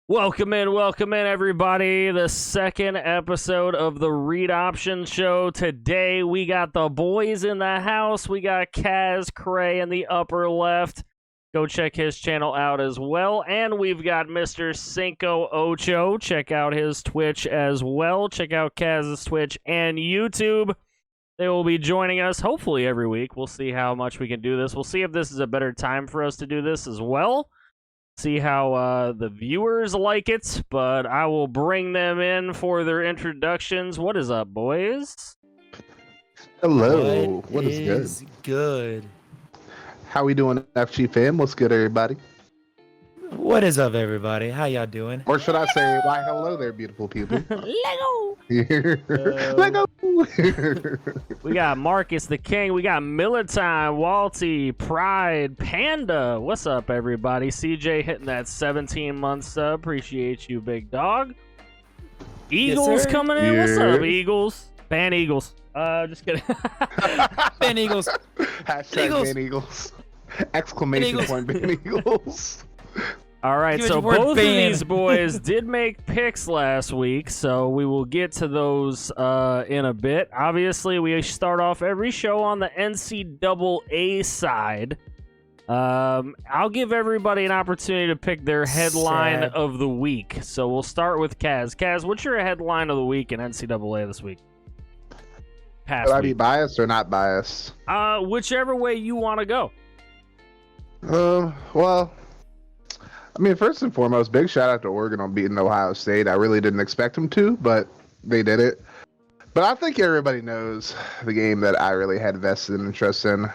Welcome in, everybody. The second episode of the Read Option Show. Today, we got the boys in the house. We got CazCray in the upper left. Go check his channel out as well. And we've got MrCincoOcho. Check out his Twitch as well. Check out Kaz's Twitch and YouTube. They will be joining us hopefully every week. We'll see how much we can do this. We'll see if this is a better time for us to do this as well. See how the viewers like it, but I will bring them in for their introductions. What is up, boys? Hello. What is good? How we doing, FG fam? What's good, everybody? What is up, everybody? How y'all doing? Or should I say, why hello there, beautiful people? Lego! Lego! We got Marcus the King. We got Militime, Walty, Pride, Panda. What's up, everybody? CJ hitting that 17-month sub. Appreciate you, big dog. Eagles coming in. What's up, Eagles? Ban Eagles. Just kidding. Ban Eagles. Hashtag Eagles. Ban Eagles. Exclamation point Ban Eagles. All right, so both of these boys did make picks last week, so we will get to those in a bit. Obviously, we start off every show on the NCAA side. I'll give everybody an opportunity to pick their headline of the week. So we'll start with Kaz. Kaz, what's your headline of the week in NCAA this week? Should I be biased or not biased? Whichever way you want to go. Well, I mean, first and foremost, big shout out to Oregon on beating Ohio State. I really didn't expect them to, but they did it. But I think everybody knows the game that I really had vested interest in.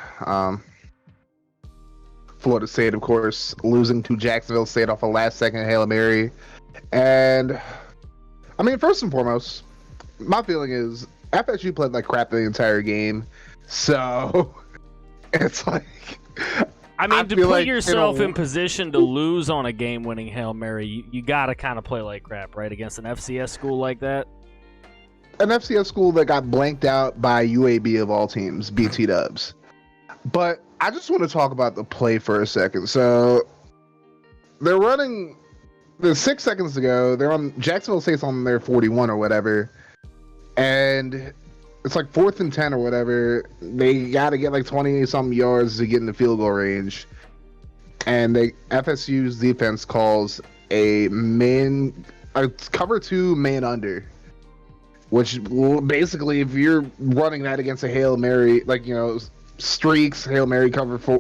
Florida State, of course, losing to Jacksonville State off a last-second Hail Mary. And, I mean, first and foremost, my feeling is FSU played like crap the entire game. So, it's like... I mean, to put yourself in position to lose on a game-winning Hail Mary, you got to kind of play like crap, right, against an FCS school like that? An FCS school that got blanked out by UAB of all teams, BT Dubs. But I just want to talk about the play for a second. So they're running, there's 6 seconds to go. They're on, Jacksonville State's on their 41 or whatever. And it's like 4th and 10 or whatever. They got to get like 20-something yards to get in the field goal range. And FSU's defense calls a cover 2 man under. Which basically, if you're running that against a Hail Mary, like, you know, streaks, Hail Mary cover 4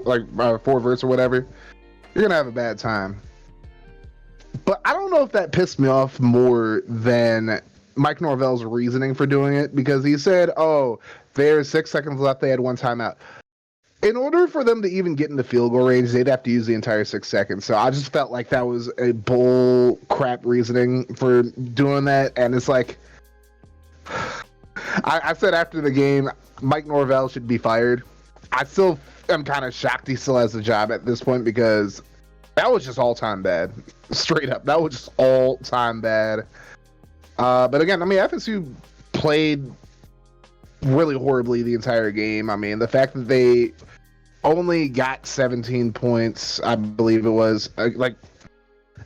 verts or whatever, you're going to have a bad time. But I don't know if that pissed me off more than Mike Norvell's reasoning for doing it, because he said, oh, there's 6 seconds left, they had 1 timeout. In order for them to even get in the field goal range, they'd have to use the entire 6 seconds. So I just felt like that was a bull crap reasoning for doing that. And it's like, I said after the game, Mike Norvell should be fired. I still am kind of shocked he still has the job at this point, because that was just all-time bad. Straight up, that was just all-time bad. But again, I mean, FSU played really horribly the entire game. I mean, the fact that they only got 17 points, I believe it was, like,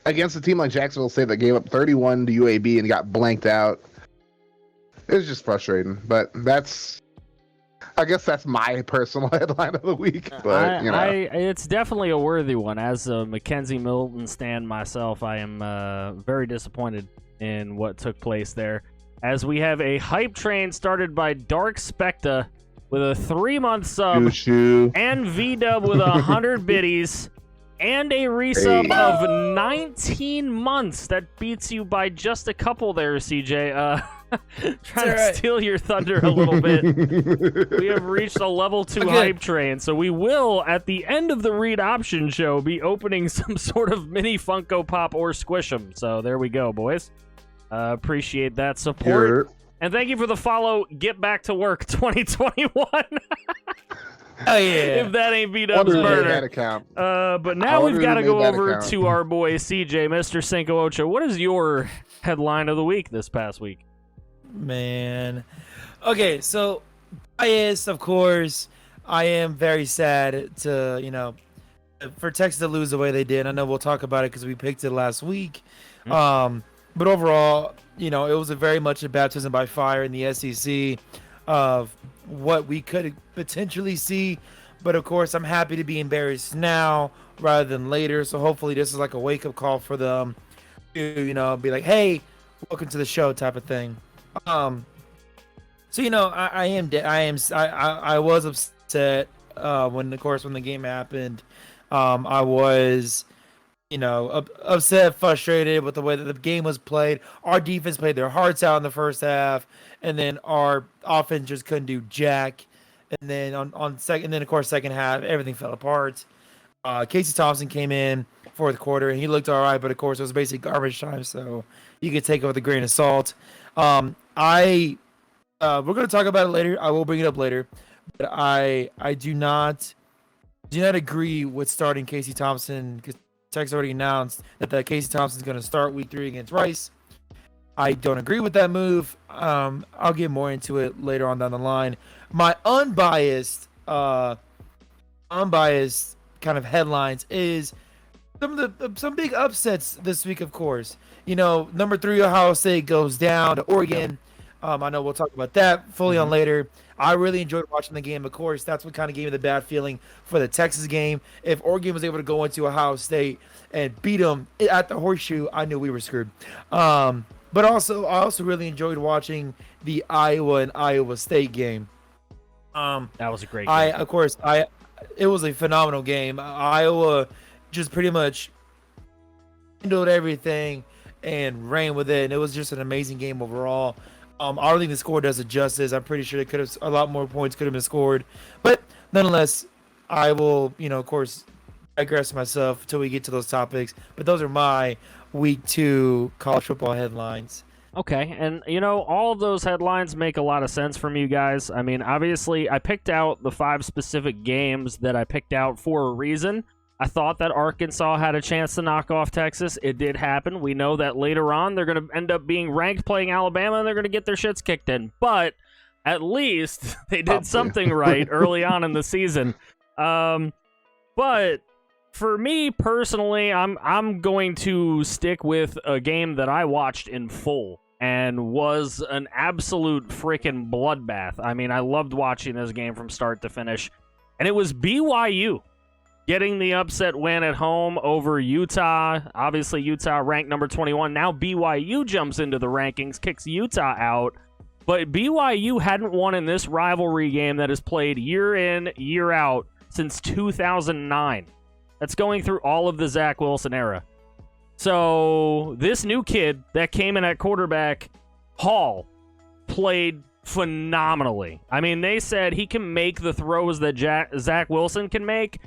against a team like Jacksonville State that gave up 31 to UAB and got blanked out. It was just frustrating. But I guess that's my personal headline of the week. But, you know. It's definitely a worthy one. As a Mackenzie Milton stan myself, I am very disappointed in what took place there, as we have a hype train started by Dark Specta with a 3-month sub, and V-Dub with 100 biddies, and a resub of 19 months. That beats you by just a couple there, CJ. Trying to steal your thunder a little bit. We have reached a level 2 hype train, so we will, at the end of the Read Option Show, be opening some sort of mini Funko Pop or Squish 'em. So there we go, boys. Appreciate that support. And thank you for the follow. Get back to work 2021. Oh, yeah. If that ain't V-Dub's burner. But now we've got to go over to our boy CJ, MrCincoOcho. What is your headline of the week this past week? Man. Okay, so biased, of course. I am very sad to, for Texas to lose the way they did. I know we'll talk about it because we picked it last week. But overall, it was very much a baptism by fire in the SEC of what we could potentially see. But of course, I'm happy to be embarrassed now rather than later. So hopefully, this is like a wake up call for them to, be like, "Hey, welcome to the show," type of thing. So I was upset when the game happened. I was upset, frustrated with the way that the game was played. Our defense played their hearts out in the first half, and then our offense just couldn't do jack. And then of course, second half, everything fell apart. Casey Thompson came in fourth quarter, and he looked all right, but of course, it was basically garbage time, so you could take it with a grain of salt. We're going to talk about it later. I will bring it up later, but I do not agree with starting Casey Thompson because Tech's already announced that Casey Thompson is going to start week 3 against Rice. I don't agree with that move. I'll get more into it later on down the line. My unbiased kind of headlines is some big upsets this week, of course. Number 3 Ohio State goes down to Oregon. I know we'll talk about that fully on later. I really enjoyed watching the game. Of course, that's what kind of gave me the bad feeling for the Texas game. If Oregon was able to go into Ohio State and beat them at the Horseshoe, I knew we were screwed. But I also really enjoyed watching the Iowa and Iowa State game. That was a great game. It was a phenomenal game. Iowa just pretty much handled everything and ran with it, and it was just an amazing game overall. I don't think the score does it justice. I'm pretty sure a lot more points could have been scored, but nonetheless, I will, of course, digress myself until we get to those topics. But those are my week 2 college football headlines. Okay, and all of those headlines make a lot of sense from you guys. I mean, obviously, I picked out the 5 specific games that I picked out for a reason. I thought that Arkansas had a chance to knock off Texas. It did happen. We know that later on they're going to end up being ranked playing Alabama, and they're going to get their shits kicked in. But at least they did something right early on in the season. But for me personally, I'm going to stick with a game that I watched in full and was an absolute freaking bloodbath. I mean, I loved watching this game from start to finish. And it was BYU getting the upset win at home over Utah. Obviously, Utah ranked number 21. Now BYU jumps into the rankings, kicks Utah out. But BYU hadn't won in this rivalry game that is played year in, year out since 2009. That's going through all of the Zach Wilson era. So this new kid that came in at quarterback, Hall, played phenomenally. I mean, they said he can make the throws that Zach Wilson can make,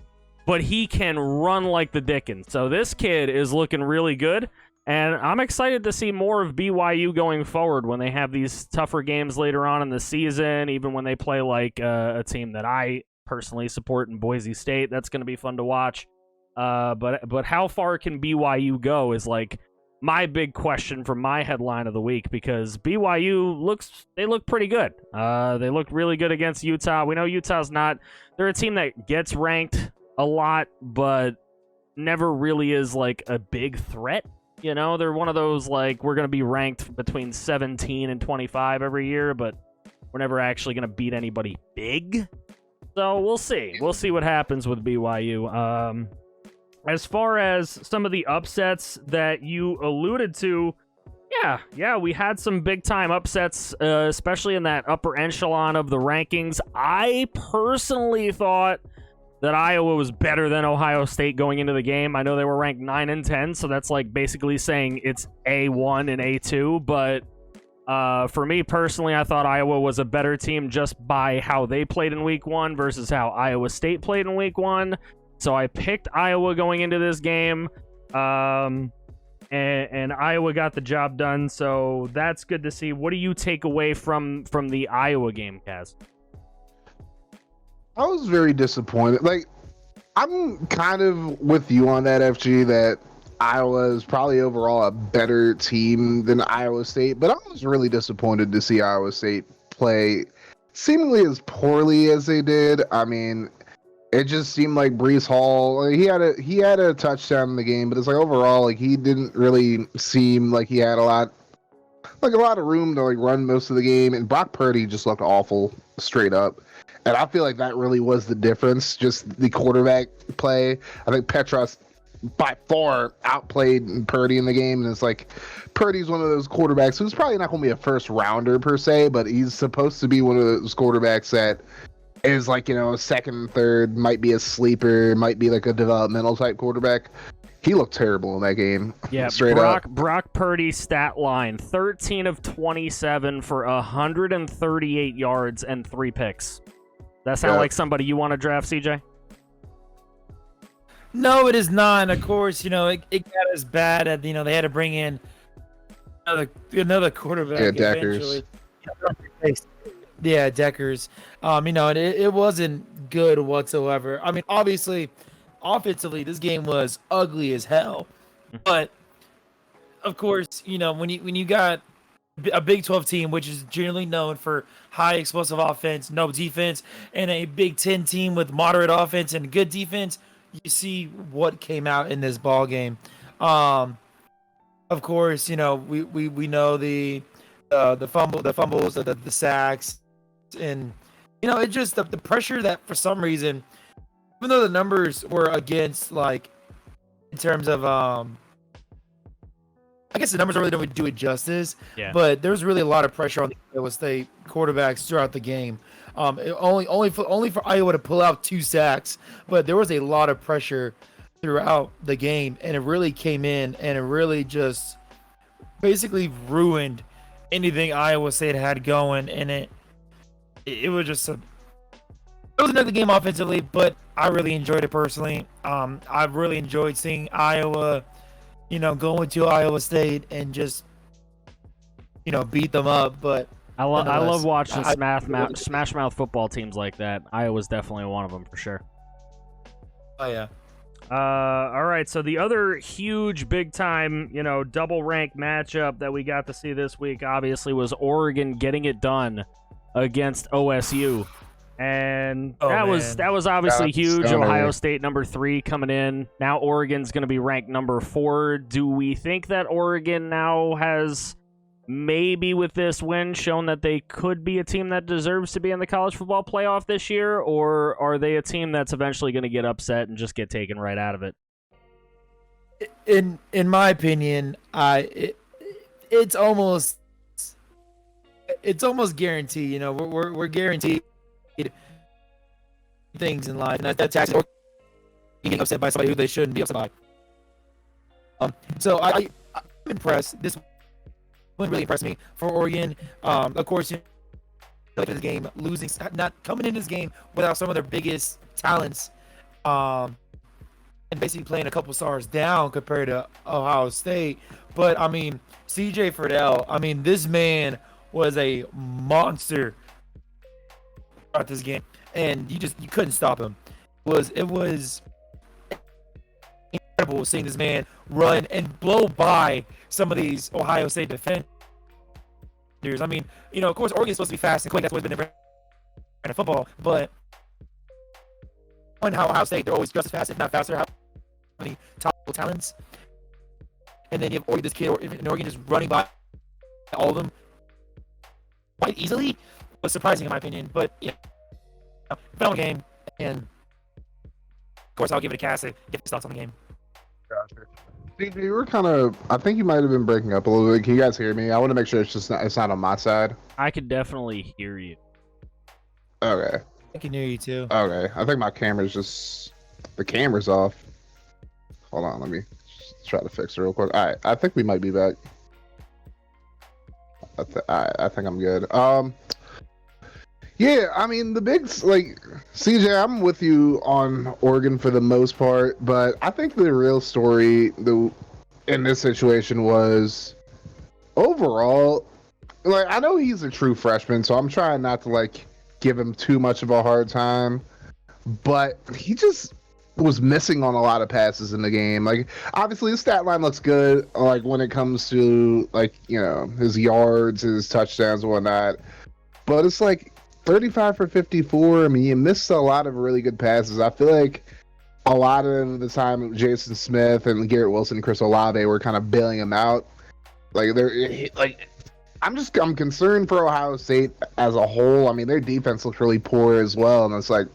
but he can run like the Dickens. So this kid is looking really good, and I'm excited to see more of BYU going forward when they have these tougher games later on in the season, even when they play like a team that I personally support in Boise State. That's going to be fun to watch. But how far can BYU go is like my big question for my headline of the week, because BYU look pretty good. They looked really good against Utah. We know Utah's they're a team that gets ranked a lot, but never really is like a big threat. They're one of those, like, we're going to be ranked between 17 and 25 every year, but we're never actually going to beat anybody big. So we'll see. We'll see what happens with BYU. As far as some of the upsets that you alluded to, yeah, we had some big-time upsets, especially in that upper echelon of the rankings. I personally thought that Iowa was better than Ohio State going into the game. I know they were ranked 9 and 10, so that's like basically saying it's A1 and A2, but for me personally, I thought Iowa was a better team just by how they played in week 1 versus how Iowa State played in week 1. So I picked Iowa going into this game, and Iowa got the job done, so that's good to see. What do you take away from the Iowa game, Kaz? I was very disappointed. Like, I'm kind of with you on that, FG, that Iowa is probably overall a better team than Iowa State, but I was really disappointed to see Iowa State play seemingly as poorly as they did. I mean, it just seemed like Brees Hall. Like, he had a touchdown in the game, but it's like overall, like he didn't really seem like he had a lot of room to like run most of the game. And Brock Purdy just looked awful straight up. And I feel like that really was the difference, just the quarterback play. I think Petros by far outplayed Purdy in the game, and it's like Purdy's one of those quarterbacks who's probably not going to be a first rounder per se, but he's supposed to be one of those quarterbacks that is like, a second, third, might be a sleeper, might be like a developmental type quarterback. He looked terrible in that game. Yeah, straight up. Brock Purdy's stat line: 13 of 27 for 138 yards and 3 picks. That sound like somebody you want to draft, CJ? No, it is not. And of course, it got as bad as they had to bring in another quarterback. Yeah, Deckers. Yeah, Deckers. It wasn't good whatsoever. I mean, obviously, offensively, this game was ugly as hell. But of course, when you got a Big 12 team, which is generally known for high explosive offense, no defense, and a Big 10 team with moderate offense and good defense, you see what came out in this ball game. Of course, we know the fumbles, the sacks, and it's just the pressure that for some reason, even though the numbers were against, like, in terms of I guess the numbers really don't do it justice, but there's really a lot of pressure on the Iowa State quarterbacks throughout the game. Only for Iowa to pull out 2 sacks, but there was a lot of pressure throughout the game, and it really came in, and it really just basically ruined anything Iowa State had going, and it was just it was another game offensively, but I really enjoyed it personally. I really enjoyed seeing Iowa, going to Iowa State and just, beat them up. But I love watching smash mouth football teams like that. Iowa's definitely one of them for sure. Oh yeah. All right. So the other huge, big time, double rank matchup that we got to see this week, obviously, was Oregon getting it done against OSU. And that was obviously huge. Ohio State number 3 coming in. Now Oregon's going to be ranked number 4. Do we think that Oregon now has maybe with this win shown that they could be a team that deserves to be in the college football playoff this year, or are they a team that's eventually going to get upset and just get taken right out of it? In my opinion, it's almost guaranteed. We're guaranteed things in life, and that's actually getting upset by somebody who they shouldn't be upset by. So I'm impressed. This one really impressed me for Oregon. Of course, this game not coming in this game without some of their biggest talents, and basically playing a couple stars down compared to Ohio State. But I mean, CJ Friedel, this man was a monster throughout this game, and you couldn't stop him. It was incredible seeing this man run and blow by some of these Ohio State defenders. Of course, Oregon's supposed to be fast and quick. That's what's been their brand of football. But on how Ohio State, they're always just as fast, if not faster. How many top talents? And then you have this kid in Oregon just running by all of them quite easily. Was surprising in my opinion, but yeah, phenomenal game, and of course I'll give it a cast to get his thoughts on the game. Gotcha. You were I think you might have been breaking up a little bit. Can you guys hear me? I want to make sure it's not on my side. I could definitely hear you. Okay. I can hear you too. Okay. I think my the camera's off. Hold on, let me just try to fix it real quick. All right, I think we might be back. I think I'm good. Yeah, the bigs, like, CJ, I'm with you on Oregon for the most part, but I think the real story in this situation was overall, like, I know he's a true freshman, so I'm trying not to, like, give him too much of a hard time, but he just was missing on a lot of passes in the game. Like, obviously, his stat line looks good, like, when it comes to, like, his yards, his touchdowns and whatnot, but it's like, 35 for 54. I mean, you missed a lot of really good passes. I feel like a lot of the time, Jason Smith and Garrett Wilson and Chris Olave were kind of bailing him out. I'm concerned for Ohio State as a whole. I mean, their defense looks really poor as well, and it's like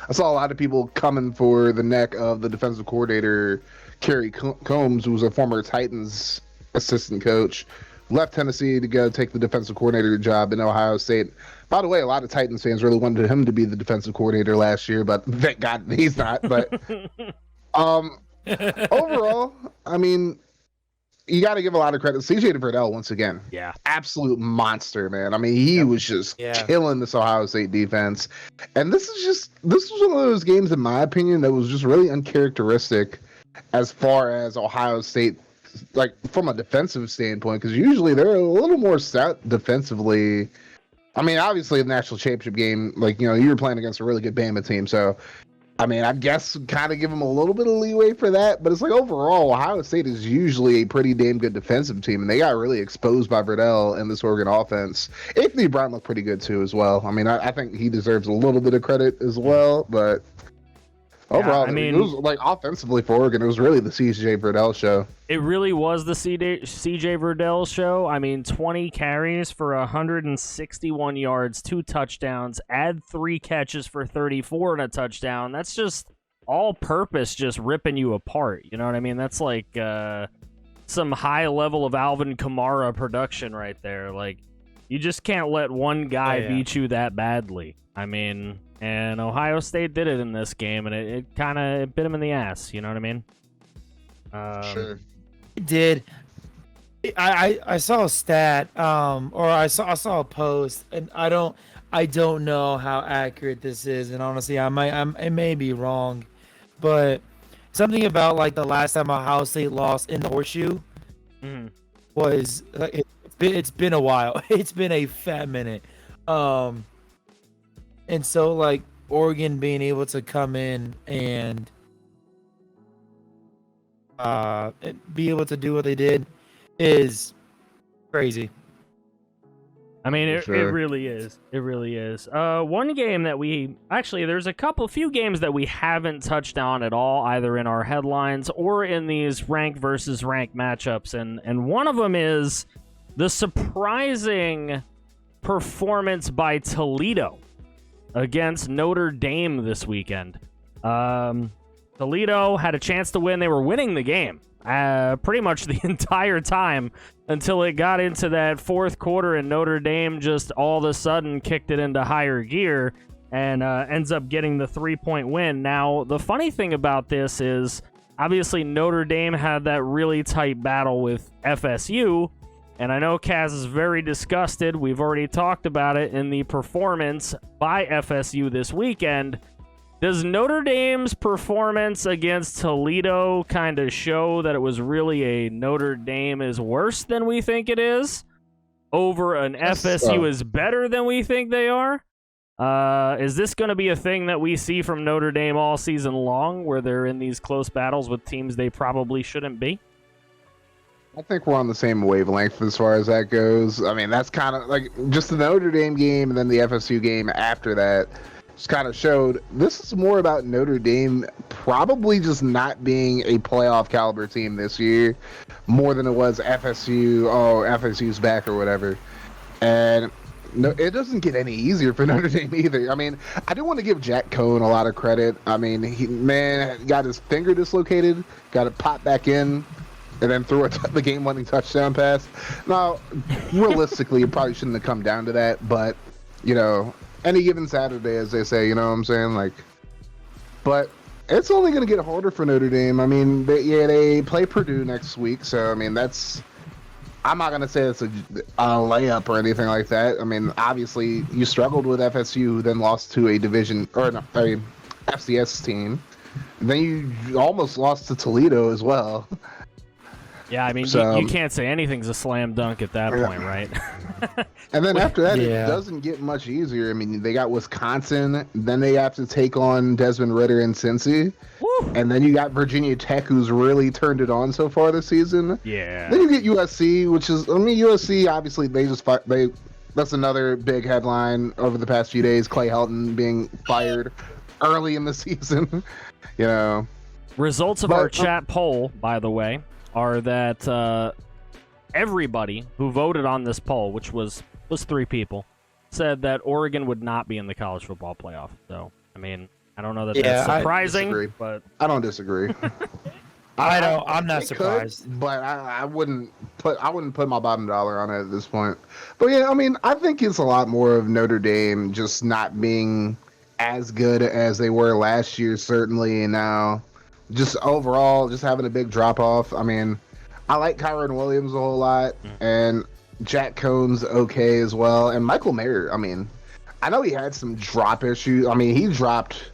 I saw a lot of people coming for the neck of the defensive coordinator, Kerry Combs, who was a former Titans assistant coach, left Tennessee to go take the defensive coordinator job in Ohio State. By the way, a lot of Titans fans really wanted him to be the defensive coordinator last year, but thank God he's not. But overall, I mean, you got to give a lot of credit. CJ Verdell, once again, absolute monster, man. I mean, he was just killing this Ohio State defense. And this was one of those games, in my opinion, that was just really uncharacteristic as far as Ohio State, like from a defensive standpoint, because usually they're a little more stout defensively. I mean, obviously, the national championship game, like, you know, you were playing against a really good Bama team, so I mean, I guess kind of give them a little bit of leeway for that, but it's like overall, Ohio State is usually a pretty damn good defensive team, and they got really exposed by Verdell in this Oregon offense. Anthony Brown looked pretty good too, as well. I mean, I think he deserves a little bit of credit as well, but overall, I mean, it was like offensively for Oregon, it was really the CJ Verdell show. It really was the CJ Verdell show. I mean, 20 carries for 161 yards, 2 touchdowns, add 3 catches for 34 and a touchdown. That's just all purpose, just ripping you apart. You know what I mean? That's like some high level of Alvin Kamara production right there. Like, you just can't let one guy beat you that badly. I mean, and Ohio State did it in this game, and it kind of bit him in the ass. You know what I mean? Sure. It did. I saw a stat, or I saw a post, and I don't know how accurate this is, and honestly, I may be wrong, but something about like the last time Ohio State lost in the horseshoe was it's been a while. It's been a fat minute. And so, like, Oregon being able to come in and be able to do what they did is crazy. I mean, it really is. It really is. One game that there's a few games that we haven't touched on at all, either in our headlines or in these rank versus rank matchups, and one of them is the surprising performance by Toledo against Notre Dame this weekend. Toledo had a chance to win. They were winning the game pretty much the entire time until it got into that fourth quarter, and Notre Dame just all of a sudden kicked it into higher gear and ends up getting the 3-point win. Now, the funny thing about this is, obviously, Notre Dame had that really tight battle with FSU, and I know Kaz is very disgusted. We've already talked about it in the performance by FSU this weekend. Does Notre Dame's performance against Toledo kind of show that it was really a Notre Dame is worse than we think it is over an FSU is better than we think they are? Is this going to be a thing that we see from Notre Dame all season long, where they're in these close battles with teams they probably shouldn't be? I think we're on the same wavelength as far as that goes. I mean, that's kind of like just the Notre Dame game and then the FSU game after that just kind of showed this is more about Notre Dame probably just not being a playoff caliber team this year more than it was FSU. Oh, FSU's back or whatever. And no, it doesn't get any easier for Notre Dame either. I mean, I do want to give Jack Cohn a lot of credit. I mean, he got his finger dislocated, got it popped back in, and then threw the game-winning touchdown pass. Now, realistically, it probably shouldn't have come down to that, but, you know, any given Saturday, as they say, you know what I'm saying? Like, but it's only going to get harder for Notre Dame. I mean, they play Purdue next week, so, I mean, I'm not going to say it's a layup or anything like that. I mean, obviously, you struggled with FSU, then lost to a FCS team. Then you almost lost to Toledo as well. Yeah, I mean, so, you can't say anything's a slam dunk at that point, right? And then after that, it doesn't get much easier. I mean, they got Wisconsin, then they have to take on Desmond Ridder and Cincy. Woo! And then you got Virginia Tech, who's really turned it on so far this season. Yeah. Then you get USC, which is, I mean, USC, obviously, they That's another big headline over the past few days. Clay Helton being fired early in the season. You know. Results of our chat poll, by the way, are that everybody who voted on this poll, which was 3 people, said that Oregon would not be in the college football playoff. So, I mean, I don't know that that's surprising, but I don't disagree. I'm not surprised, but I wouldn't put my bottom dollar on it at this point. But yeah, I mean, I think it's a lot more of Notre Dame just not being as good as they were last year, certainly, and now just overall just having a big drop off. I mean, I like Kyron Williams a whole lot, and Jack Cohn's okay as well, and Michael Mayer. I mean, I know he had some drop issues. I mean, he dropped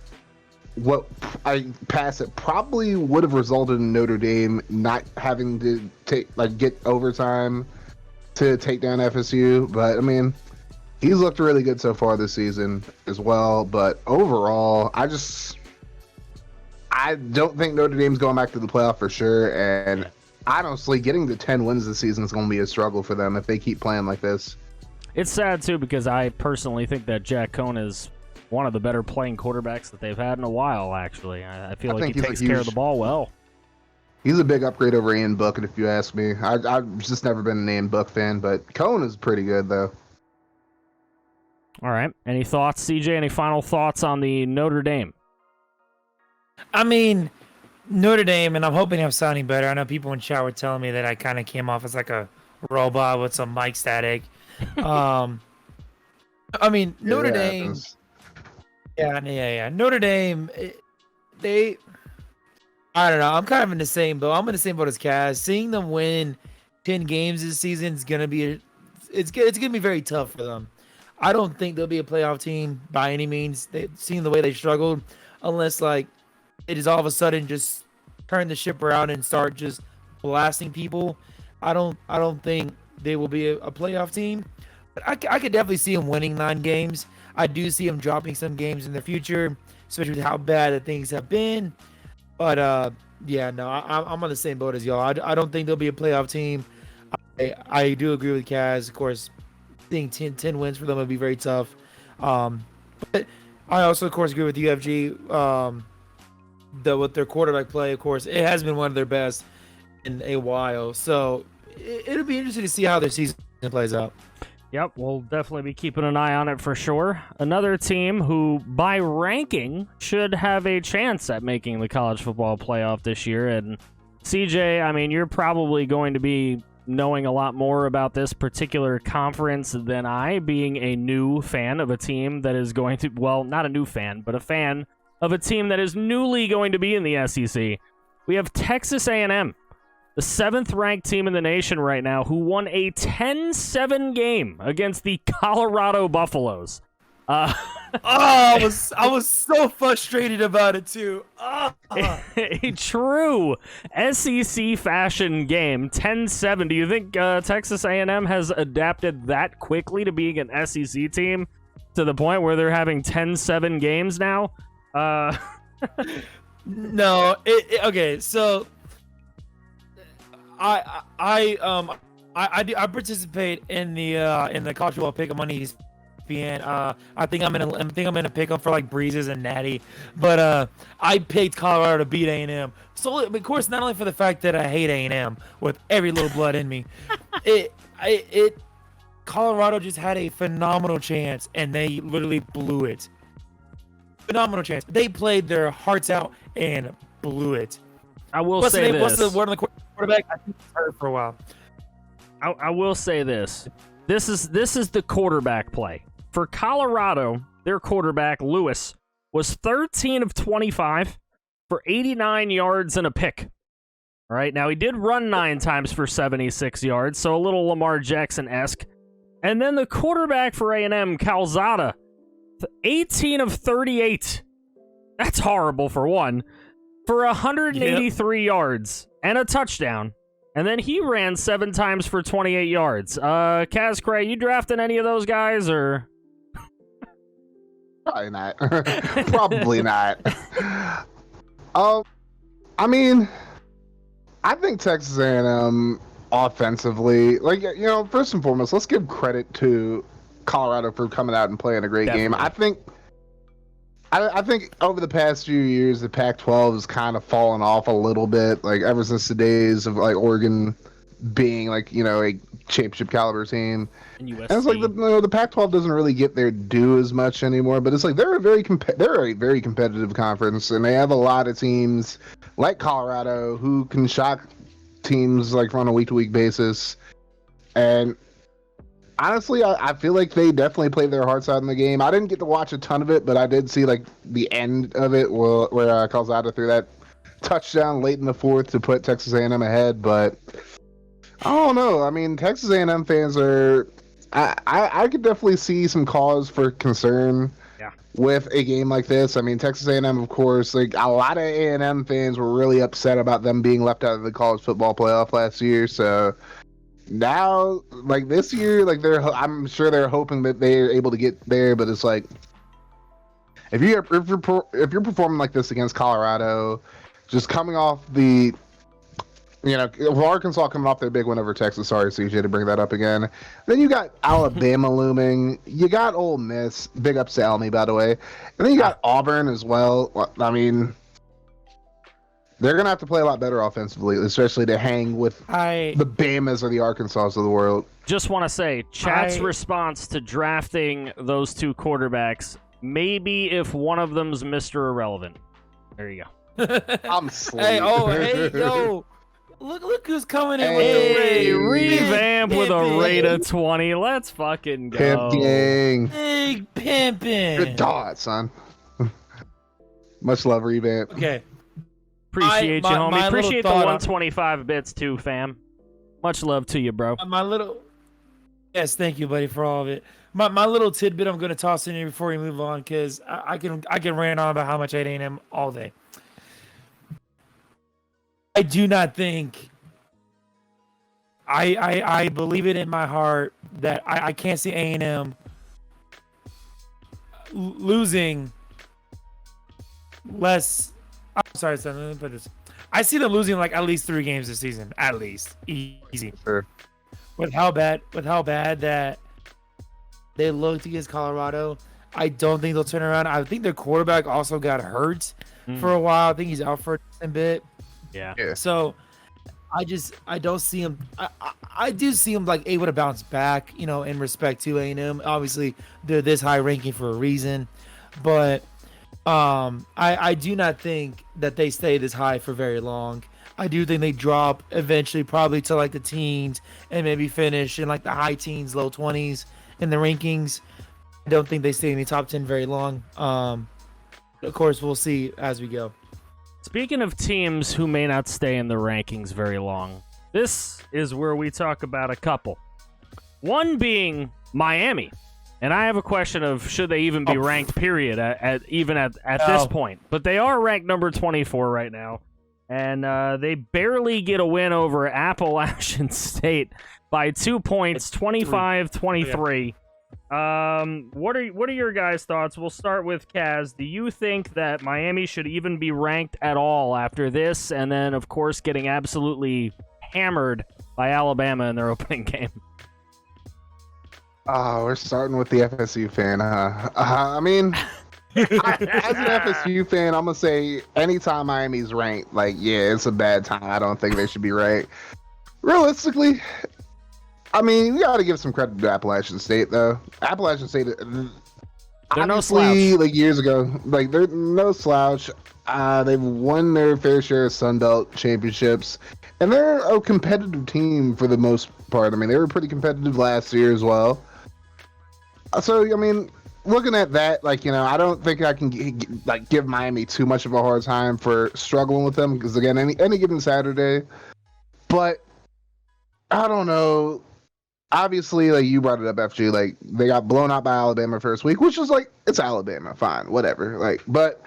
what I pass it probably would have resulted in Notre Dame not having to get overtime to take down FSU. But I mean, he's looked really good so far this season as well. But overall, I don't think Notre Dame's going back to the playoff for sure. And honestly, getting to 10 wins this season is going to be a struggle for them if they keep playing like this. It's sad too because I personally think that Jack Cohn is one of the better playing quarterbacks that they've had in a while, actually. I feel like he takes care of the ball well. He's a big upgrade over Ian Book, if you ask me. I've just never been an Ian Book fan, but Cohn is pretty good, though. All right. Any thoughts, CJ? Any final thoughts on the Notre Dame? I mean, Notre Dame, and I'm hoping I'm sounding better. I know people in chat were telling me that I kind of came off as like a robot with some mic static. I mean, Notre Dame... Happens. Yeah. Notre Dame, I don't know. I'm kind of in the same boat. I'm in the same boat as Kaz. Seeing them win 10 games this season is gonna be it's gonna be very tough for them. I don't think they'll be a playoff team by any means. Seeing the way they struggled, unless like it is all of a sudden just turn the ship around and start just blasting people. I don't think they will be a playoff team. But I could definitely see them winning 9 games. I do see them dropping some games in the future, especially with how bad the things have been. But, I'm on the same boat as y'all. I don't think they'll be a playoff team. I do agree with Kaz. Of course, I think 10 wins for them would be very tough. But I also, of course, agree with UFG. With their quarterback play, of course, it has been one of their best in a while. So it'll be interesting to see how their season plays out. Yep, we'll definitely be keeping an eye on it for sure. Another team who, by ranking, should have a chance at making the college football playoff this year. And CJ, I mean, you're probably going to be knowing a lot more about this particular conference than I, being a new fan of a team that is going to, well, not a new fan, but a fan of a team that is newly going to be in the SEC. We have Texas A&M. The 7th-ranked team in the nation right now, who won a 10-7 game against the Colorado Buffaloes. I was so frustrated about it too. A true SEC fashion game, 10-7. Do you think Texas A&M has adapted that quickly to being an SEC team to the point where they're having 10-7 games now? No. Okay, so. I participate in the college football pick 'em on ESPN. I think I'm in a pick 'em for like Breezes and Natty, but I picked Colorado to beat A&M. So of course, not only for the fact that I hate A&M with every little blood in me, Colorado just had a phenomenal chance and they literally blew it. Phenomenal chance. They played their hearts out and blew it. I will say this. What's the word on the quarterback? I think it's hurt for a while. I will say this. This is the quarterback play. For Colorado, their quarterback, Lewis, was 13 of 25 for 89 yards and a pick. All right, now he did run 9 times for 76 yards, so a little Lamar Jackson-esque. And then the quarterback for A&M, Calzada, 18 of 38. That's horrible for one. For 183 yards and a touchdown. And then he ran 7 times for 28 yards. CazCray, you drafting any of those guys, or? Probably not. Probably not. I mean, I think Texas A&M offensively, like, you know, first and foremost, let's give credit to Colorado for coming out and playing a great game. Definitely. I think over the past few years, the Pac-12 has kind of fallen off a little bit. Like ever since the days of like Oregon being like a championship caliber team, And USC. and it's like the Pac-12 doesn't really get their due as much anymore. But it's like they're a very competitive conference, and they have a lot of teams like Colorado who can shock teams like on a week-to-week basis. And honestly, I feel like they definitely played their hearts out in the game. I didn't get to watch a ton of it, but I did see like the end of it where Calzada threw that touchdown late in the fourth to put Texas A&M ahead. But I don't know. I mean, Texas A&M fans are. I could definitely see some cause for concern. Yeah. With a game like this. I mean, Texas A&M, of course, like a lot of A&M fans were really upset about them being left out of the college football playoff last year. So now, like this year, like I'm sure they're hoping that they're able to get there. But it's like if you're performing like this against Colorado, just coming off the. Arkansas coming off their big win over Texas. Sorry, CJ, to bring that up again. Then you got Alabama looming. You got Ole Miss. Big up Salmi, by the way. And then you got Auburn as well. I mean, they're going to have to play a lot better offensively, especially to hang with the Bamas or the Arkansas of the world. Just want to say, chat's response to drafting those two quarterbacks, maybe if one of them's Mr. Irrelevant. There you go. I'm sleep. Hey, yo. Look who's coming in with Hey, the revamp with a rate of 20. Let's fucking go. Pimp gang. Big pimpin'. Good dot, son. Much love, revamp. Okay. Appreciate you, homie. my Appreciate the little thought 125 bits too, fam. Much love to you, bro. Yes, thank you, buddy, for all of it. My little tidbit I'm going to toss in here before we move on, because I can rant on about how much I hate him all day. I do not think I believe it in my heart that I can't see A&M losing less. I'm sorry, son. Let me put this. I see them losing like at least 3 games this season, at least easy. Sure. With how bad that they looked against Colorado, I don't think they'll turn around. I think their quarterback also got hurt for a while. I think he's out for a bit. Yeah. So I don't see him. I do see him like able to bounce back, in respect to A&M. Obviously, they're this high ranking for a reason, but I do not think that they stay this high for very long. I do think they drop eventually, probably to like the teens, and maybe finish in like the high teens, low 20s in the rankings. I don't think they stay in the top 10 very long. Of course, we'll see as we go. Speaking of teams who may not stay in the rankings very long, this is where we talk about a couple. One being Miami. And I have a question of should they even be ranked, period, at this point. But they are ranked number 24 right now. And they barely get a win over Appalachian State by 2 points, 25-23. What are your guys' thoughts? We'll start with Kaz. Do you think that Miami should even be ranked at all after this? And then, of course, getting absolutely hammered by Alabama in their opening game. Oh, we're starting with the FSU fan, huh? I mean, as an FSU fan, I'm going to say anytime Miami's ranked, like, yeah, it's a bad time. I don't think they should be ranked. Realistically, I mean, we got to give some credit to Appalachian State, though. Appalachian State, they're no slouch. Like years ago, like they're no slouch. They've won their fair share of Sun Belt championships, and they're a competitive team for the most part. I mean, they were pretty competitive last year as well. So, I mean, looking at that, like, I don't think I can give Miami too much of a hard time for struggling with them because, again, any given Saturday. But I don't know. Obviously, like you brought it up, FG, like they got blown out by Alabama first week, which is like, it's Alabama, fine, whatever. Like, but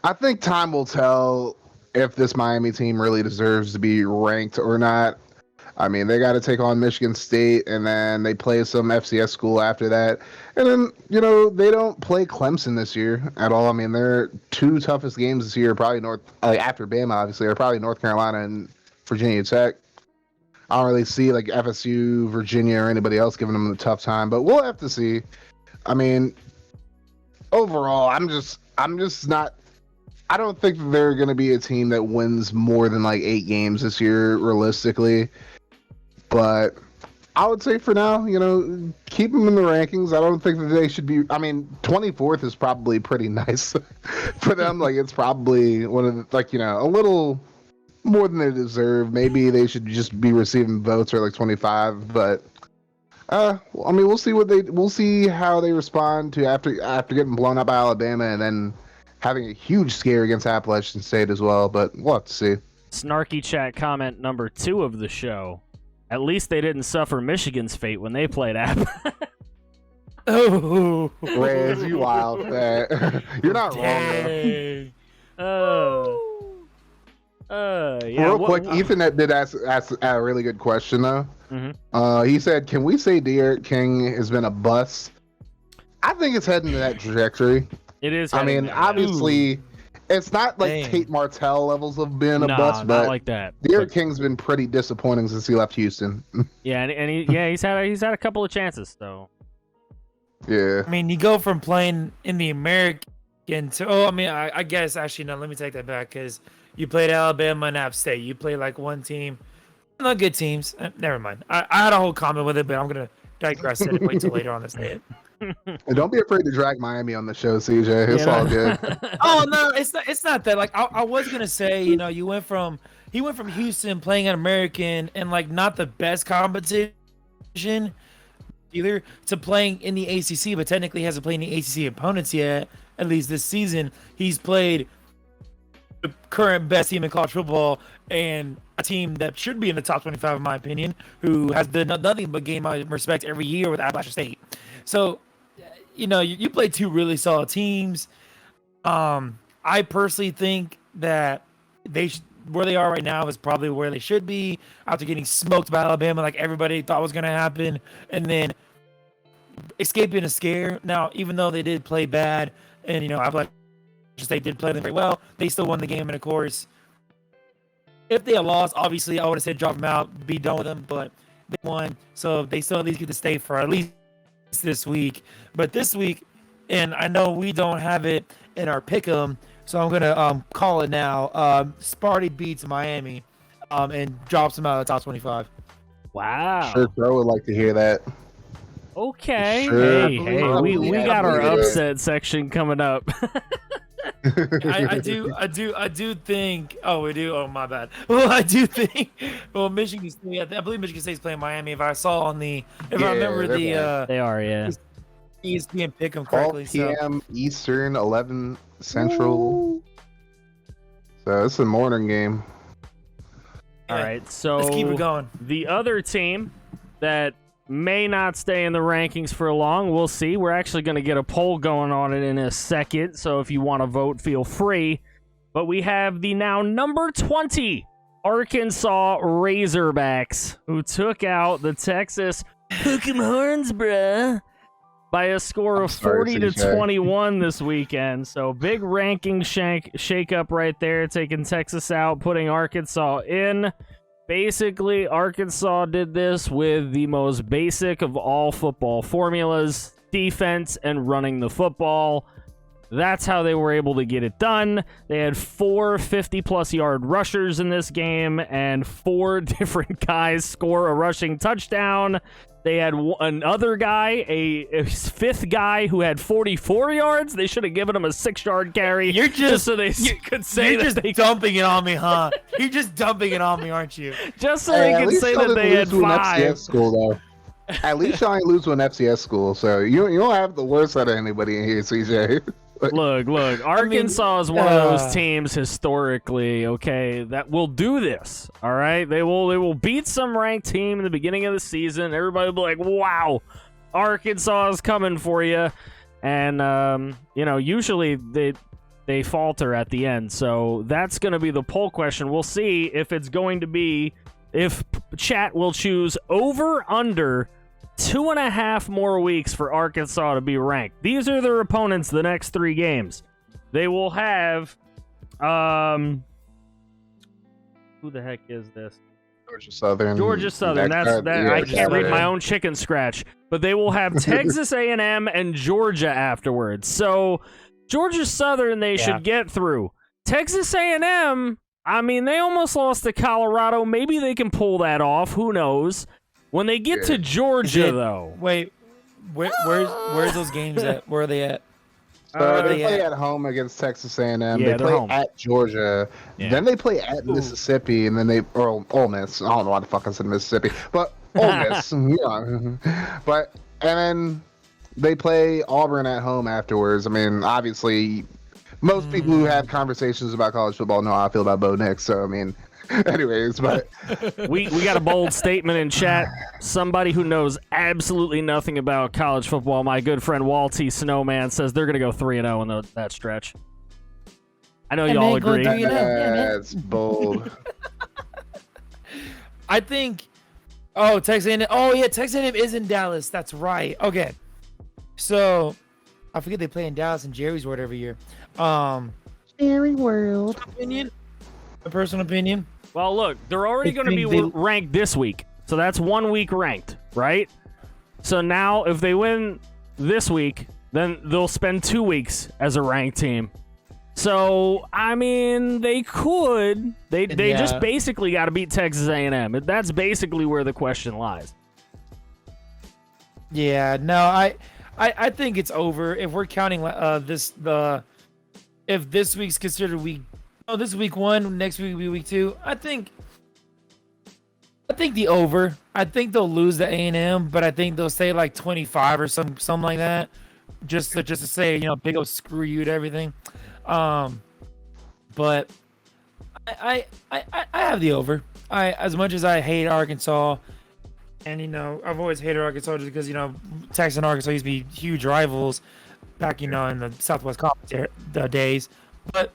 I think time will tell if this Miami team really deserves to be ranked or not. I mean, they got to take on Michigan State, and then they play some FCS school after that. And then, they don't play Clemson this year at all. I mean, their 2 toughest games this year are probably after Bama, obviously, are probably North Carolina and Virginia Tech. I don't really see like FSU, Virginia, or anybody else giving them a tough time, but we'll have to see. I mean, overall, I'm just not. I don't think that they're going to be a team that wins more than like 8 games this year, realistically. But I would say for now, keep them in the rankings. I don't think that they should be. I mean, 24th is probably pretty nice for them. Like, it's probably one of the, a little more than they deserve. Maybe they should just be receiving votes or like 25. But I mean, we'll see how they respond to after getting blown up by Alabama and then having a huge scare against Appalachian State as well. But we'll have to see. Snarky chat comment number 2 of the show. At least they didn't suffer Michigan's fate when they played App. Oh, Rez, you wild. You're not wrong, though. Yeah. Real quick, Ethan did ask a really good question, though. Mm-hmm. He said, can we say De'Aaron King has been a bust? I think it's heading to that trajectory. It is. I mean, obviously, it's not like Dang. Tate Martell levels of being a Nah, bust, but not like that. De'Aaron King's been pretty disappointing since he left Houston. Yeah, he's had a couple of chances, so. Yeah. I mean, you go from playing in the American to I guess actually no. Let me take that back because you played Alabama and App State. You played like one team, not good teams. Never mind. I had a whole comment with it, but I'm gonna digress and wait till later on to say it. And don't be afraid to drag Miami on the show, CJ. It's all good. Oh no, it's not that. Like I was gonna say, he went from Houston playing an American and like not the best competition either to playing in the ACC, but technically hasn't played any ACC opponents yet. At least this season, he's played the current best team in college football and a team that should be in the top 25 in my opinion, who has done nothing but gain my respect every year with Appalachian State. So, you play 2 really solid teams. I personally think that where they are right now is probably where they should be after getting smoked by Alabama like everybody thought was going to happen, and then escaping a scare. Now, even though they did play bad, and Appalachian State did play them very well, they still won the game. And of course, if they had lost, obviously I would have said drop them out, be done with them, but they won, so they still at least get to stay for at least this week. But this week, and I know we don't have it in our pick'em, so I'm gonna call it now. Sparty beats Miami, and drops them out of the top 25. Wow. Sure, Crow would like to hear that. Okay. Sure. Hey, we got our upset section coming up. I do think. Oh, we do. Oh, my bad. Well, I do think. Well, Michigan State. I believe Michigan State's playing Miami. If I remember the They are, yeah. ESPN pick them correctly. 12 p.m. Eastern, 11 Central. So it's a morning game. All right, so let's keep it going. The other team that may not stay in the rankings for long, we'll see. We're actually going to get a poll going on it in a second, so if you want to vote, feel free. But we have the now number 20 Arkansas Razorbacks, who took out the Texas Hook 'em Horns, bruh, by a score of 40-21 this weekend. So big ranking shake up right there, taking Texas out, putting Arkansas in. Basically, Arkansas did this with the most basic of all football formulas: defense and running the football. That's how they were able to get it done. They had 4 50-plus yard rushers in this game, and 4 different guys score a rushing touchdown. They had another guy, a 5th guy, who had 44 yards. They should have given him a 6-yard carry. You're just so they could say you're just dumping it on me, huh? You're just dumping it on me, aren't you? Just so they could say that they had 5. FCS school, though. At least y'all ain't lose to an FCS school, so you don't have the worst out of anybody in here, CJ. Look. Arkansas is one of those teams historically, okay, that will do this. All right, they will beat some ranked team in the beginning of the season. Everybody will be like, "Wow, Arkansas is coming for you," and usually they falter at the end. So that's going to be the poll question. We'll see if it's going to be if chat will choose over under 2.5 more weeks for Arkansas to be ranked. These are their opponents the next 3 games. They will have who the heck is this? Georgia Southern. Georgia Southern. I can't read my own chicken scratch. But they will have Texas A&M and Georgia afterwards. So Georgia Southern they should get through. Texas A&M, I mean, they almost lost to Colorado. Maybe they can pull that off. Who knows? When they get to Georgia, though. Wait, where's those games at? Where are they at? They play at home against Texas A&M. They play at Georgia. Yeah. Then they play at Mississippi, and then Ole Miss. I don't know why the fuck I said Mississippi, but Ole Miss. But and then they play Auburn at home afterwards. I mean, obviously, most people who have conversations about college football know how I feel about Bo Nix. So I mean. Anyways, but we got a bold statement in chat. Somebody who knows absolutely nothing about college football, my good friend Walty Snowman, says they're gonna go 3-0 in that stretch. I know you all agree. That's bold. I think. Oh, Texas A&M. Oh yeah, Texas A&M is in Dallas. That's right. Okay, so I forget they play in Dallas and Jerry's World every year. Jerry World. A personal opinion. Well, look, they're already going to be ranked this week. So that's 1 week ranked, right? So now if they win this week, then they'll spend 2 weeks as a ranked team. So, I mean, they could. They just basically got to beat Texas A&M. That's basically where the question lies. Yeah, no, I think it's over. If we're counting if this week's considered this is week 1, next week will be week 2. I think the over. I think they'll lose to A&M, but I think they'll say like 25 or something like that, just to say, big old screw you to everything. But I have the over. As much as I hate Arkansas, and I've always hated Arkansas just because Texas and Arkansas used to be huge rivals back in the Southwest Conference days, but.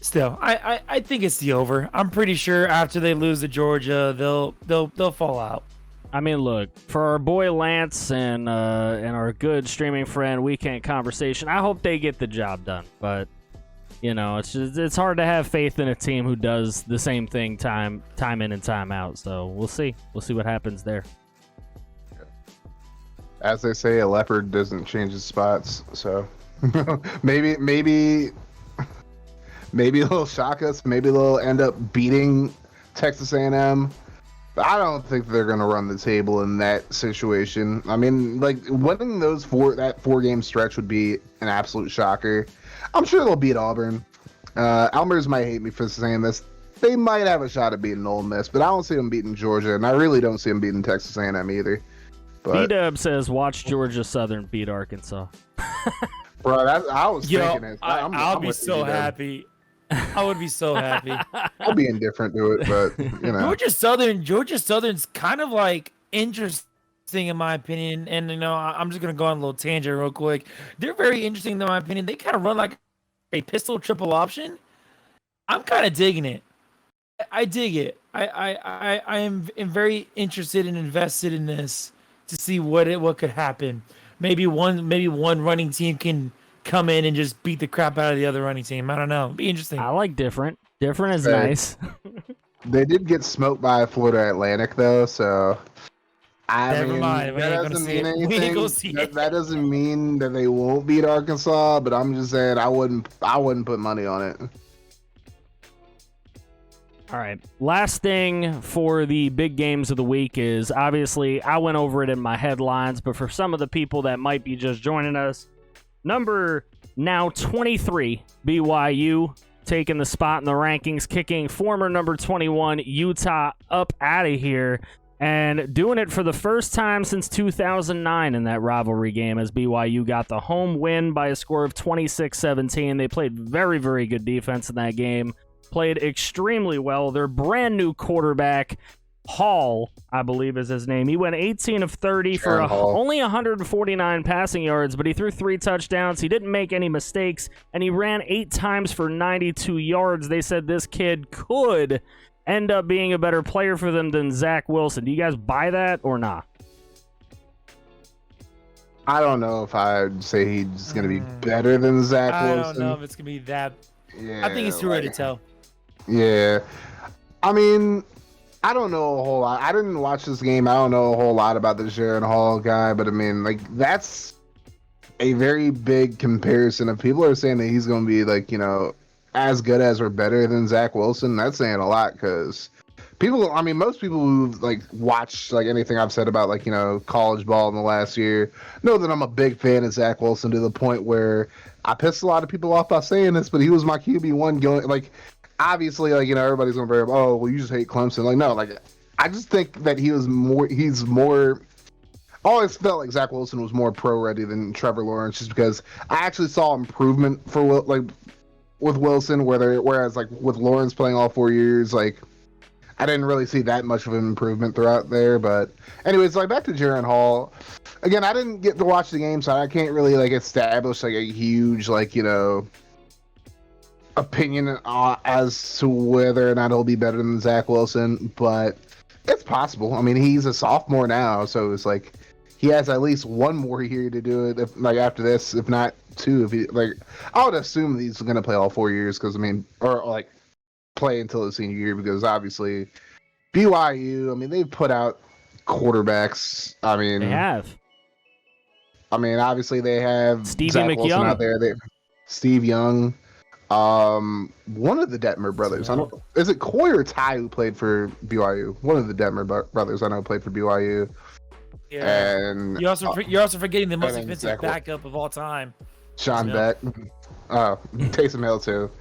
Still, I think it's the over. I'm pretty sure after they lose to Georgia, they'll fall out. I mean, look, for our boy Lance and our good streaming friend Weekend Conversation, I hope they get the job done. But it's hard to have faith in a team who does the same thing time in and time out. So we'll see. We'll see what happens there. As they say, a leopard doesn't change its spots. So maybe they'll shock us. Maybe they'll end up beating Texas A&M. But I don't think they're going to run the table in that situation. I mean, like, winning that 4-game stretch would be an absolute shocker. I'm sure they'll beat Auburn. Elmers might hate me for saying this. They might have a shot at beating Ole Miss, but I don't see them beating Georgia, and I really don't see them beating Texas A&M either. B-Dub says, watch Georgia Southern beat Arkansas. Bro, I was thinking it. I'll be so happy. I would be so happy. I'll be indifferent to it, but Georgia Southern's kind of like interesting in my opinion. And I'm just gonna go on a little tangent real quick. They're very interesting in my opinion. They kind of run like a pistol triple option. I'm kind of digging it. I dig it. I am very interested and invested in this to see what could happen. Maybe one running team can come in and just beat the crap out of the other running team. I don't know. It'd be interesting. I like different. Different is nice. They did get smoked by Florida Atlantic, though, so... Never mind. We ain't gonna see it. We ain't gonna see it. That doesn't mean that they won't beat Arkansas, but I'm just saying I wouldn't put money on it. All right. Last thing for the big games of the week is, obviously, I went over it in my headlines, but for some of the people that might be just joining us, number now 23, BYU, taking the spot in the rankings, kicking former number 21, Utah, up out of here, and doing it for the first time since 2009 in that rivalry game as BYU got the home win by a score of 26-17. They played very, very good defense in that game, played extremely well. Their brand new quarterback, Hall, I believe is his name. He went 18 of 30 for only 149 passing yards, but he threw 3 touchdowns. He didn't make any mistakes, and he ran 8 times for 92 yards. They said this kid could end up being a better player for them than Zach Wilson. Do you guys buy that or not? I don't know if I'd say he's going to be better than Zach Wilson. I don't know if it's going to be that. Yeah, I think it's too early to tell. Yeah. I mean... I don't know a whole lot. I didn't watch this game. I don't know a whole lot about the Jaron Hall guy, but I mean, like, that's a very big comparison. If people are saying that he's going to be, like, as good as or better than Zach Wilson, that's saying a lot because most people who've, like, watched, like, anything I've said about, like, college ball in the last year know that I'm a big fan of Zach Wilson to the point where I pissed a lot of people off by saying this, but he was my QB1 going, like, obviously, like, everybody's going to bring up, oh, well, you just hate Clemson. Like, no, like, I just think that he's more, I always felt like Zach Wilson was more pro-ready than Trevor Lawrence just because I actually saw improvement for, like, with Wilson, whereas, like, with Lawrence playing all 4 years, like, I didn't really see that much of an improvement throughout there. But anyways, like, back to Jaron Hall. Again, I didn't get to watch the game, so I can't really, like, establish, like, a huge, like, opinion as to whether or not he'll be better than Zach Wilson, but it's possible. I mean, he's a sophomore now, so it's like he has at least one more year to do it. If, like, after this, if not two, if he, like, I would assume that he's going to play all 4 years because, I mean, or like play until his senior year because obviously BYU, I mean, they've put out quarterbacks. I mean, They have. I mean, obviously they have Stevie Zach McYoung Wilson out there. Steve Young. One of the Detmer brothers. I don't. Is it Coy or Ty who played for BYU? One of the Detmer brothers I know played for BYU. Yeah. And you're also forgetting the most expensive Zach backup of all time. Sean Yeah. Beck. Taysom Hill too.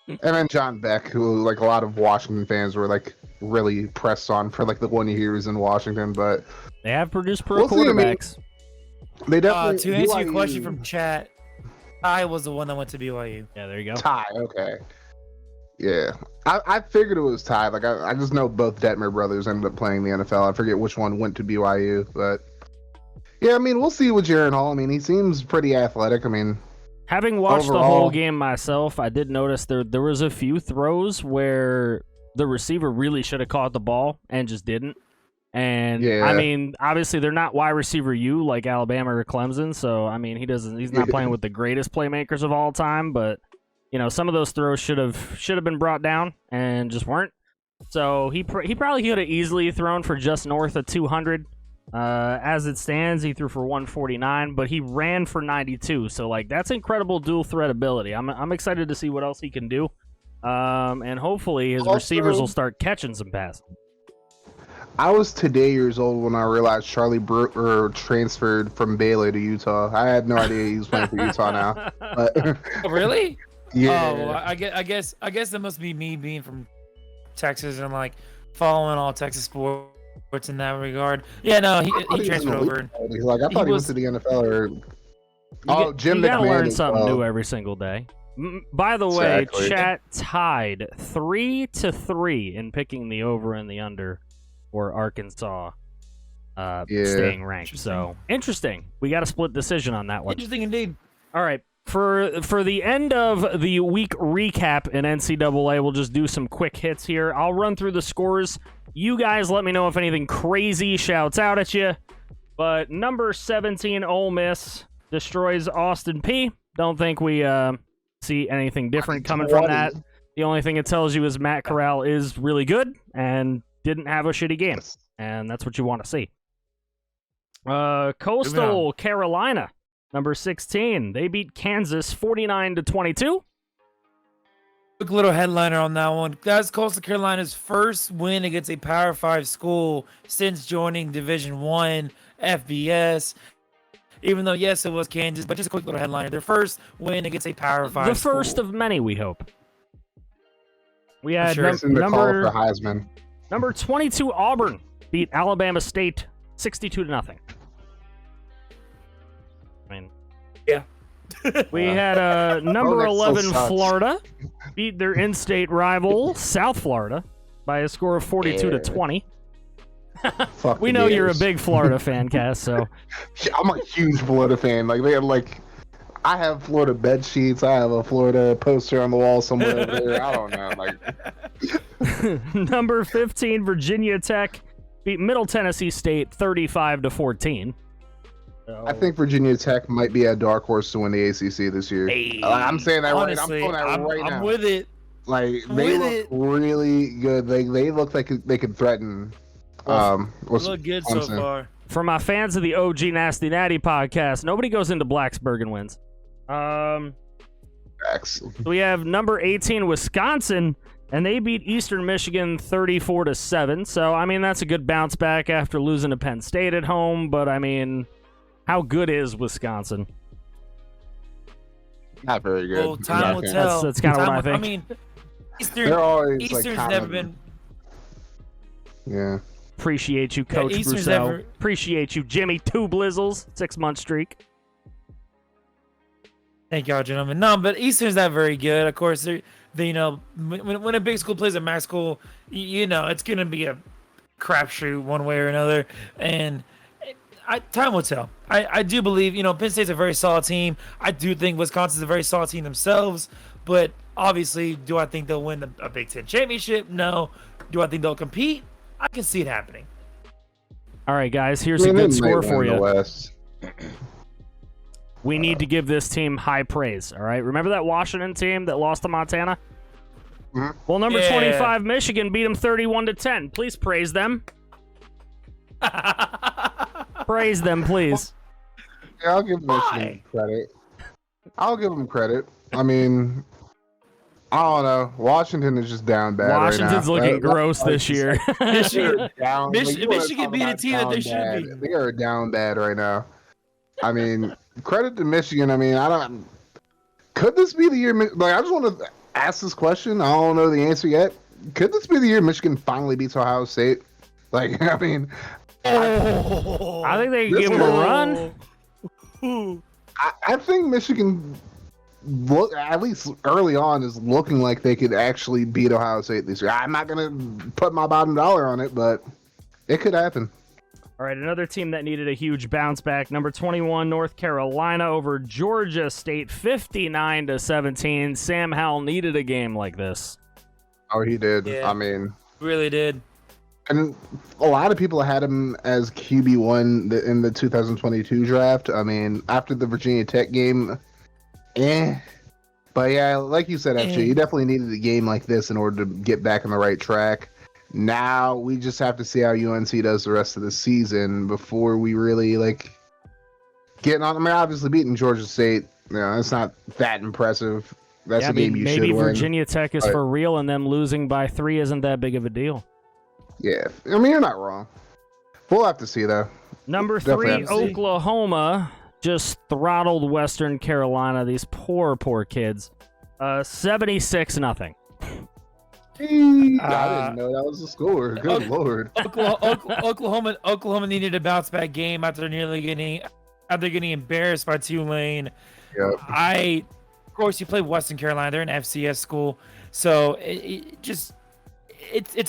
And then John Beck, who, like, a lot of Washington fans were, like, really pressed on for, like, the 1 year he was in Washington. But They have produced pro We'll see, I mean, quarterbacks. they definitely To answer your BYU question from chat, I was the one that went to BYU. Yeah, there you go. Ty, okay. Yeah. I figured it was Ty. Like, I just know both Detmer brothers ended up playing the NFL. I forget which one went to BYU, but yeah, I mean, we'll see with Jaron Hall. I mean, he seems pretty athletic. I mean, Having watched the overall- whole game myself, I did notice there was a few throws where the receiver really should have caught the ball and just didn't. And Yeah. I mean, obviously they're not wide receiver U like Alabama or Clemson, so I mean he's not playing with the greatest playmakers of all time, but some of those throws should have been brought down and just weren't. So he probably could have easily thrown for just north of 200. As it stands, he threw for 149, but he ran for 92. So, like, that's incredible dual threat ability. I'm excited to see what else he can do. And hopefully his Also- receivers will start catching some passes. I was today years old when I realized Charlie Brewer transferred from Baylor to Utah. I had no idea he was playing for Utah now. But Oh, really? yeah, Oh, well, I guess that must be me being from Texas and, like, following all Texas sports in that regard. Yeah, no, he was transferred in the over. league. Like, I thought he went to the NFL or. Oh, Jim You gotta McMahon learn as something well. new every single day. By the way, Exactly. chat tied 3-3 in picking the over and the under for Arkansas staying ranked. So interesting. We got a split decision on that one. Interesting indeed. All right. For the end of the week recap in NCAA, we'll just do some quick hits here. I'll run through the scores. You guys let me know if anything crazy shouts out at you. But number 17, Ole Miss destroys Austin Peay. Don't think we see anything different coming from that. The only thing it tells you is Matt Corral is really good and didn't have a shitty game. And that's what you want to see. Coastal Carolina. Number 16, they beat Kansas 49-22. Quick little headliner on that one. That's Coastal Carolina's first win against a Power 5 school since joining Division I FBS. Even though, yes, it was Kansas, but just a quick little headliner. Their first win against a Power 5 The school. first of many, we hope. We had sure. It's in the call for Heisman. number 22, Auburn beat Alabama State 62-0. I mean, Yeah. we had number that still 11, sucks. Florida beat their in-state rival, South Florida, by a score of 42-20. Fuck We the know you're a Gators. big Florida fan, Cass, so I'm a huge Florida fan. Like, they have, like, I have Florida bed sheets. I have a Florida poster on the wall somewhere over there. I don't know. Like, number 15, Virginia Tech beat Middle Tennessee State 35-14. I think Virginia Tech might be a dark horse to win the ACC this year. Hey. I'm saying that Honestly, right. I'm saying that right now. I'm with it. Like they look really good. They look like they could threaten. Look good so far. For my fans of the OG Nasty Natty podcast, nobody goes into Blacksburg and wins. So we have number 18 Wisconsin, and they beat Eastern Michigan 34-7. So I mean that's a good bounce back after losing to Penn State at home. But I mean, how good is Wisconsin? Not very good. Well, time will tell. That's kind of what I think. I mean, Eastern's like, never been. Yeah. Appreciate you, Coach Broussel. Appreciate you, Jimmy. 2 Blizzles, 6-month streak. Thank y'all, gentlemen. No, but Eastern's not very good. Of course, they when a big school plays a max school, it's gonna be a crapshoot one way or another, and time will tell. I do believe Penn State's a very solid team. I do think Wisconsin's a very solid team themselves, but obviously, do I think they'll win a Big Ten championship? No. Do I think they'll compete? I can see it happening. All right, guys, here's a good score for you. West. We need to give this team high praise, all right? Remember that Washington team that lost to Montana? Mm-hmm. Well, number 25, Michigan, beat them 31-10. Please praise them. Praise them, please. Yeah, I'll give Michigan credit. I mean, I don't know. Washington is just down bad Washington's right now. looking gross this year. Michigan Michigan beat a team that they should be. They are down bad right now. I mean, credit to Michigan. I mean, could this be the year? Like, I just want to ask this question. I don't know the answer yet. Could this be the year Michigan finally beats Ohio State? Like, I mean, I think they can give them a run. I think Michigan, at least early on, is looking like they could actually beat Ohio State this year. I'm not going to put my bottom dollar on it, but it could happen. All right, another team that needed a huge bounce back. Number 21, North Carolina over Georgia State, 59-17. Sam Howell needed a game like this. Oh, he did. Yeah, I mean, really did. And a lot of people had him as QB1 in the 2022 draft. I mean, after the Virginia Tech game, But yeah, like you said, actually, you definitely needed a game like this in order to get back on the right track. Now we just have to see how UNC does the rest of the season before we really getting on. I mean, obviously beating Georgia State, it's not that impressive. That's a game you should win. Maybe Virginia Tech is for real, and them losing by 3 isn't that big of a deal. Yeah, I mean, you're not wrong. We'll have to see, though. Number 3, Oklahoma just throttled Western Carolina. These poor kids. 76-0. I didn't know that was the score. Good lord. Oklahoma needed a bounce back game after getting embarrassed by Tulane. Yep. Of course, you play Western Carolina. They're an FCS school, so it's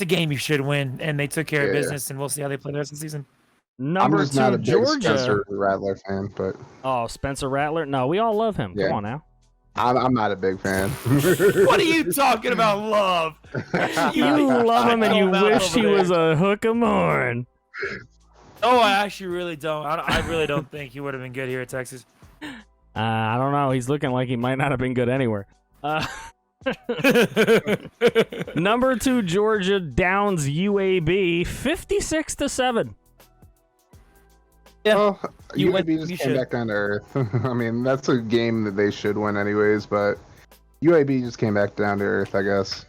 a game you should win, and they took care of business, and we'll see how they play the rest of the season. Number I'm just 2, not a big Georgia. Spencer Rattler fan, but Spencer Rattler? No, we all love him. Come on now. I'm not a big fan. What are you talking about, love? You love him and you wish he was a hook 'em horn. Oh, I actually really don't. I really don't think he would have been good here at Texas. I don't know. He's looking like he might not have been good anywhere. Number 2, Georgia downs UAB 56-7. Yeah, UAB just came back down to earth. I mean, that's a game that they should win anyways, but UAB just came back down to earth, I guess.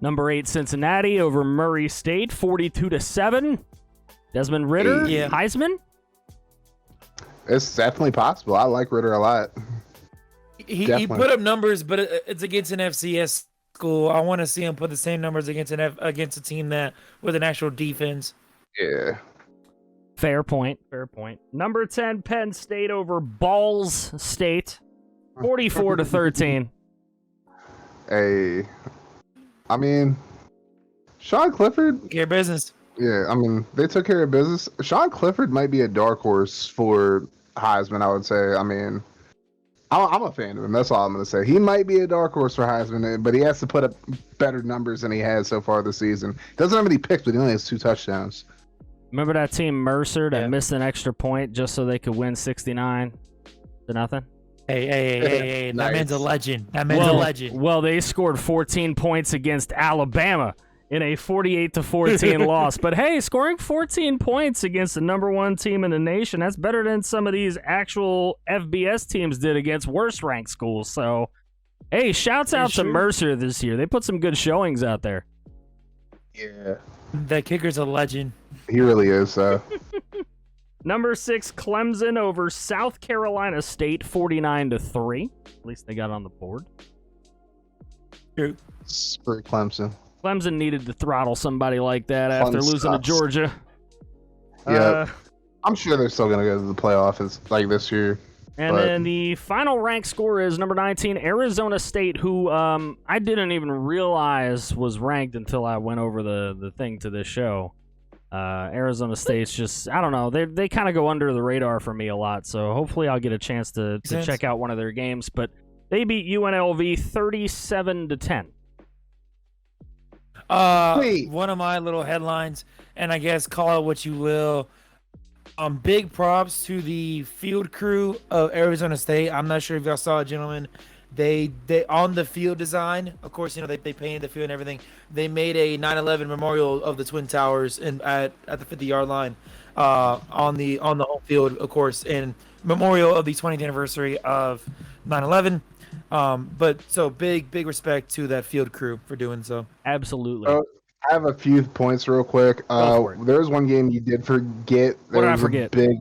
Number 8, Cincinnati over Murray State, 42-7. Desmond Ridder, Heisman? It's definitely possible. I like Ridder a lot. He put up numbers, but it's against an FCS school. I want to see him put the same numbers against a team that with an actual defense. Yeah. Fair point. Number 10, Penn State over Balls State, 44-13. Hey, I mean, Sean Clifford. Care business. Yeah, I mean, they took care of business. Sean Clifford might be a dark horse for Heisman, I would say. I mean, I'm a fan of him. That's all I'm going to say. He might be a dark horse for Heisman, but he has to put up better numbers than he has so far this season. Doesn't have any picks, but he only has 2 touchdowns. Remember that team Mercer that missed an extra point just so they could win 69-0? Hey, that Nice. man's a legend. That man's a legend. Well, they scored 14 points against Alabama in a 48-14 loss. But hey, scoring 14 points against the number one team in the nation, that's better than some of these actual FBS teams did against worse ranked schools. So, hey, shouts out to Mercer this year. They put some good showings out there. Yeah. That kicker's a legend. He really is. Number 6, Clemson over South Carolina State, 49-3. At least they got on the board. True. For Clemson. Clemson needed to throttle somebody like that after losing to sucks. Georgia. Yeah. I'm sure they're still going to go to the playoff this year. And then the final ranked score is number 19, Arizona State, who I didn't even realize was ranked until I went over the thing to this show. Arizona State's just, I don't know, they kind of go under the radar for me a lot, so hopefully I'll get a chance to check out one of their games. But they beat UNLV 37-10. One of my little headlines, and I guess call it what you will. Big props to the field crew of Arizona State. I'm not sure if y'all saw it, gentlemen. They on the field design, of course, they painted the field and everything. They made a 9/11 memorial of the Twin Towers at the 50-yard line, on the home field, of course, in memorial of the 20th anniversary of 9/11. But so big respect to that field crew for doing so. Absolutely. I have a few points real quick. There was one game you did forget. What did I forget? A big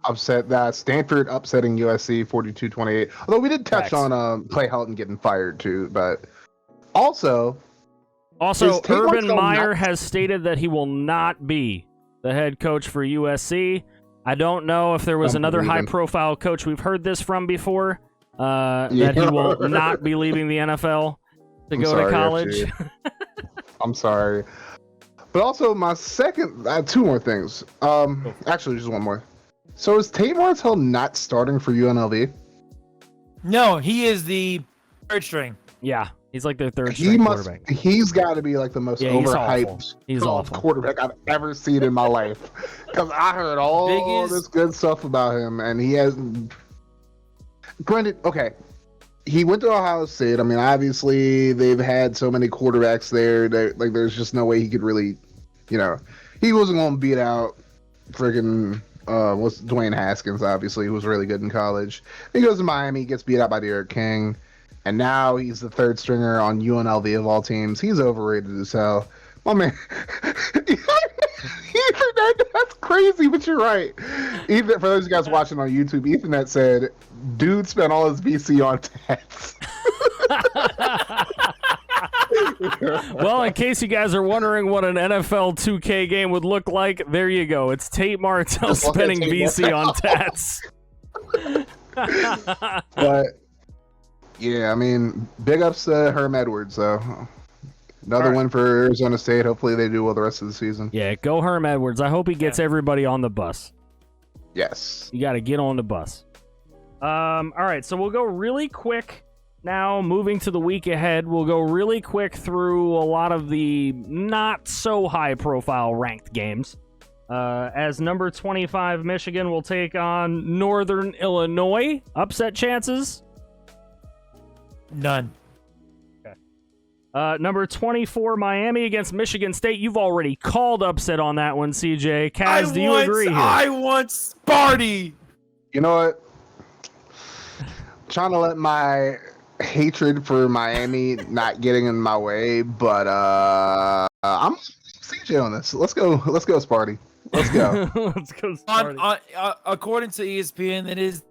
upset, that Stanford upsetting USC 42-28. Although we did touch on Clay Helton getting fired too, but also Urban Meyer has stated that he will not be the head coach for USC. I don't know if there was another high-profile coach we've heard this from before, that he will not be leaving the NFL to go to college. I'm sorry. But also, my second, I have two more things. Actually, just one more. So is Tate Martell not starting for UNLV? No, he is the third string. Yeah, he's like their third string quarterback. He's got to be like the most overhyped quarterback I've ever seen in my life. Because I heard all this good stuff about him, and he hasn't. Granted, okay, he went to Ohio State. I mean, obviously they've had so many quarterbacks there that there's just no way he could really, he wasn't going to beat out friggin' what's Dwayne Haskins, obviously, who was really good in college. He goes to Miami, gets beat out by Derek King, and now he's the third stringer on UNLV of all teams. He's overrated as hell. My man, that's crazy, but you're right. Even for those guys watching on YouTube, Ethernet said, dude spent all his VC on tats. Well, in case you guys are wondering what an NFL 2K game would look like, there you go. It's Tate Martell spending VC on tats. But yeah, I mean, big ups to Herm Edwards, though. Another one for Arizona State. Hopefully they do well the rest of the season. Yeah, go Herm Edwards. I hope he gets everybody on the bus. Yes. You got to get on the bus. All right, so we'll go really quick. Now, moving to the week ahead, we'll go really quick through a lot of the not so high-profile ranked games. As number 25, Michigan will take on Northern Illinois. Upset chances? None. Okay. Number 24, Miami against Michigan State. You've already called upset on that one, CJ. Kaz, do you agree here? I want Sparty. You know what? Trying to let my hatred for Miami not getting in my way, but I'm CJ on this. Let's go, Sparty. Let's go. Let's go, Sparty. According to ESPN, it is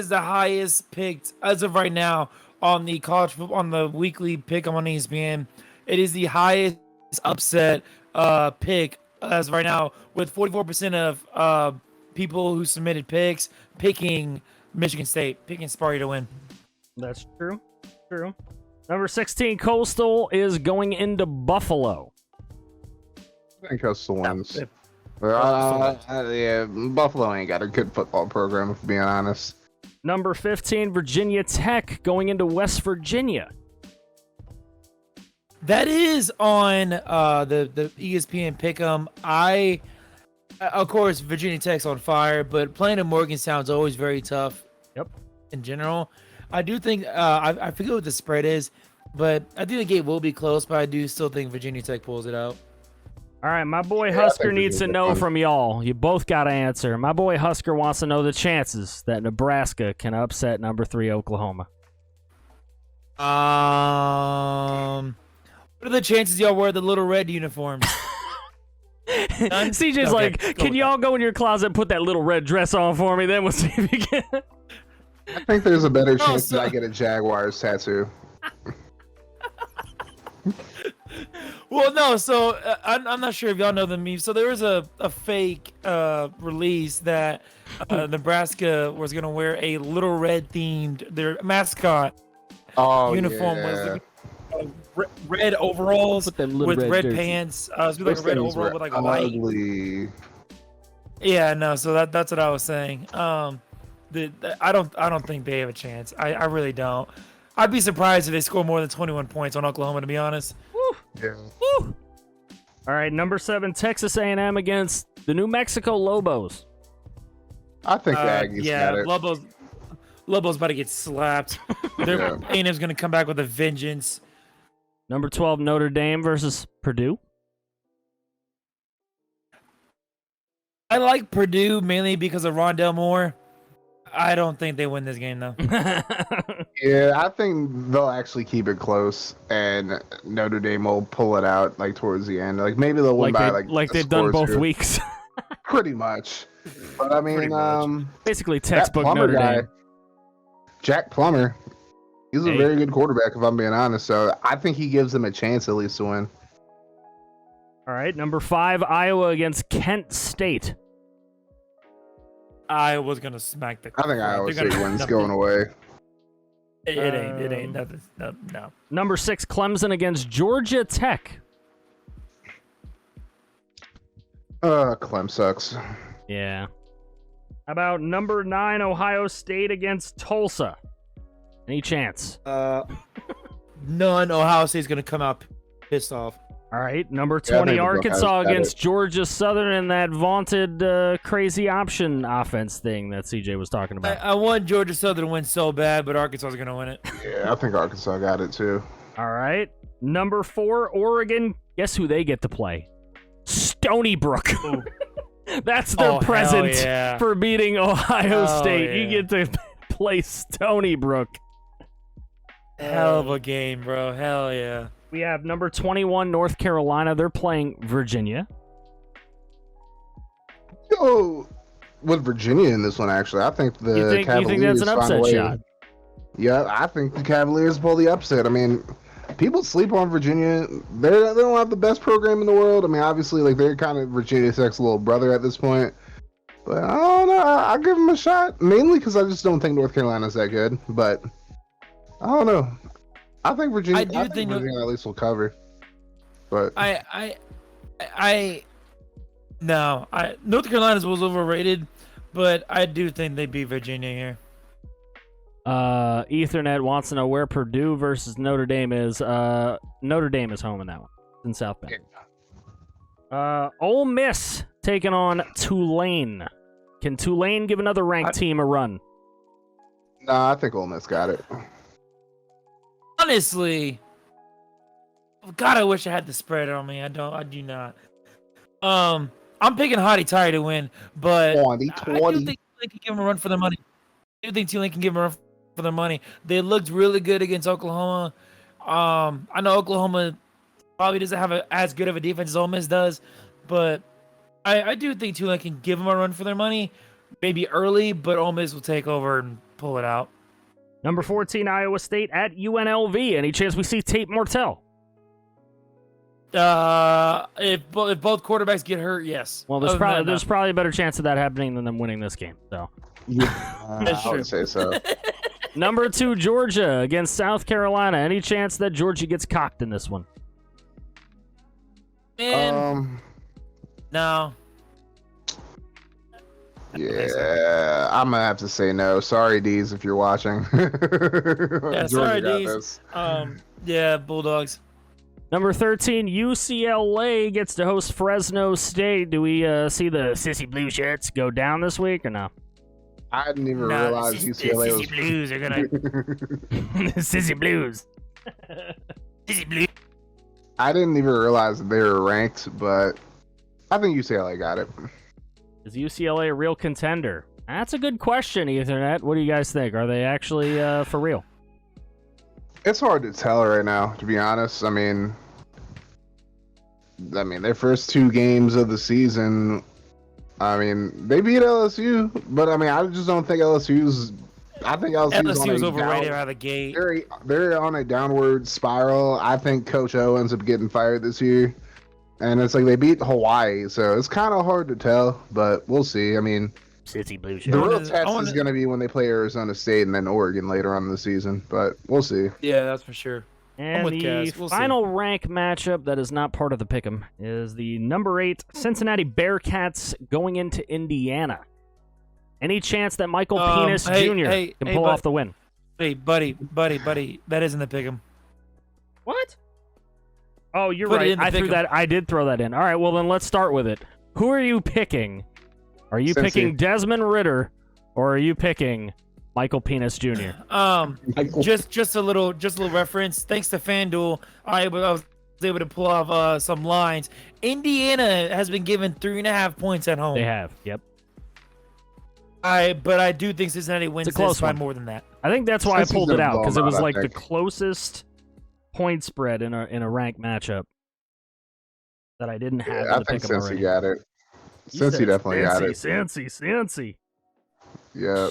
the highest picked as of right now on the college football, on the weekly pick on ESPN. It is the highest upset pick as of right now, with 44% of people who submitted picks picking Michigan State, picking Sparty to win. That's true. True. Number 16, Coastal is going into Buffalo. I think Coastal wins. Yeah, Buffalo ain't got a good football program, if being honest. Number 15, Virginia Tech going into West Virginia. That is on the ESPN pick'em. Of course, Virginia Tech's on fire, but playing at Morgantown's always very tough. Yep. in general. I do think I forget what the spread is, but I think the game will be close. But I do still think Virginia Tech pulls it out. All right, my boy Yeah, I Husker think needs to Virginia know Tech. from y'all. You both got to answer. My boy Husker wants to know the chances that Nebraska can upset number 3 Oklahoma. What are the chances y'all wear the little red uniforms? None? CJ's Okay, like, go can with y'all go in your closet and put that little red dress on for me? Then we'll see if you can. I think there's a better chance so- that I get a Jaguars tattoo. Well, no. So I'm not sure if y'all know the meme. So there was a fake release that Nebraska was gonna wear a little red themed their mascot uniform was red overalls Put them little with red red jerseys. pants. It was like a red overall with like a white. ugly. Yeah, no. So that's what I was saying. I don't think they have a chance. I really don't. I'd be surprised if they score more than 21 points on Oklahoma, to be honest. Yeah. Woo! All right, number 7, Texas A&M against the New Mexico Lobos. I think the Aggies Yeah, got it. Lobo's about to get slapped. Yeah. A&M's gonna come back with a vengeance. Number 12, Notre Dame versus Purdue. I like Purdue mainly because of Rondell Moore. I don't think they win this game though. Yeah, I think they'll actually keep it close, and Notre Dame will pull it out like towards the end. Like maybe they'll win by like a they've score done or both two. weeks. Pretty much. But I Pretty mean, much. Basically, that textbook Plummer Notre guy, Dame. Jack Plummer, he's a Hey. very good quarterback if I'm being honest. So I think he gives them a chance at least to win. All right, number 5, Iowa against Kent State. I was gonna smack the. I think Iowa they're State gonna- wins going away. It ain't. Nothing. No. Number 6, Clemson against Georgia Tech. Clem sucks. Yeah. How about number 9, Ohio State against Tulsa? Any chance? None. Ohio State's gonna come out pissed off. All right, number Yeah, I 20, think Arkansas Ohio's got against Georgia Southern in that vaunted crazy option offense thing that CJ was talking about. I want Georgia Southern to win so bad, but Arkansas is gonna win it. Yeah, I think Arkansas got it too. All right, number 4, Oregon. Guess who they get to play? Stony Brook. That's their Oh, hell present yeah. for beating Ohio Oh, State. You yeah. get to play Stony Brook. Hell of a game, bro. Hell yeah. We have number 21, North Carolina. They're playing Virginia. Go with Virginia in this one. Actually, I think the You think Cavaliers that's an find a upset way. shot? Yeah, I think the Cavaliers pull the upset. I mean, people sleep on Virginia. They don't have the best program in the world. I mean, obviously, like they're kind of Virginia Tech's little brother at this point. But I don't know. I'll give them a shot, mainly because I just don't think North Carolina's that good. But I don't know. I think Virginia. I do think Virginia at least will cover. But North Carolina's was overrated, but I do think they beat Virginia here. Ethernet wants to know where Purdue versus Notre Dame is. Notre Dame is home in that one. It's in South Bend. Ole Miss taking on Tulane. Can Tulane give another ranked team a run? nah, I think Ole Miss got it. Honestly, God, I wish I had the spread on me. I do not. I'm picking Hottie Toddy to win, but 20, I do think Tulane can give them a run for their money. I do think Tulane can give them a run for their money. They looked really good against Oklahoma. I know Oklahoma probably doesn't have as good of a defense as Ole Miss does, but I do think Tulane can give them a run for their money, maybe early, but Ole Miss will take over and pull it out. Number 14, Iowa State at UNLV. Any chance we see Tate Martell? If both quarterbacks get hurt, yes. Well, Other than that, there's probably a better chance of that happening than them winning this game. So, That's I true. would say so. number 2, Georgia against South Carolina. Any chance that Georgia gets cocked in this one? Man, no. Yeah, I'm gonna have to say no. Sorry, D's, if you're watching. Yeah, sorry, Georgia got D's. this. Yeah, Bulldogs. Number 13, UCLA gets to host Fresno State. Do we see the Sissy Blue Shirts go down this week or no? I didn't even Nah, realize the UCLA Sissy Blues are gonna. Sissy Blues. Sissy Blues. I didn't even realize that they were ranked, but I think UCLA got it. Is UCLA a real contender? That's a good question, Ethernet. What do you guys think? Are they actually for real? It's hard to tell right now, to be honest. I mean, their first 2 games of the season, I mean, they beat LSU, but I mean, I just don't think LSU's. I think LSU's overrated out of the gate. They're on a downward spiral. I think Coach O ends up getting fired this year, and it's like they beat Hawaii, so it's kind of hard to tell, but we'll see. I mean, Sissy Blues. the real test is going to be when they play Arizona State and then Oregon later on in the season, but we'll see. Yeah, that's for sure. And the final rank matchup that is not part of the pick'em is the number 8 Cincinnati Bearcats going into Indiana. Any chance that Michael Penis Jr. can pull off the win? Hey, buddy, that isn't the pick'em. What? Oh, you're right. I did throw that in. All right, well then let's start with it. Who are you picking? Are you picking Desmond Ridder, or are you picking Michael Penis Jr.? Just a little reference. Thanks to FanDuel, I was able to pull off some lines. Indiana has been given 3.5 points at home. They have. Yep. But I do think Cincinnati wins this by more than that. I think that's why I pulled it out, because it was like the closest point spread in a ranked matchup that I didn't have. Yeah, I think Cincy got it. Cincy definitely got it. Cincy. Yeah.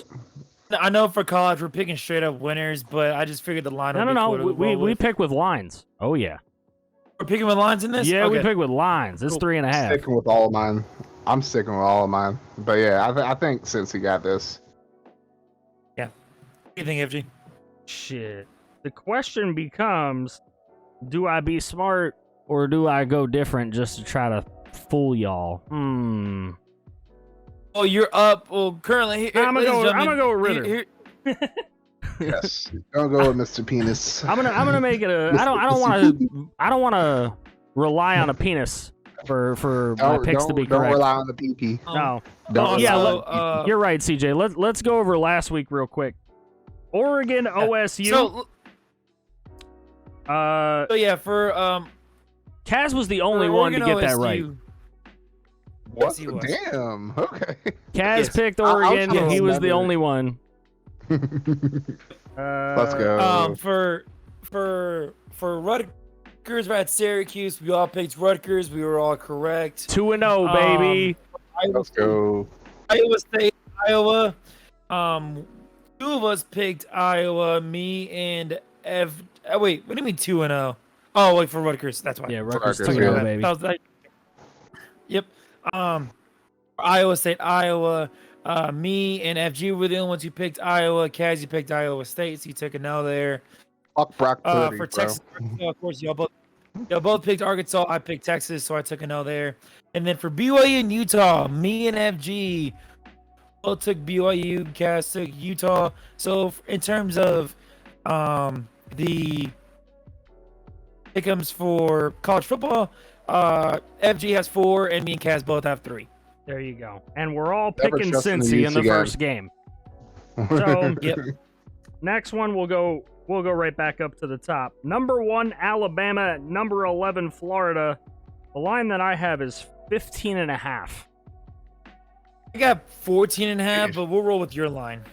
I know for college we're picking straight up winners, but I just figured the line. No. We pick with lines. Oh yeah. We're picking with lines in this. Yeah, okay. We pick with lines. It's 3.5. Sticking with all of mine. I'm sticking with all of mine. But yeah, I think Cincy got this. Yeah. What do you think, FG? Shit. The question becomes, do I be smart or do I go different just to try to fool y'all? Oh, you're up. Well, currently, I'm gonna go with Ritter. Yes, don't go with Mr. Penis. I'm gonna make it a. I don't want to rely on a penis for my picks to be correct. Don't rely on the PP. No. You're right, CJ. Let's go over last week real quick. Oregon OSU. So yeah, for Kaz was the only one to get OSU, that right. What? Damn. Okay. Kaz picked Oregon. He was the only one. Let's go. For Rutgers, we're at Syracuse. We all picked Rutgers. We were all correct. 2-0, baby. Let's go. Iowa State, Iowa. 2 of us picked Iowa. Me and wait, what do you mean 2-0? Oh, wait, for Rutgers. That's why. Yeah, Rutgers 2-0, baby. Yep. Iowa State, Iowa. Me and FG were the only ones who picked Iowa. Kaz, you picked Iowa State, so you took a no there. Fuck Brock Purdy, for Texas, of course, y'all both picked Arkansas. I picked Texas, so I took a no there. And then for BYU and Utah, me and FG both took BYU. Kaz took Utah. So in terms of the pick'ems for college football, FG has 4, and me and Kaz both have 3. There you go. And we're all picking Cincy in the first game. So, yep. Next one, we'll go right back up to the top. Number 1, Alabama. Number 11, Florida. The line that I have is 15.5. I got 14.5, but we'll roll with your line.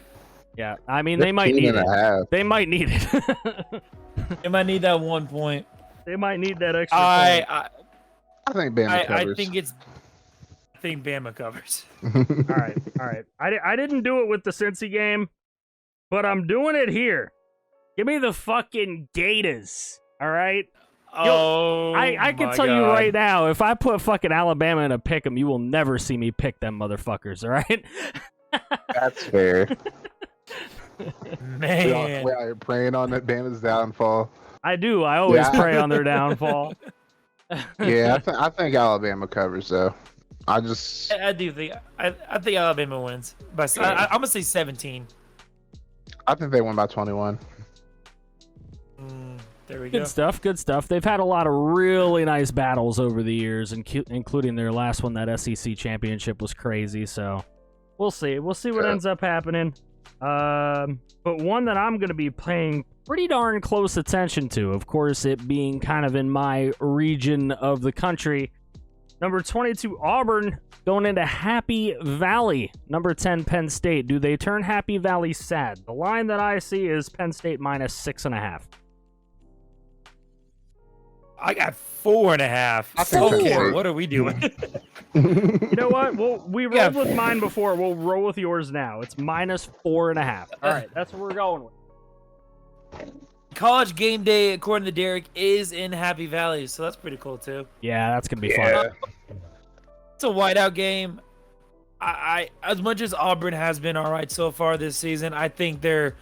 Yeah, I mean, they might need it. They might need it. They might need that 1 point. They might need that extra point. I think Bama covers. I think Bama covers. All right. I didn't do it with the Cincy game, but I'm doing it here. Give me the fucking Gators. All right. I can tell you right now, if I put fucking Alabama in a pick 'em, you will never see me pick them motherfuckers. All right. That's fair. Man, we are praying on that Bama's downfall. I do. I always pray on their downfall. Yeah, I think Alabama covers though. I do think I think Alabama wins. But I'm gonna say 17. I think they win by 21. There we go. Good stuff. They've had a lot of really nice battles over the years, including their last one. That SEC championship was crazy. So We'll see. We'll see what Okay. ends up happening. But one that I'm going to be paying pretty darn close attention to, of course, it being kind of in my region of the country. Number 22, Auburn, going into Happy Valley. Number 10, Penn State. Do they turn Happy Valley sad? The line that I see is Penn State minus 6.5. I got 4.5. I think Okay, Penn State. what are we doing? You know what? We Yeah. rolled with mine before. We'll roll with yours now. It's minus 4.5. All right, that's what we're going with. College game day, according to Derek, is in Happy Valley, so that's pretty cool too. Yeah, that's going to be Yeah. fun. It's a whiteout game. I as much as Auburn has been all right so far this season, I think their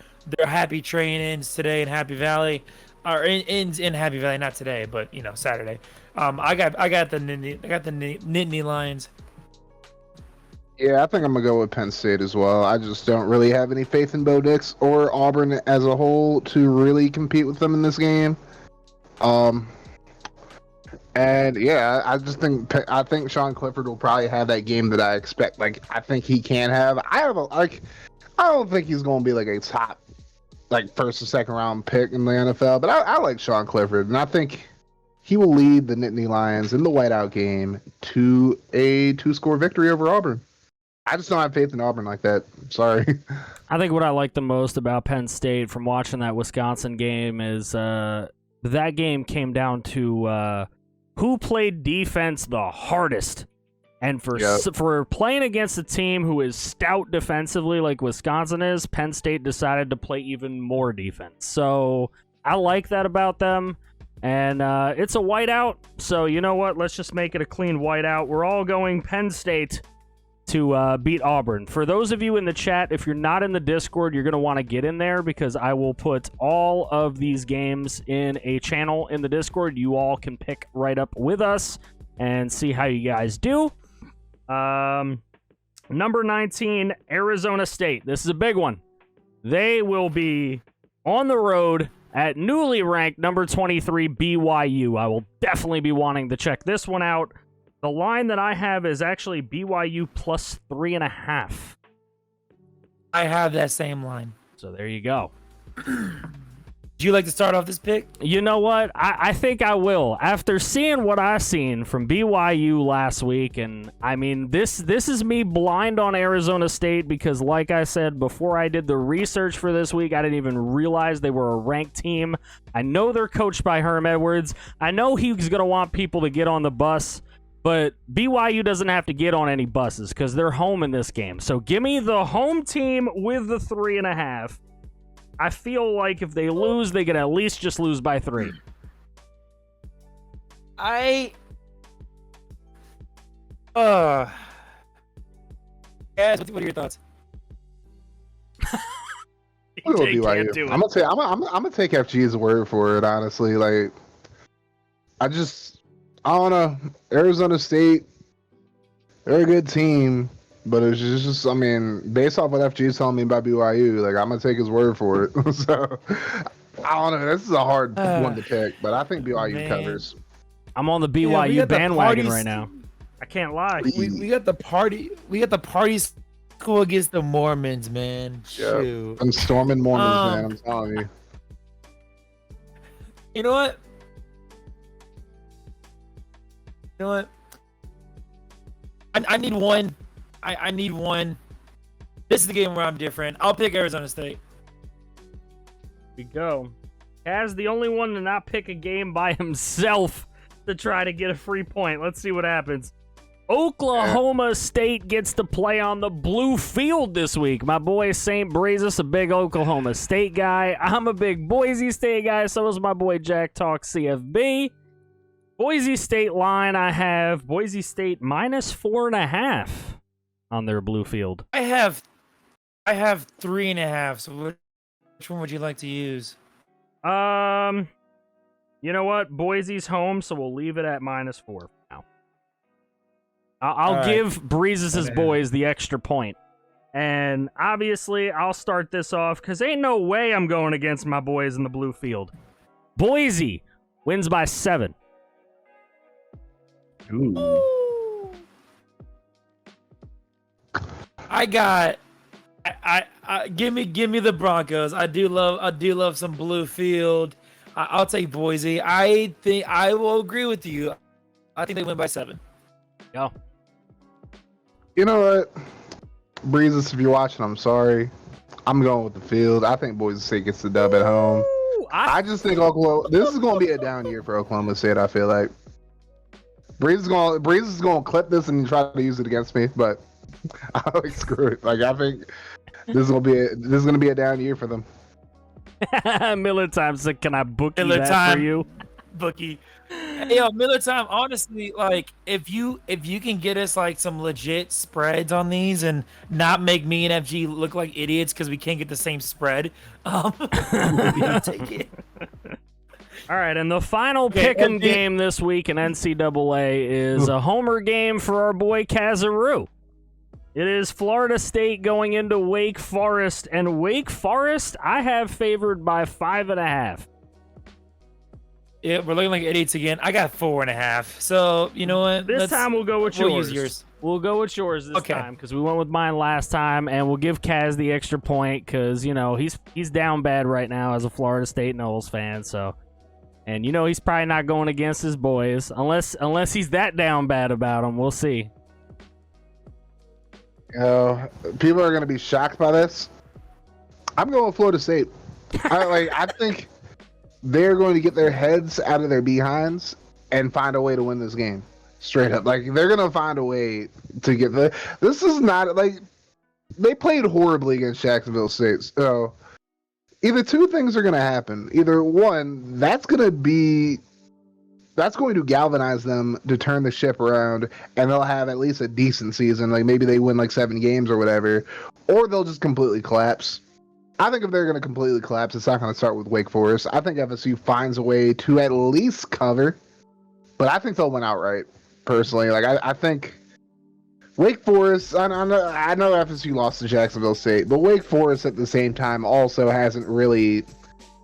happy train ends today in Happy Valley, or ends in Happy Valley, not today, but Saturday. I got the Nittany Lions. Yeah, I think I'm gonna go with Penn State as well. I just don't really have any faith in Bo Nix or Auburn as a whole to really compete with them in this game. And yeah, I think Sean Clifford will probably have that game that I expect. Like, I think he can have. I don't think he's gonna be like a top, like, first or second round pick in the NFL. But I like Sean Clifford, and I think he will lead the Nittany Lions in the whiteout game to a 2-score victory over Auburn. I just don't have faith in Auburn like that. Sorry. I think what I like the most about Penn State from watching that Wisconsin game is that game came down to who played defense the hardest. And for playing against a team who is stout defensively like Wisconsin is, Penn State decided to play even more defense. So I like that about them. And it's a whiteout. So you know what? Let's just make it a clean whiteout. We're all going Penn State to beat Auburn. For those of you in the chat, if you're not in the Discord, you're going to want to get in there because I will put all of these games in a channel in the Discord. You all can pick right up with us and see how you guys do. Number 19, Arizona State. This is a big one. They will be on the road at newly ranked number 23, BYU. I will definitely be wanting to check this one out. The line that I have is actually BYU plus 3.5. I have that same line. So there you go. Would you like to start off this pick? You know what? I think I will. After seeing what I seen from BYU last week, and I mean, this is me blind on Arizona State because, like I said, before I did the research for this week, I didn't even realize they were a ranked team. I know they're coached by Herm Edwards. I know he's going to want people to get on the bus. But BYU doesn't have to get on any buses because they're home in this game. So give me the home team with the 3.5. I feel like if they lose, they can at least just lose by 3. Guys, what are your thoughts? We'll go TJ BYU. can't do it. I'm gonna take FG's word for it. Honestly, like, I don't know. Arizona State, they're a good team, but it's just, I mean, based off what FG's telling me about BYU, like, I'm gonna take his word for it. So I don't know. This is a hard one to pick, but I think BYU covers. I'm on the we BYU got the bandwagon parties- right now. I can't lie. We got the party. We got the party school against the Mormons, man. Yeah. Shoot. I'm storming Mormons, man. I'm telling you. You know what? I need one. I need one. This is the game where I'm different. I'll pick Arizona State. We go. Kaz, the only one to not pick a game by himself to try to get a free point. Let's see what happens. Oklahoma State gets to play on the blue field this week. My boy St. Brazos, a big Oklahoma State guy. I'm a big Boise State guy. So is my boy Jack Talk CFB. Boise State line, I have Boise State minus 4.5 on their blue field. I have 3.5. So which one would you like to use? You know what? Boise's home, so we'll leave it at minus 4 for now. I'll right. give Breezes' boys the extra point. And obviously, I'll start this off because ain't no way I'm going against my boys in the blue field. Boise wins by 7. Ooh. I got. Give me the Broncos. I do love some blue field. I'll take Boise. I think I will agree with you. I think they win by 7. Go. You know what? Breezes, if you're watching, I'm sorry. I'm going with the field. I think Boise State gets the dub at home. Ooh, I just think Oklahoma. This is going to be a down year for Oklahoma State. I feel like Breeze is going to clip this and try to use it against me, but I like screw it. Like I think this is going to be a down year for them. Miller Time said, "Can I book Miller that Time. for you?" Bookie. Hey, yo, Miller Time. Honestly, like if you can get us like some legit spreads on these and not make me and FG look like idiots because we can't get the same spread, maybe I'll take it. All right, and the final Okay, pick'em FG. game this week in NCAA is a homer game for our boy Kazaroo. It is Florida State going into Wake Forest, and Wake Forest I have favored by 5.5. Yeah, we're looking like idiots again. I got 4.5. So you know what? This time we'll go with we'll yours. use yours. We'll go with yours this Okay. time because we went with mine last time, and we'll give Kaz the extra point because you know he's down bad right now as a Florida State Noles fan. So, and you know he's probably not going against his boys unless he's that down bad about them. We'll see. People are going to be shocked by this. I'm going with Florida State. I think they're going to get their heads out of their behinds and find a way to win this game. Straight up. Like, they're going to find a way to get the... This is not, like... They played horribly against Jacksonville State. So, either two things are going to happen. Either one, that's going to galvanize them to turn the ship around, and they'll have at least a decent season. Like, maybe they win, like, 7 games or whatever. Or they'll just completely collapse. I think if they're going to completely collapse, it's not going to start with Wake Forest. I think FSU finds a way to at least cover, but I think they'll win outright, personally. Like, I think Wake Forest, I know FSU lost to Jacksonville State, but Wake Forest at the same time also hasn't really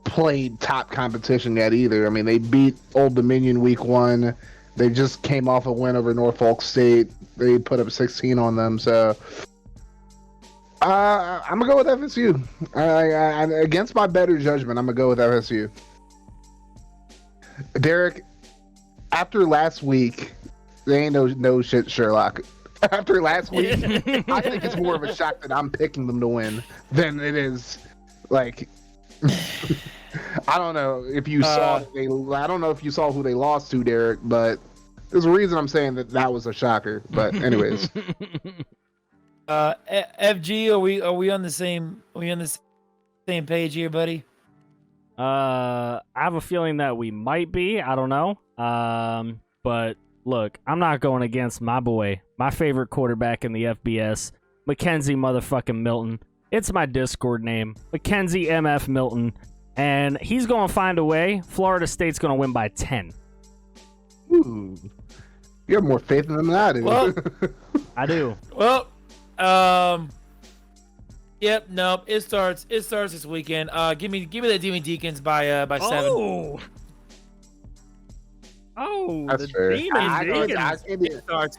played top competition yet either. I mean, they beat Old Dominion week 1. They just came off a win over Norfolk State. They put up 16 on them, so... I'm gonna go with FSU. I against my better judgment, I'm gonna go with FSU. Derek, after last week, they ain't no shit, Sherlock. After last week, I think it's more of a shock that I'm picking them to win than it is like. I don't know if you saw. I don't know if you saw who they lost to, Derek, but there's a reason I'm saying that was a shocker. But anyways. FG, are we on the same page here, buddy? I have a feeling that we might be. I don't know. But look, I'm not going against my boy, my favorite quarterback in the FBS, Mackenzie motherfucking Milton. It's my Discord name, Mackenzie MF Milton, and he's going to find a way. Florida State's going to win by 10. Ooh, you have more faith in them than I do. Well, I do. Well. Yep. Nope. It starts this weekend. Give me the Demon Deacons by 7. Oh, That's the fair. Demon Deacons. It starts.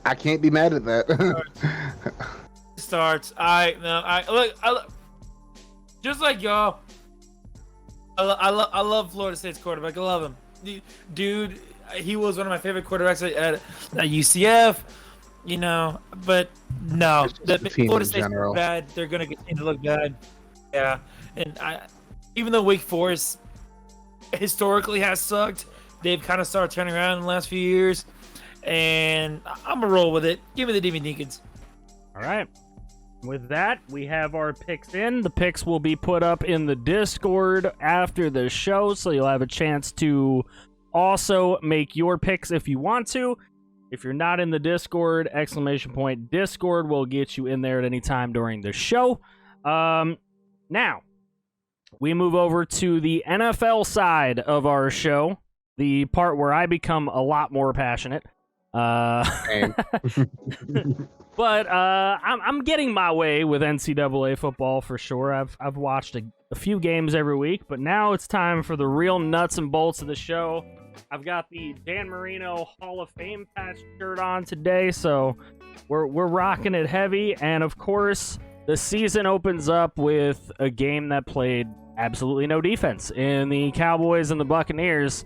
I can't be mad at that. It starts. Look. Just like y'all, I love Florida State's quarterback. I love him, dude. He was one of my favorite quarterbacks at UCF. You know, but no, the Florida State's bad. They're gonna continue to look bad. Yeah, and even though Wake Forest historically has sucked, they've kind of started turning around in the last few years, and I'm gonna roll with it. Give me the Demon Deacons. All right. With that, we have our picks in. The picks will be put up in the Discord after the show, so you'll have a chance to also make your picks if you want to. If you're not in the Discord, ! Discord will get you in there at any time during the show. Now, we move over to the NFL side of our show, the part where I become a lot more passionate. But I'm getting my way with NCAA football for sure. I've watched a few games every week, but now it's time for the real nuts and bolts of the show. I've got the Dan Marino Hall of Fame patch shirt on today, so we're rocking it heavy, and of course, the season opens up with a game that played absolutely no defense in the Cowboys and the Buccaneers,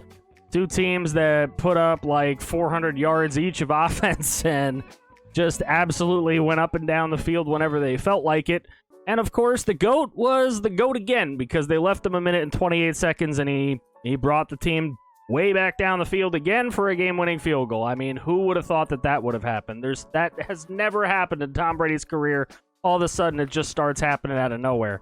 two teams that put up like 400 yards each of offense and just absolutely went up and down the field whenever they felt like it. And of course, the GOAT was the GOAT again because they left him a minute and 28 seconds, and he brought the team way back down the field again for a game-winning field goal. I mean, who would have thought that would have happened? That has never happened in Tom Brady's career. All of a sudden, it just starts happening out of nowhere.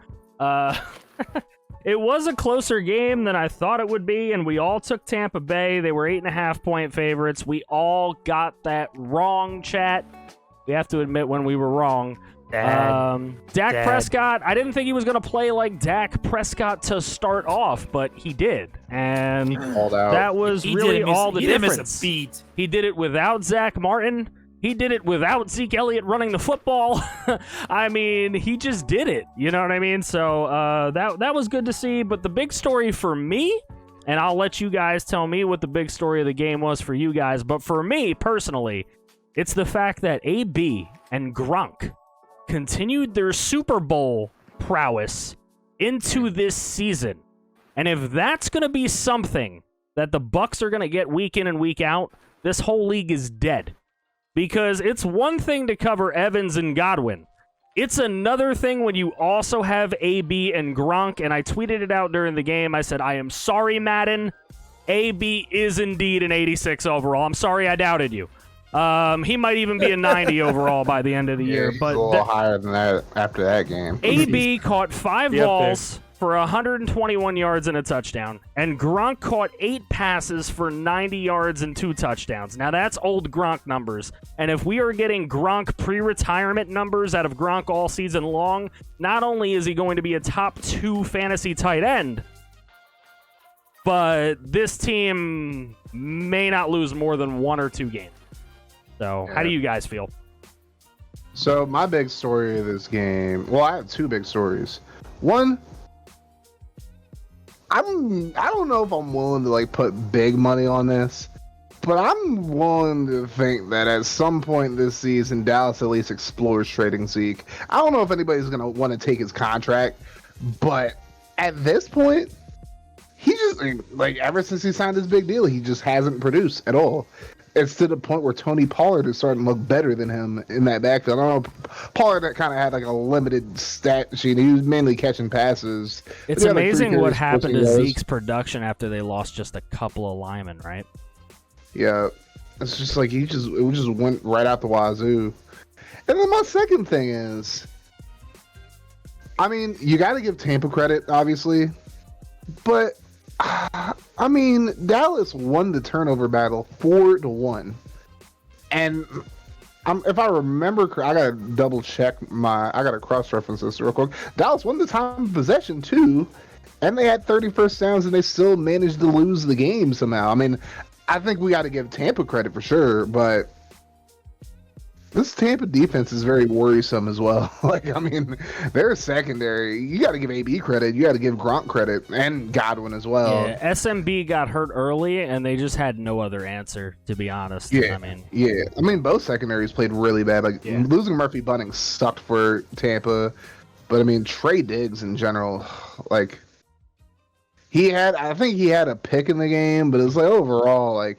It was a closer game than I thought it would be, and we all took Tampa Bay. They were 8.5-point favorites. We all got that wrong, chat. We have to admit when we were wrong. Dak Prescott, I didn't think he was going to play like Dak Prescott to start off, but he did. And that was really all the difference. He didn't miss a beat. He did it without Zach Martin. He did it without Zeke Elliott running the football. I mean, he just did it. You know what I mean? So that was good to see. But the big story for me, and I'll let you guys tell me what the big story of the game was for you guys, but for me personally, it's the fact that AB and Gronk continued their Super Bowl prowess into this season. And if that's going to be something that the Bucs are going to get week in and week out, this whole league is dead. Because it's one thing to cover Evans and Godwin. It's another thing when you also have AB and Gronk, and I tweeted it out during the game. I said, I am sorry, Madden. AB is indeed an 86 overall. I'm sorry I doubted you. He might even be a 90 overall by the end of the year. But a little higher than that after that game. AB caught 5 balls for 121 yards and a touchdown, and Gronk caught 8 passes for 90 yards and 2 touchdowns. Now, that's old Gronk numbers, and if we are getting Gronk pre-retirement numbers out of Gronk all season long, not only is he going to be a top 2 fantasy tight end, but this team may not lose more than 1 or 2 games. So, how do you guys feel? So, my big story of this game, well, I have 2 big stories. One, I don't know if I'm willing to like put big money on this, but I'm willing to think that at some point this season, Dallas at least explores trading Zeke. I don't know if anybody's gonna want to take his contract, but at this point, he just like ever since he signed his big deal, he just hasn't produced at all. It's to the point where Tony Pollard is starting to look better than him in that backfield. I don't know. Pollard kind of had like a limited stat sheet. He was mainly catching passes. It's amazing what happened to Zeke's production after they lost just a couple of linemen, right? Yeah. It's just like it just went right out the wazoo. And then my second thing is, I mean, you got to give Tampa credit, obviously, but I mean, Dallas won the turnover battle 4-1, and if I remember correctly, I gotta double check I gotta cross reference this real quick. Dallas won the time of possession too, and they had 30 first downs, and they still managed to lose the game somehow. I mean, I think we got to give Tampa credit for sure, but this Tampa defense is very worrisome as well. Like, I mean, their secondary, you got to give AB credit. You got to give Gronk credit and Godwin as well. Yeah, SMB got hurt early, and they just had no other answer, to be honest. Yeah, I mean, both secondaries played really bad. Like, losing Murphy Bunting sucked for Tampa. But, I mean, Trey Diggs in general, like, I think he had a pick in the game, but it's like overall, like,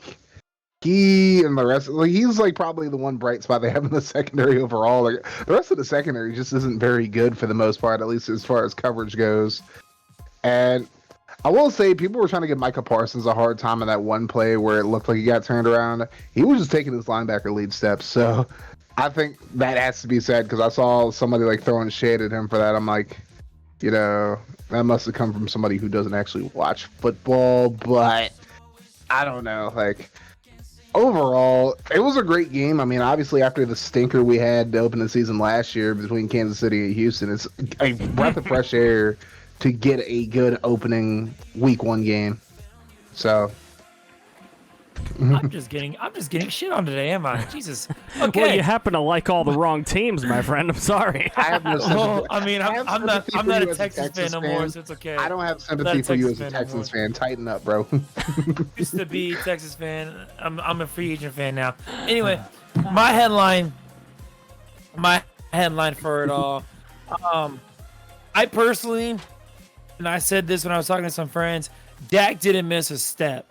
he and the rest, like, he's like probably the one bright spot they have in the secondary overall. Like, the rest of the secondary just isn't very good for the most part, at least as far as coverage goes. And I will say, people were trying to give Micah Parsons a hard time in that one play where it looked like he got turned around. He was just taking his linebacker lead steps. So I think that has to be said, because I saw somebody like throwing shade at him for that. I'm like, you know, that must have come from somebody who doesn't actually watch football. But I don't know, like, overall, it was a great game. I mean, obviously, after the stinker we had to open the season last year between Kansas City and Houston, it's a breath of fresh air to get a good opening week 1 game. So I'm just getting shit on today, am I? Jesus. Okay. Well, you happen to like all the wrong teams, my friend. I'm sorry. I have no sympathy. Well, I mean, I'm not a Texas fan no more, so it's okay. I don't have sympathy for you as a Texans fan. Tighten up, bro. Used to be a Texas fan. I'm a free agent fan now. Anyway, my headline my headline for it all. I personally, and I said this when I was talking to some friends, Dak didn't miss a step.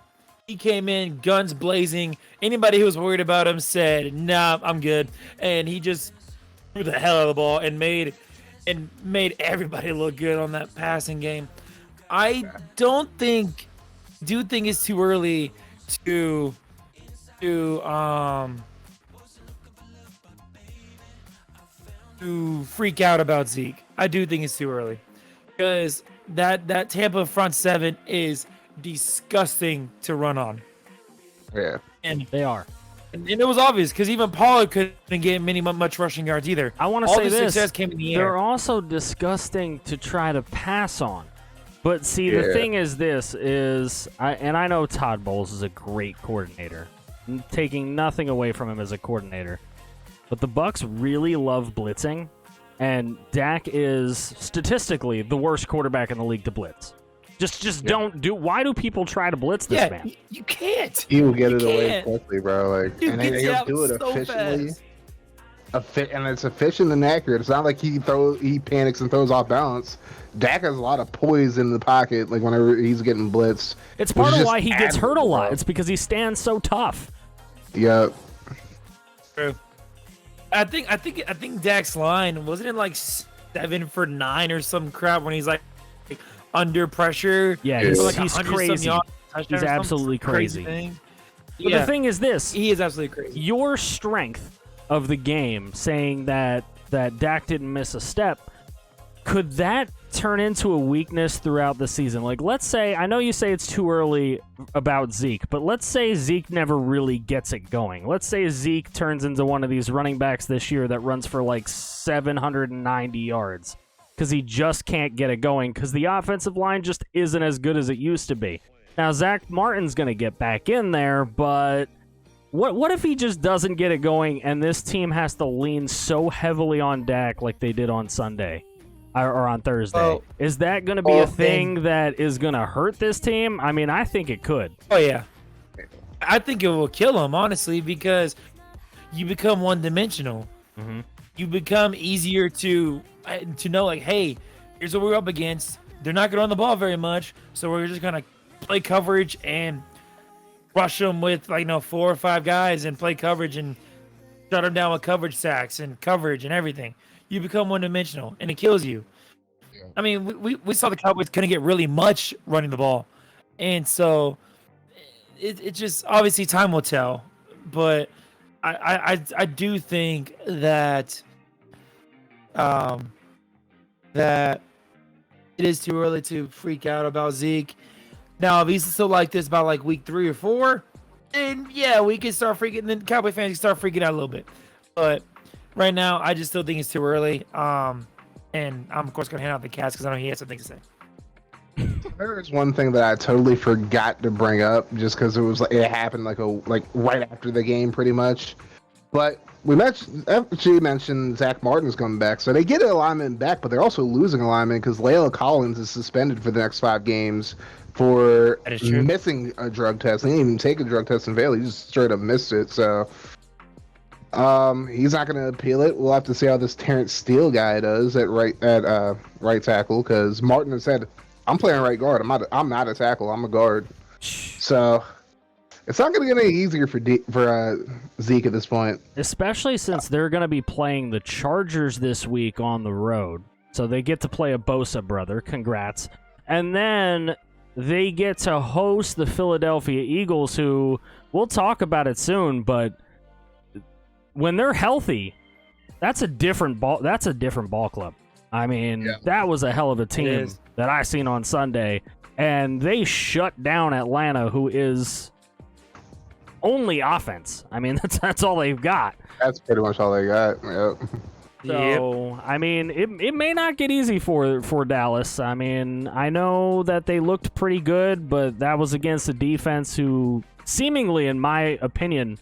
He came in guns blazing. Anybody who was worried about him said, "Nah, I'm good," and he just threw the hell out of the ball and made everybody look good on that passing game. I do think it's too early to freak out about Zeke. I do think it's too early because that Tampa front seven is disgusting to run on. Yeah. And They are. and it was obvious because even Pollard couldn't get much rushing yards either. I want to All say the this. success came in the They're air. also disgusting to try to pass on. But see, the thing is this is, I know Todd Bowles is a great coordinator, taking nothing away from him as a coordinator. But the Bucs really love blitzing, and Dak is statistically the worst quarterback in the league to blitz. Just don't do. Why do people try to blitz this man? You can't. He will get You it away can't. quickly, bro. Like, Dude and gets he'll out do it so efficiently. fast. And it's efficient and accurate. It's not like he panics and throws off balance. Dak has a lot of poise in the pocket, like whenever he's getting blitzed. It's part of just why he gets hurt a admirable, lot. bro. It's because he stands so tough. Yep. True. I think Dak's line wasn't it like 7 for 9 or some crap when he's like under pressure. Yeah, Yeah. he's, For like he's 100 some crazy. yards, touchdown He's or some absolutely crazy. thing. But the thing is this: he is absolutely crazy. your strength of the game, saying that Dak didn't miss a step, could that turn into a weakness throughout the season? Like, let's say, I know you say it's too early about Zeke, but let's say Zeke never really gets it going. Let's say Zeke turns into one of these running backs this year that runs for like 790 yards because he just can't get it going because the offensive line just isn't as good as it used to be. Now, Zach Martin's going to get back in there, but what if he just doesn't get it going and this team has to lean so heavily on Dak like they did on Sunday or on Thursday? Oh. Is that going to be Oh, a thing that is going to hurt this team? I mean, I think it could. Oh yeah, I think it will kill him honestly because you become one-dimensional. Mhm. You become easier to know like, hey, here's what we're up against. They're not gonna run the ball very much, so we're just gonna play coverage and rush them with 4 or 5 guys and play coverage and shut them down with coverage sacks and coverage and everything. You become one-dimensional and it kills you. Yeah. I mean, we saw the Cowboys couldn't get really much running the ball, and so it just obviously time will tell. But I do think that that it is too early to freak out about Zeke. Now, if he's still like this by like week 3 or 4, then yeah, we can start freaking. Then Cowboy fans can start freaking out a little bit. But right now, I just still think it's too early. And I'm of course gonna hand out the cast because I know he has something to say. There is one thing that I totally forgot to bring up, just because it was it happened like right after the game, pretty much. But she mentioned Zach Martin's coming back, so they get a lineman back, but they're also losing a lineman because Layla Collins is suspended for the next 5 games for That is true. missing a drug test. He didn't even take a drug test in Vail. He just straight up missed it. So he's not going to appeal it. We'll have to see how this Terrence Steele guy does at right tackle, because Martin has said, "I'm playing right guard. I'm not a tackle. I'm a guard." So it's not going to get any easier for Zeke at this point. Especially since they're going to be playing the Chargers this week on the road. So they get to play a Bosa brother. Congrats. And then they get to host the Philadelphia Eagles, who we'll talk about it soon, but when they're healthy, that's a different ball club. I mean, That was a hell of a team that I seen on Sunday, and they shut down Atlanta, who is only offense. I mean, that's all they've got. That's pretty much all they got. Yep. So, I mean, it may not get easy for Dallas. I mean, I know that they looked pretty good, but that was against a defense who seemingly, in my opinion,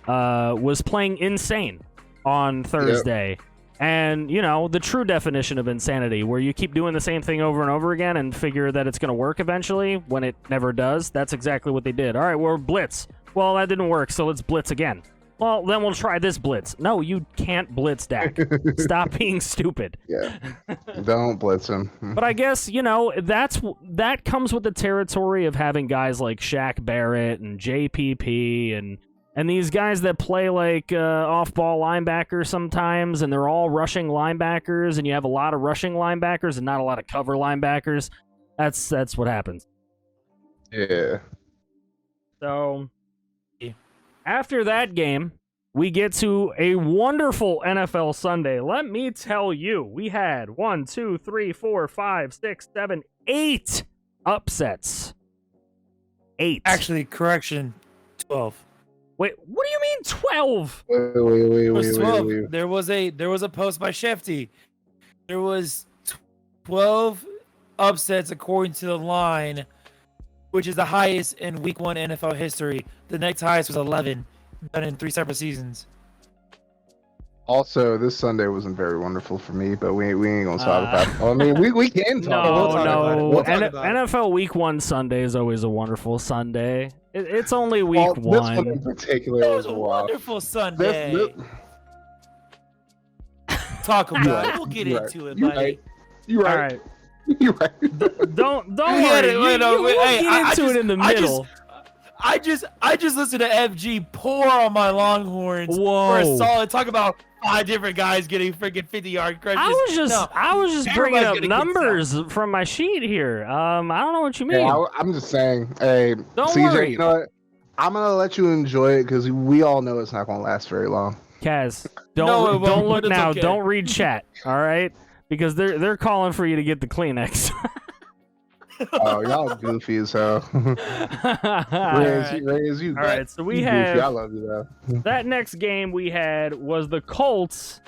was playing insane on Thursday. Yep. And, the true definition of insanity, where you keep doing the same thing over and over again and figure that it's going to work eventually when it never does. That's exactly what they did. All right, we're blitz. Well, that didn't work, so let's blitz again. Well, then we'll try this blitz. No, you can't blitz Dak. Stop being stupid. Yeah. Don't blitz him. But I guess, that comes with the territory of having guys like Shaq Barrett and JPP and these guys that play like off-ball linebackers sometimes, and they're all rushing linebackers, and you have a lot of rushing linebackers and not a lot of cover linebackers. That's what happens. Yeah. So, after that game, we get to a wonderful NFL Sunday. Let me tell you, we had 1, 2, 3, 4, 5, 6, 7, 8 upsets. 8. Actually, correction, 12. Wait, what do you mean 12? It was 12. Wait. There was a post by Shefty. There was 12 upsets according to the line, which is the highest in Week 1 NFL history. The next highest was 11, done in 3 separate seasons. Also, this Sunday wasn't very wonderful for me, but we ain't gonna talk about it. I mean, we can talk about it. We'll talk about it. NFL Week 1 Sunday is always a wonderful Sunday. It's only Week Well, 1. This one in particular It was was a wild. wonderful Sunday. Talk about it. We'll get into it, buddy. You're All right. right. You're right. Don't get worry. it. We'll Hey, get into it in the middle. I just listened to FG pour on my Longhorns Whoa. for a solid. Talk about 5 different guys getting freaking 50-yard crushes. I was just bringing Everybody's up gonna get numbers from my sheet here. I don't know what you mean. Hey, I'm just saying. Hey, Don't CJ, worry. you know what? I'm gonna let you enjoy it because we all know it's not gonna last very long. Kaz, No, it don't won't, look but it's now. okay. Don't read chat. All right, because they're calling for you to get the Kleenex. Oh, y'all goofy as hell. Raise you. All right, so we you have- Goofy. I love you though. That next game we had was the Colts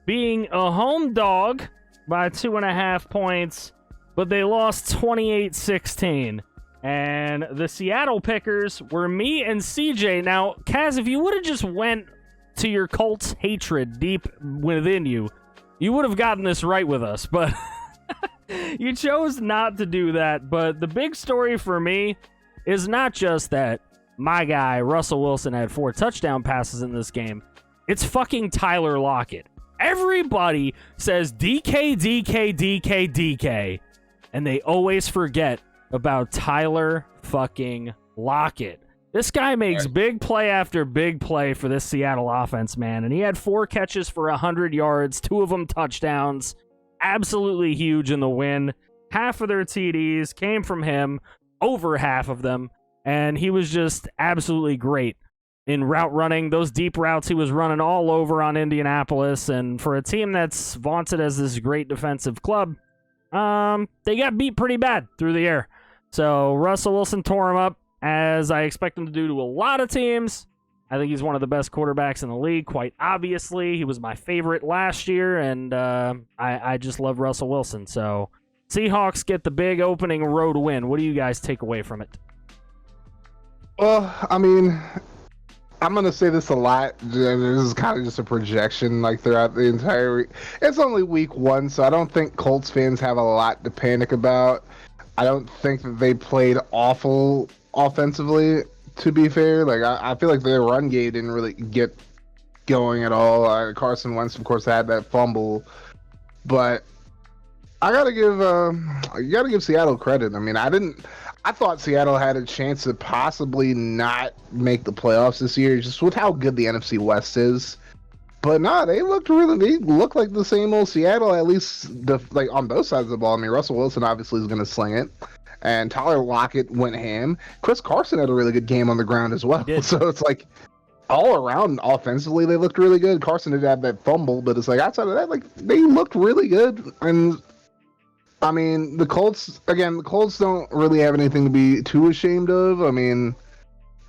being a home dog by 2.5 points, but they lost 28-16. And the Seattle Pickers were me and CJ. Now, Kaz, if you would have just went to your Colts hatred deep within you, you would have gotten this right with us, but you chose not to do that. But the big story for me is not just that my guy, Russell Wilson, had 4 touchdown passes in this game. It's fucking Tyler Lockett. Everybody says DK, DK, DK, DK, and they always forget about Tyler fucking Lockett. This guy makes big play after big play for this Seattle offense, man. And he had 4 catches for 100 yards, 2 of them touchdowns. Absolutely huge in the win. Half of their TDs came from him, over half of them. And he was just absolutely great in route running. Those deep routes he was running all over on Indianapolis. And for a team that's vaunted as this great defensive club, they got beat pretty bad through the air. So Russell Wilson tore him up, as I expect him to do to a lot of teams. I think he's one of the best quarterbacks in the league, quite obviously. He was my favorite last year, and I just love Russell Wilson. So Seahawks get the big opening road win. What do you guys take away from it? Well, I mean, I'm gonna say this a lot. This is kind of just a projection, like throughout the entire week. It's only week 1, so I don't think Colts fans have a lot to panic about. I don't think that they played awful offensively, to be fair. Like, I feel like their run game didn't really get going at all. Carson Wentz, of course, had that fumble, but I gotta give Seattle credit. I mean, I thought Seattle had a chance to possibly not make the playoffs this year, just with how good the NFC West is. But no, they look like the same old Seattle, at least like on both sides of the ball. I mean, Russell Wilson obviously is going to sling it, and Tyler Lockett went ham. Chris Carson had a really good game on the ground as well. So it's like all around offensively, they looked really good. Carson did have that fumble, but it's like outside of that, like they looked really good. And I mean, the Colts don't really have anything to be too ashamed of. I mean,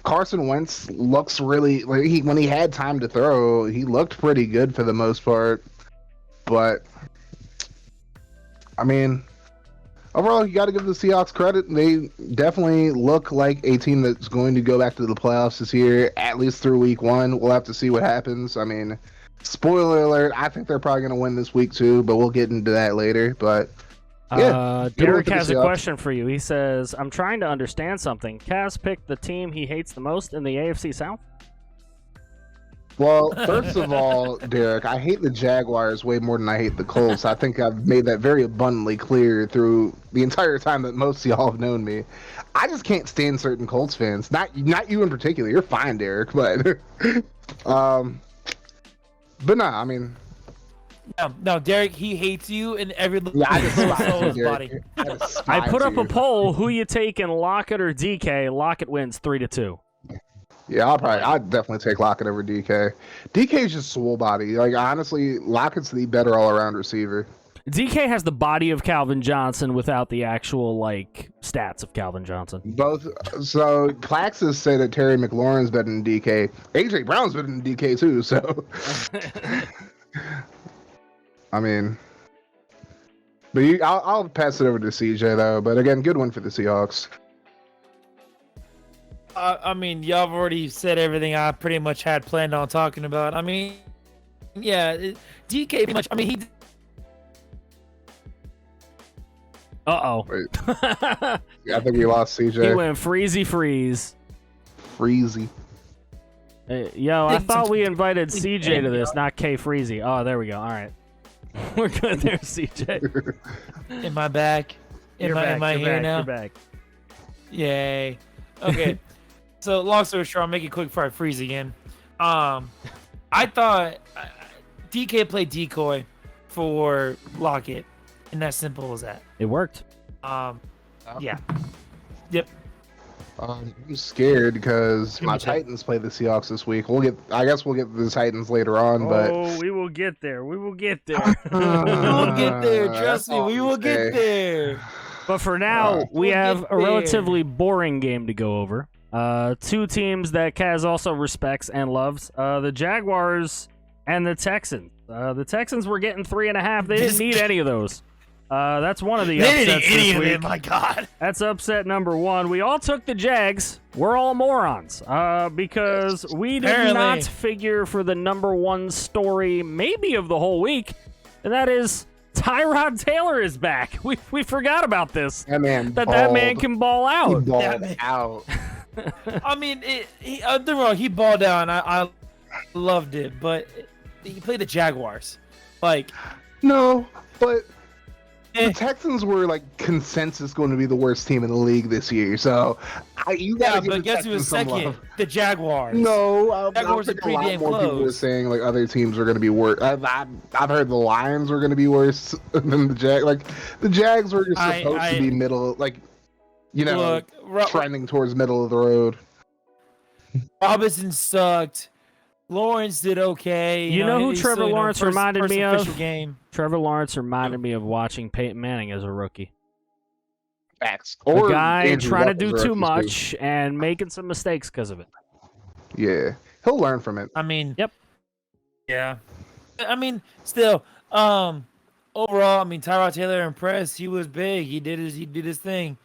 Carson Wentz looks really like when he had time to throw, he looked pretty good for the most part. But I mean, overall, you got to give the Seahawks credit. They definitely look like a team that's going to go back to the playoffs this year, at least through week 1. We'll have to see what happens. I mean, spoiler alert, I think they're probably going to win this week too, but we'll get into that later. But yeah, Derek has a question for you. He says, I'm trying to understand something. Kaz picked the team he hates the most in the AFC South? Well, first of all, Derek, I hate the Jaguars way more than I hate the Colts. I think I've made that very abundantly clear through the entire time that most of y'all have known me. I just can't stand certain Colts fans. Not you in particular. You're fine, Derek, but nah, I mean, No, Derek, he hates you and every little yeah, I just soul in his body. I put up a poll: who you taking, Lockett or DK? Lockett wins 3-2. Yeah, I'd definitely take Lockett over DK. DK's just swole body. Like honestly, Lockett's the better all around receiver. DK has the body of Calvin Johnson without the actual like stats of Calvin Johnson. Both. So Plaxis said that Terry McLaurin's better than DK. AJ Brown's better than DK too. So I mean, but I'll pass it over to CJ though. But again, good one for the Seahawks. I mean, y'all have already said everything I pretty much had planned on talking about. I mean, yeah, DK pretty much. I mean, he. Wait. Yeah, I think he lost CJ. He went freeze. Freezy. Yo, I thought we invited CJ to this, not K Freezy. Oh, there we go. All right. We're good there, CJ. Am I back? Am I here now? You're back. Yay. Okay. So, long story short, I'll make it quick before I freeze again. I thought DK played decoy for Lockett, and that's simple as that. It worked. Yeah. Yep. I'm scared because my Titans play the Seahawks this week. I guess we'll get the Titans later on, but we will get there. We will get there. We will get there. Trust me, we will get there. But for now, we have a relatively boring game to go over. Two teams that Kaz also respects and loves. The Jaguars and the Texans. The Texans were getting 3.5. They didn't need any of those. That's one of the upsets this week. My God. That's upset number one. We all took the Jags. We're all morons. Because we did not figure for the number one story maybe of the whole week, and that is Tyrod Taylor is back. We forgot about this. That man can ball out. He balled out. I mean, he balled out. I loved it, but he played the Jaguars. Like, no, but the Texans were like consensus going to be the worst team in the league this year. So but guess who was second? Love. The Jaguars. No, Jaguars I are think pretty a lot damn more close. people were saying like other teams are going to be worse. I've heard the Lions were going to be worse than the Jags. Like the Jags were just supposed to be middle, like trending towards middle of the road. Robinson sucked. Lawrence did okay. You know who Trevor Lawrence reminded me of? Game. Trevor Lawrence reminded me of watching Peyton Manning as a rookie. Facts. A guy trying to do too much and making some mistakes because of it. Yeah, he'll learn from it. I mean, yep. Yeah. I mean, still, overall, I mean, Tyrod Taylor impressed. He was big. He did his thing.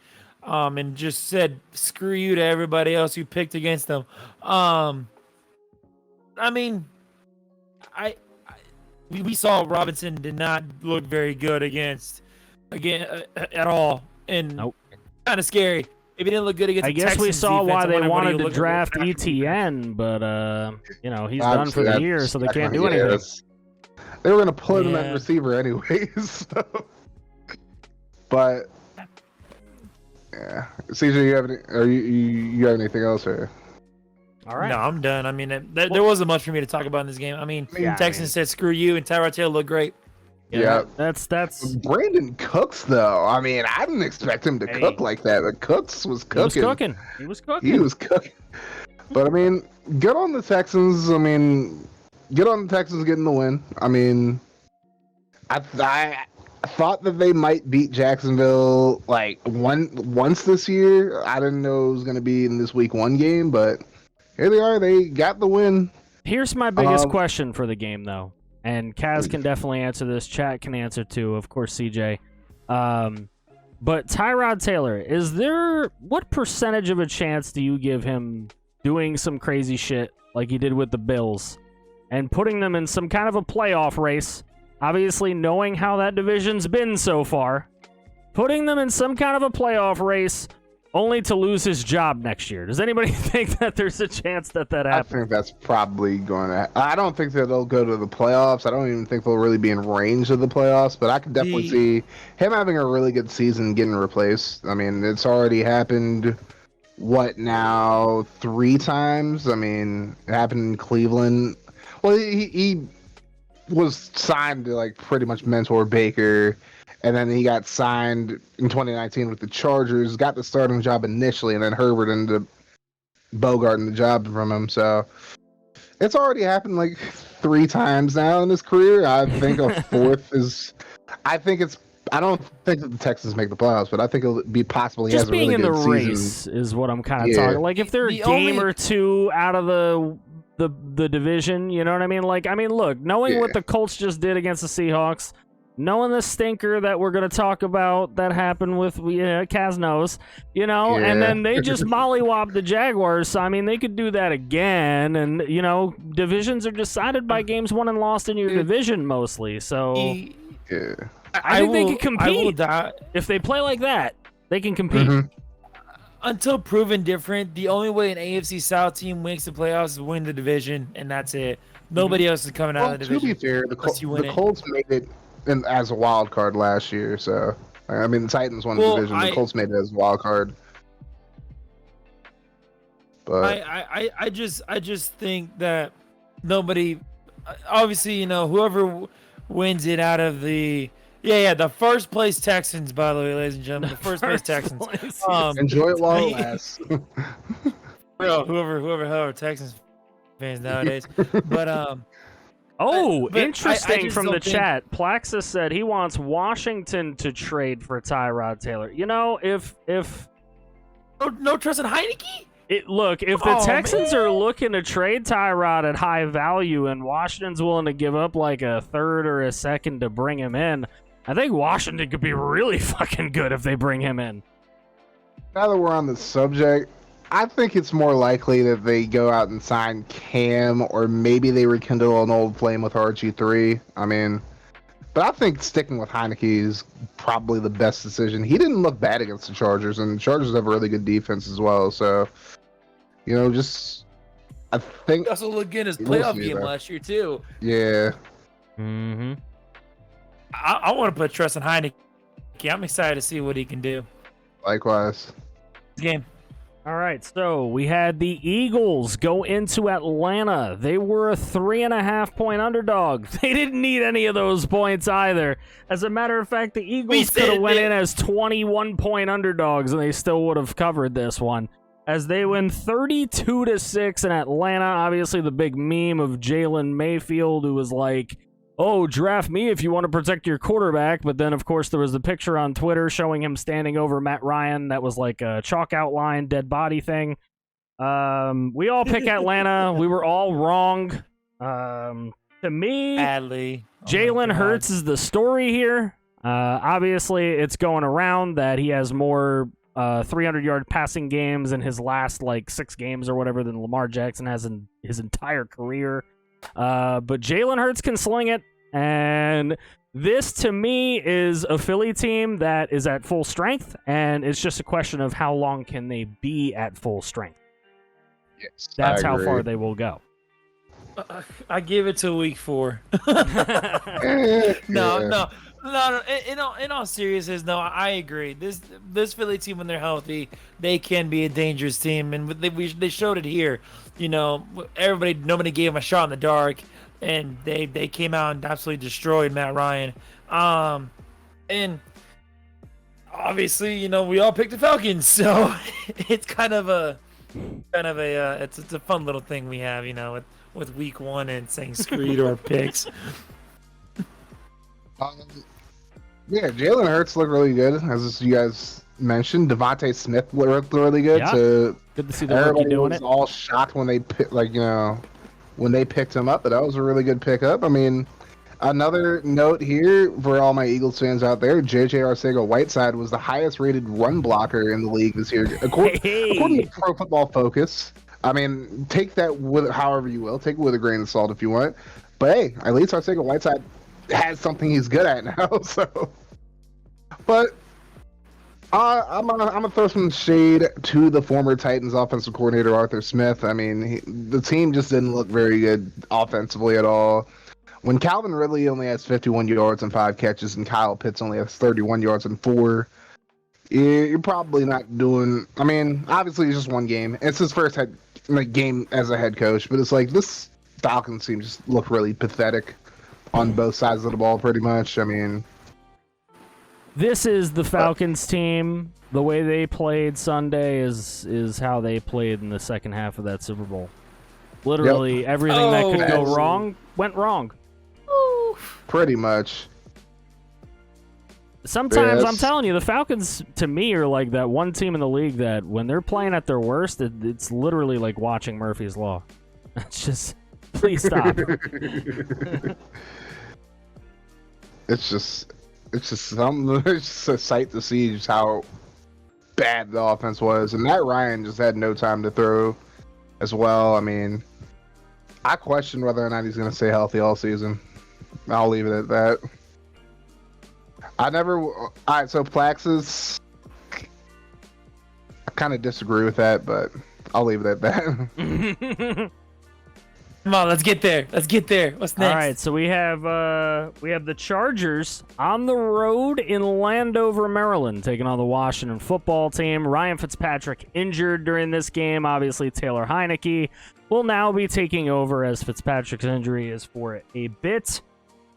And just said screw you to everybody else who picked against him. I mean, we saw Robinson did not look very good at all, and kind of scary. If he didn't look good against, I guess we saw why they wanted to draft ETN, but he's done for the year, so they can't do anything. They were gonna put him at receiver anyways. So. But yeah, CJ, you have anything else here? All right. No, I'm done. I mean, there wasn't much for me to talk about in this game. I mean, Texans said screw you, and Tyrod Taylor looked great. Yeah, that's Brandon Cooks though. I mean, I didn't expect him to cook like that, but Cooks was cooking. He was cooking. But I mean, good on the Texans. I mean, good on the Texans getting the win. I mean, I thought that they might beat Jacksonville like once this year. I didn't know it was going to be in this week 1 game, but here they are. They got the win. Here's my biggest question for the game, though. And Kaz can definitely answer this. Chat can answer too. Of course, CJ. But Tyrod Taylor, what percentage of a chance do you give him doing some crazy shit like he did with the Bills and putting them in some kind of a playoff race? Obviously, knowing how that division's been so far, putting them in some kind of a playoff race only to lose his job next year. Does anybody think that there's a chance that I happens? think that's probably going to. I don't think that they'll go to the playoffs. I don't even think they'll really be in range of the playoffs. But I could definitely see him having a really good season, getting replaced. I mean, it's already happened. What now? 3 times. I mean, it happened in Cleveland. Well, he was signed to like pretty much mentor Baker. And then he got signed in 2019 with the Chargers, got the starting job initially, and then Herbert ended up bogarting the job from him. So it's already happened like 3 times now in his career. I think a 4th is. I don't think that the Texans make the playoffs, but I think it'll be possible. He Just has a being really in the good race season. is what I'm kind of talking. Like if they're a game or 2 out of the division, you know what I mean? Like, I mean, look, knowing what the Colts just did against the Seahawks. Knowing the stinker that we're going to talk about that happened with Kaz knows, and then they just mollywopped the Jaguars. So, I mean, they could do that again. And, divisions are decided by games won and lost in your division mostly. So, I think they can compete. If they play like that, they can compete. Mm-hmm. Until proven different, the only way an AFC South team wins the playoffs is win the division, and that's it. Nobody else is coming out of the division. To be fair, the Colts made it as a wild card last year, so I mean the Titans won the division. The Colts made it as a wild card. But I just think that nobody, obviously, whoever wins it out of the the first place Texans, by the way, ladies and gentlemen, the first place Texans. Enjoy it while it lasts. whoever Texans fans nowadays, but interesting from the chat. Plaxis said he wants Washington to trade for Tyrod Taylor. If no trust in Heineke. If the Texans are looking to trade Tyrod at high value and Washington's willing to give up like a 3rd or a 2nd to bring him in, I think Washington could be really fucking good if they bring him in. Now that we're on the subject, I think it's more likely that they go out and sign Cam, or maybe they rekindle an old flame with RG3. I mean, but I think sticking with Heineke is probably the best decision. He didn't look bad against the Chargers, and the Chargers have a really good defense as well. So, I think he also looked good in his playoff game last year too. Yeah. Mm-hmm. I want to put trust in Heineke. I'm excited to see what he can do. Likewise. Game. All right, so we had the Eagles go into Atlanta. They were a 3.5-point underdog. They didn't need any of those points either. As a matter of fact, the Eagles could have went in as 21-point underdogs, and they still would have covered this one. As they win 32-6 in Atlanta. Obviously, the big meme of Jalen Mayfield, who was like, "Oh, draft me if you want to protect your quarterback." But then, of course, there was the picture on Twitter showing him standing over Matt Ryan. That was like a chalk outline, dead body thing. We all pick Atlanta. We were all wrong. To me, badly. Jalen Hurts is the story here. Obviously, it's going around that he has more 300-yard passing games in his last 6 games or whatever than Lamar Jackson has in his entire career. But Jalen Hurts can sling it, and this to me is a Philly team that is at full strength, and it's just a question of how long can they be at full strength. Yes, that's how far they will go. I give it to week 4. No. In all seriousness, no, I agree. This Philly team, when they're healthy, they can be a dangerous team, and they showed it here. Nobody gave them a shot in the dark, and they came out and absolutely destroyed Matt Ryan. And obviously, we all picked the Falcons, so it's kind of a it's a fun little thing we have, with week 1 and saying screw to our picks. Yeah, Jalen Hurts looked really good, as you guys mentioned. Devontae Smith looked really good. Yeah. Good to see the rookie doing was it. All shocked when they when they picked him up, but that was a really good pickup. I mean, another note here for all my Eagles fans out there: J.J. Arcega-Whiteside was the highest-rated run blocker in the league this year, according to Pro Football Focus. I mean, take that with however you will. Take it with a grain of salt if you want. But hey, at least Arcega-Whiteside has something he's good at now. So, but I'm gonna throw some shade to the former Titans offensive coordinator Arthur Smith. I mean, the team just didn't look very good offensively at all. When Calvin Ridley only has 51 yards and 5 catches, and Kyle Pitts only has 31 yards and 4, you're probably not doing. I mean, obviously it's just one game. It's his first game as a head coach, but it's like this Falcons team just looked really pathetic on both sides of the ball, pretty much. I mean. This is the Falcons team. The way they played Sunday is how they played in the second half of that Super Bowl. Literally everything that could go wrong went wrong. Pretty much. Sometimes I'm telling you, the Falcons to me are like that one team in the league that when they're playing at their worst, it's literally like watching Murphy's Law. It's just, please stop. It's just something. It's just a sight to see just how bad the offense was, and Matt Ryan just had no time to throw, as well. I mean, I question whether or not he's going to stay healthy all season. I'll leave it at that. All right, so Plaxis, I kind of disagree with that, but I'll leave it at that. Come on, let's get there. Let's get there. What's next? All right, so we have the Chargers on the road in Landover, Maryland, taking on the Washington football team. Ryan Fitzpatrick injured during this game. Obviously, Taylor Heineke will now be taking over as Fitzpatrick's injury is for a bit.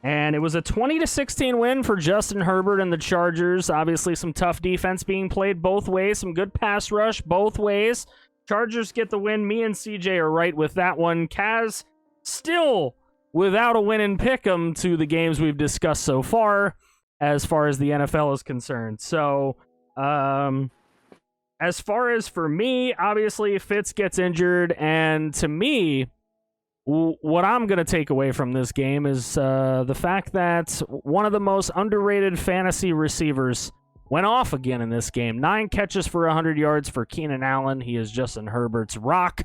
And it was a 20-16 win for Justin Herbert and the Chargers. Obviously, some tough defense being played both ways, some good pass rush both ways. Chargers get the win. Me and CJ are right with that one. Kaz still without a win in Pick'em to the games we've discussed so far as the NFL is concerned. So, as far as for me, obviously Fitz gets injured, and to me, what I'm going to take away from this game is the fact that one of the most underrated fantasy receivers went off again in this game. 9 catches for 100 yards for Keenan Allen. He is Justin Herbert's rock.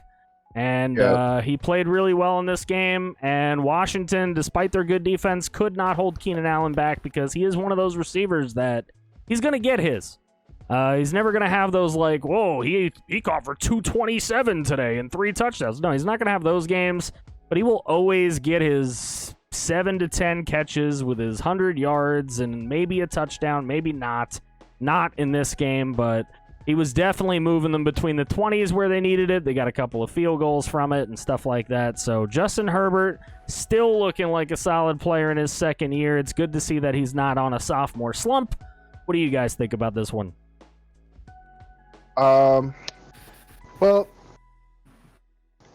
And he played really well in this game. And Washington, despite their good defense, could not hold Keenan Allen back because he is one of those receivers that he's going to get his. He's never going to have those like, whoa, he caught for 227 today and 3 touchdowns. No, he's not going to have those games. But he will always get his 7 to 10 catches with his 100 yards and maybe a touchdown, maybe not. Not in this game, but he was definitely moving them between the 20s where they needed it. They got a couple of field goals from it and stuff like that. So Justin Herbert still looking like a solid player in his second year. It's good to see that he's not on a sophomore slump. What do you guys think about this one? Well,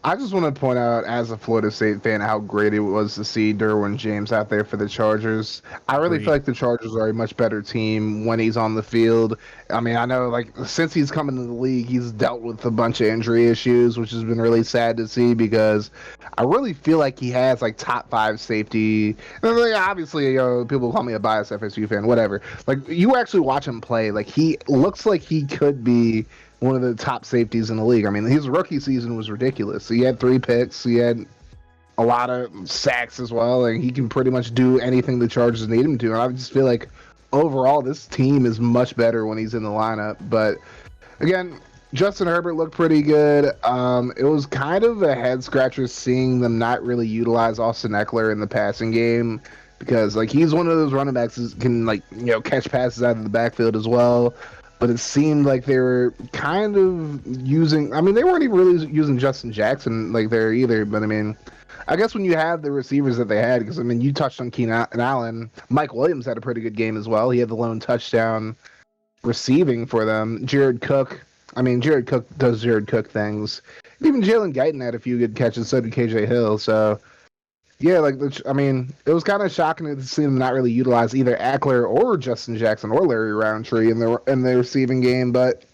I just want to point out, as a Florida State fan, how great it was to see Derwin James out there for the Chargers. I really feel like the Chargers are a much better team when he's on the field. I mean, I know, like, since he's come into the league, he's dealt with a bunch of injury issues, which has been really sad to see because I really feel like he has, like, top 5 safety. And, like, obviously, you know, people call me a biased FSU fan, whatever. Like, you actually watch him play. Like, he looks like he could be one of the top safeties in the league. I mean, his rookie season was ridiculous. He had 3 picks. He had a lot of sacks as well, and he can pretty much do anything the Chargers need him to. And I just feel like overall this team is much better when he's in the lineup. But again, Justin Herbert looked pretty good. It was kind of a head scratcher seeing them not really utilize Austin Eckler in the passing game because, like, he's one of those running backs that can, like, you know, catch passes out of the backfield as well. But it seemed like they were kind of using... I mean, they weren't even really using Justin Jackson like there either. But, I mean, I guess when you have the receivers that they had... Because, I mean, you touched on Keenan Allen. Mike Williams had a pretty good game as well. He had the lone touchdown receiving for them. Jared Cook... I mean, Jared Cook does Jared Cook things. Even Jalen Guyton had a few good catches. So did KJ Hill. So... yeah, like, I mean, it was kind of shocking to see them not really utilize either Eckler or Justin Jackson or Larry Roundtree in the receiving game. But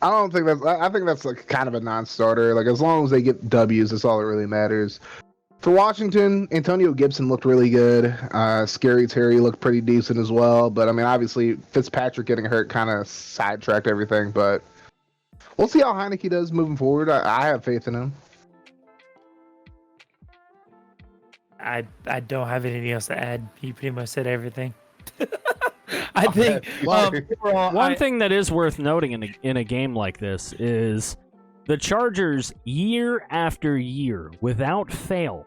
I don't think that's. I think that's like kind of a non-starter. Like, as long as they get W's, that's all that really matters. For Washington, Antonio Gibson looked really good. Scary Terry looked pretty decent as well. But I mean, obviously, Fitzpatrick getting hurt kind of sidetracked everything. But we'll see how Heineke does moving forward. I have faith in him. I don't have anything else to add. He pretty much said everything. I think overall, One thing that is worth noting in a game like this is the Chargers, year after year, without fail,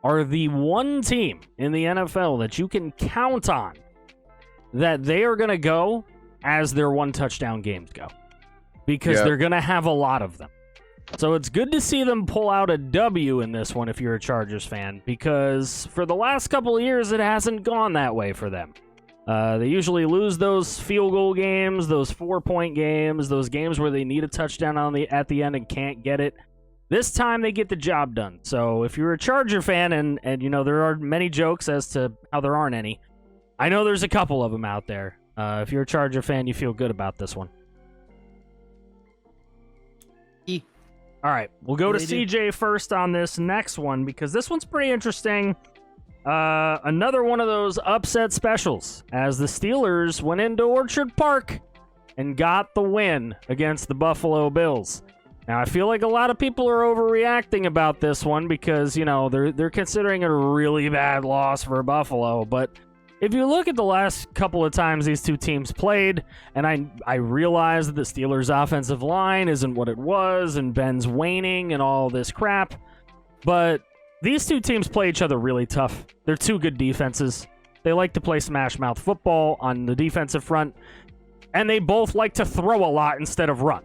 are the one team in the NFL that you can count on that they are going to go as their one-touchdown games go. Because they're going to have a lot of them. So it's good to see them pull out a W in this one if you're a Chargers fan, because for the last couple of years, it hasn't gone that way for them. They usually lose those field goal games, those 4-point games, those games where they need a touchdown at the end and can't get it. This time, they get the job done. So if you're a Charger fan, and you know there are many jokes as to how there aren't any, I know there's a couple of them out there. If you're a Charger fan, you feel good about this one. All right, we'll go to CJ first on this next one because this one's pretty interesting. Another one of those upset specials as the Steelers went into Orchard Park and got the win against the Buffalo Bills. Now, I feel like a lot of people are overreacting about this one because, you know, they're considering it a really bad loss for Buffalo, but if you look at the last couple of times these two teams played, and I realize that the Steelers' offensive line isn't what it was, and Ben's waning and all this crap, but these two teams play each other really tough. They're two good defenses. They like to play smash-mouth football on the defensive front, and they both like to throw a lot instead of run.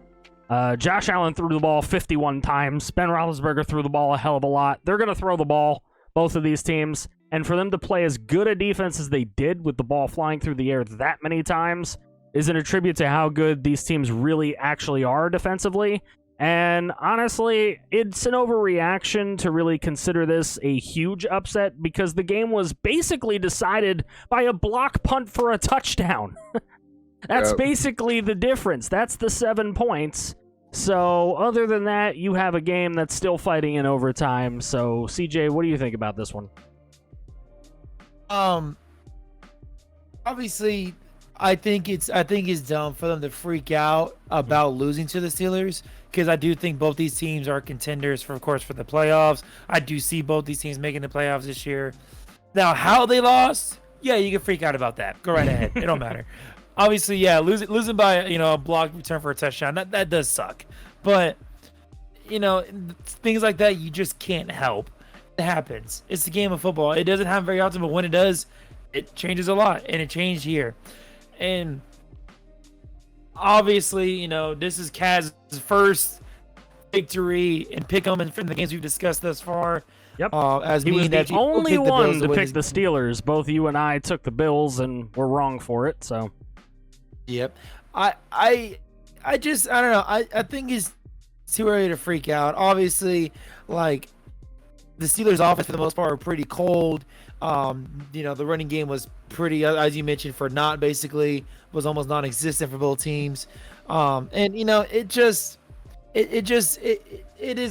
Josh Allen threw the ball 51 times. Ben Roethlisberger threw the ball a hell of a lot. They're going to throw the ball, both of these teams. And for them to play as good a defense as they did with the ball flying through the air that many times is an attribute to how good these teams really actually are defensively. And honestly, it's an overreaction to really consider this a huge upset because the game was basically decided by a block punt for a touchdown. That's basically the difference. That's the 7 points. So other than that, you have a game that's still fighting in overtime. So CJ, what do you think about this one? Obviously, I think it's dumb for them to freak out about losing to the Steelers because I do think both these teams are contenders for the playoffs. I do see both these teams making the playoffs this year. Now, how they lost, yeah, you can freak out about that. Go right ahead. It don't matter. Obviously, yeah, losing by a blocked return for a touchdown that does suck. But things like that you just can't help. It happens. It's the game of football. It doesn't happen very often, but when it does, it changes a lot, and it changed here. And obviously, this is Kaz's first victory in pick'em and from the games we've discussed thus far. Yep. As he was the only one to pick the game. Steelers. Both you and I took the Bills and were wrong for it. So. Yep. I don't know. I think it's too early to freak out. Obviously, like. The Steelers' offense, for the most part, were pretty cold. The running game was pretty, as you mentioned, for not basically was almost non-existent for both teams. It is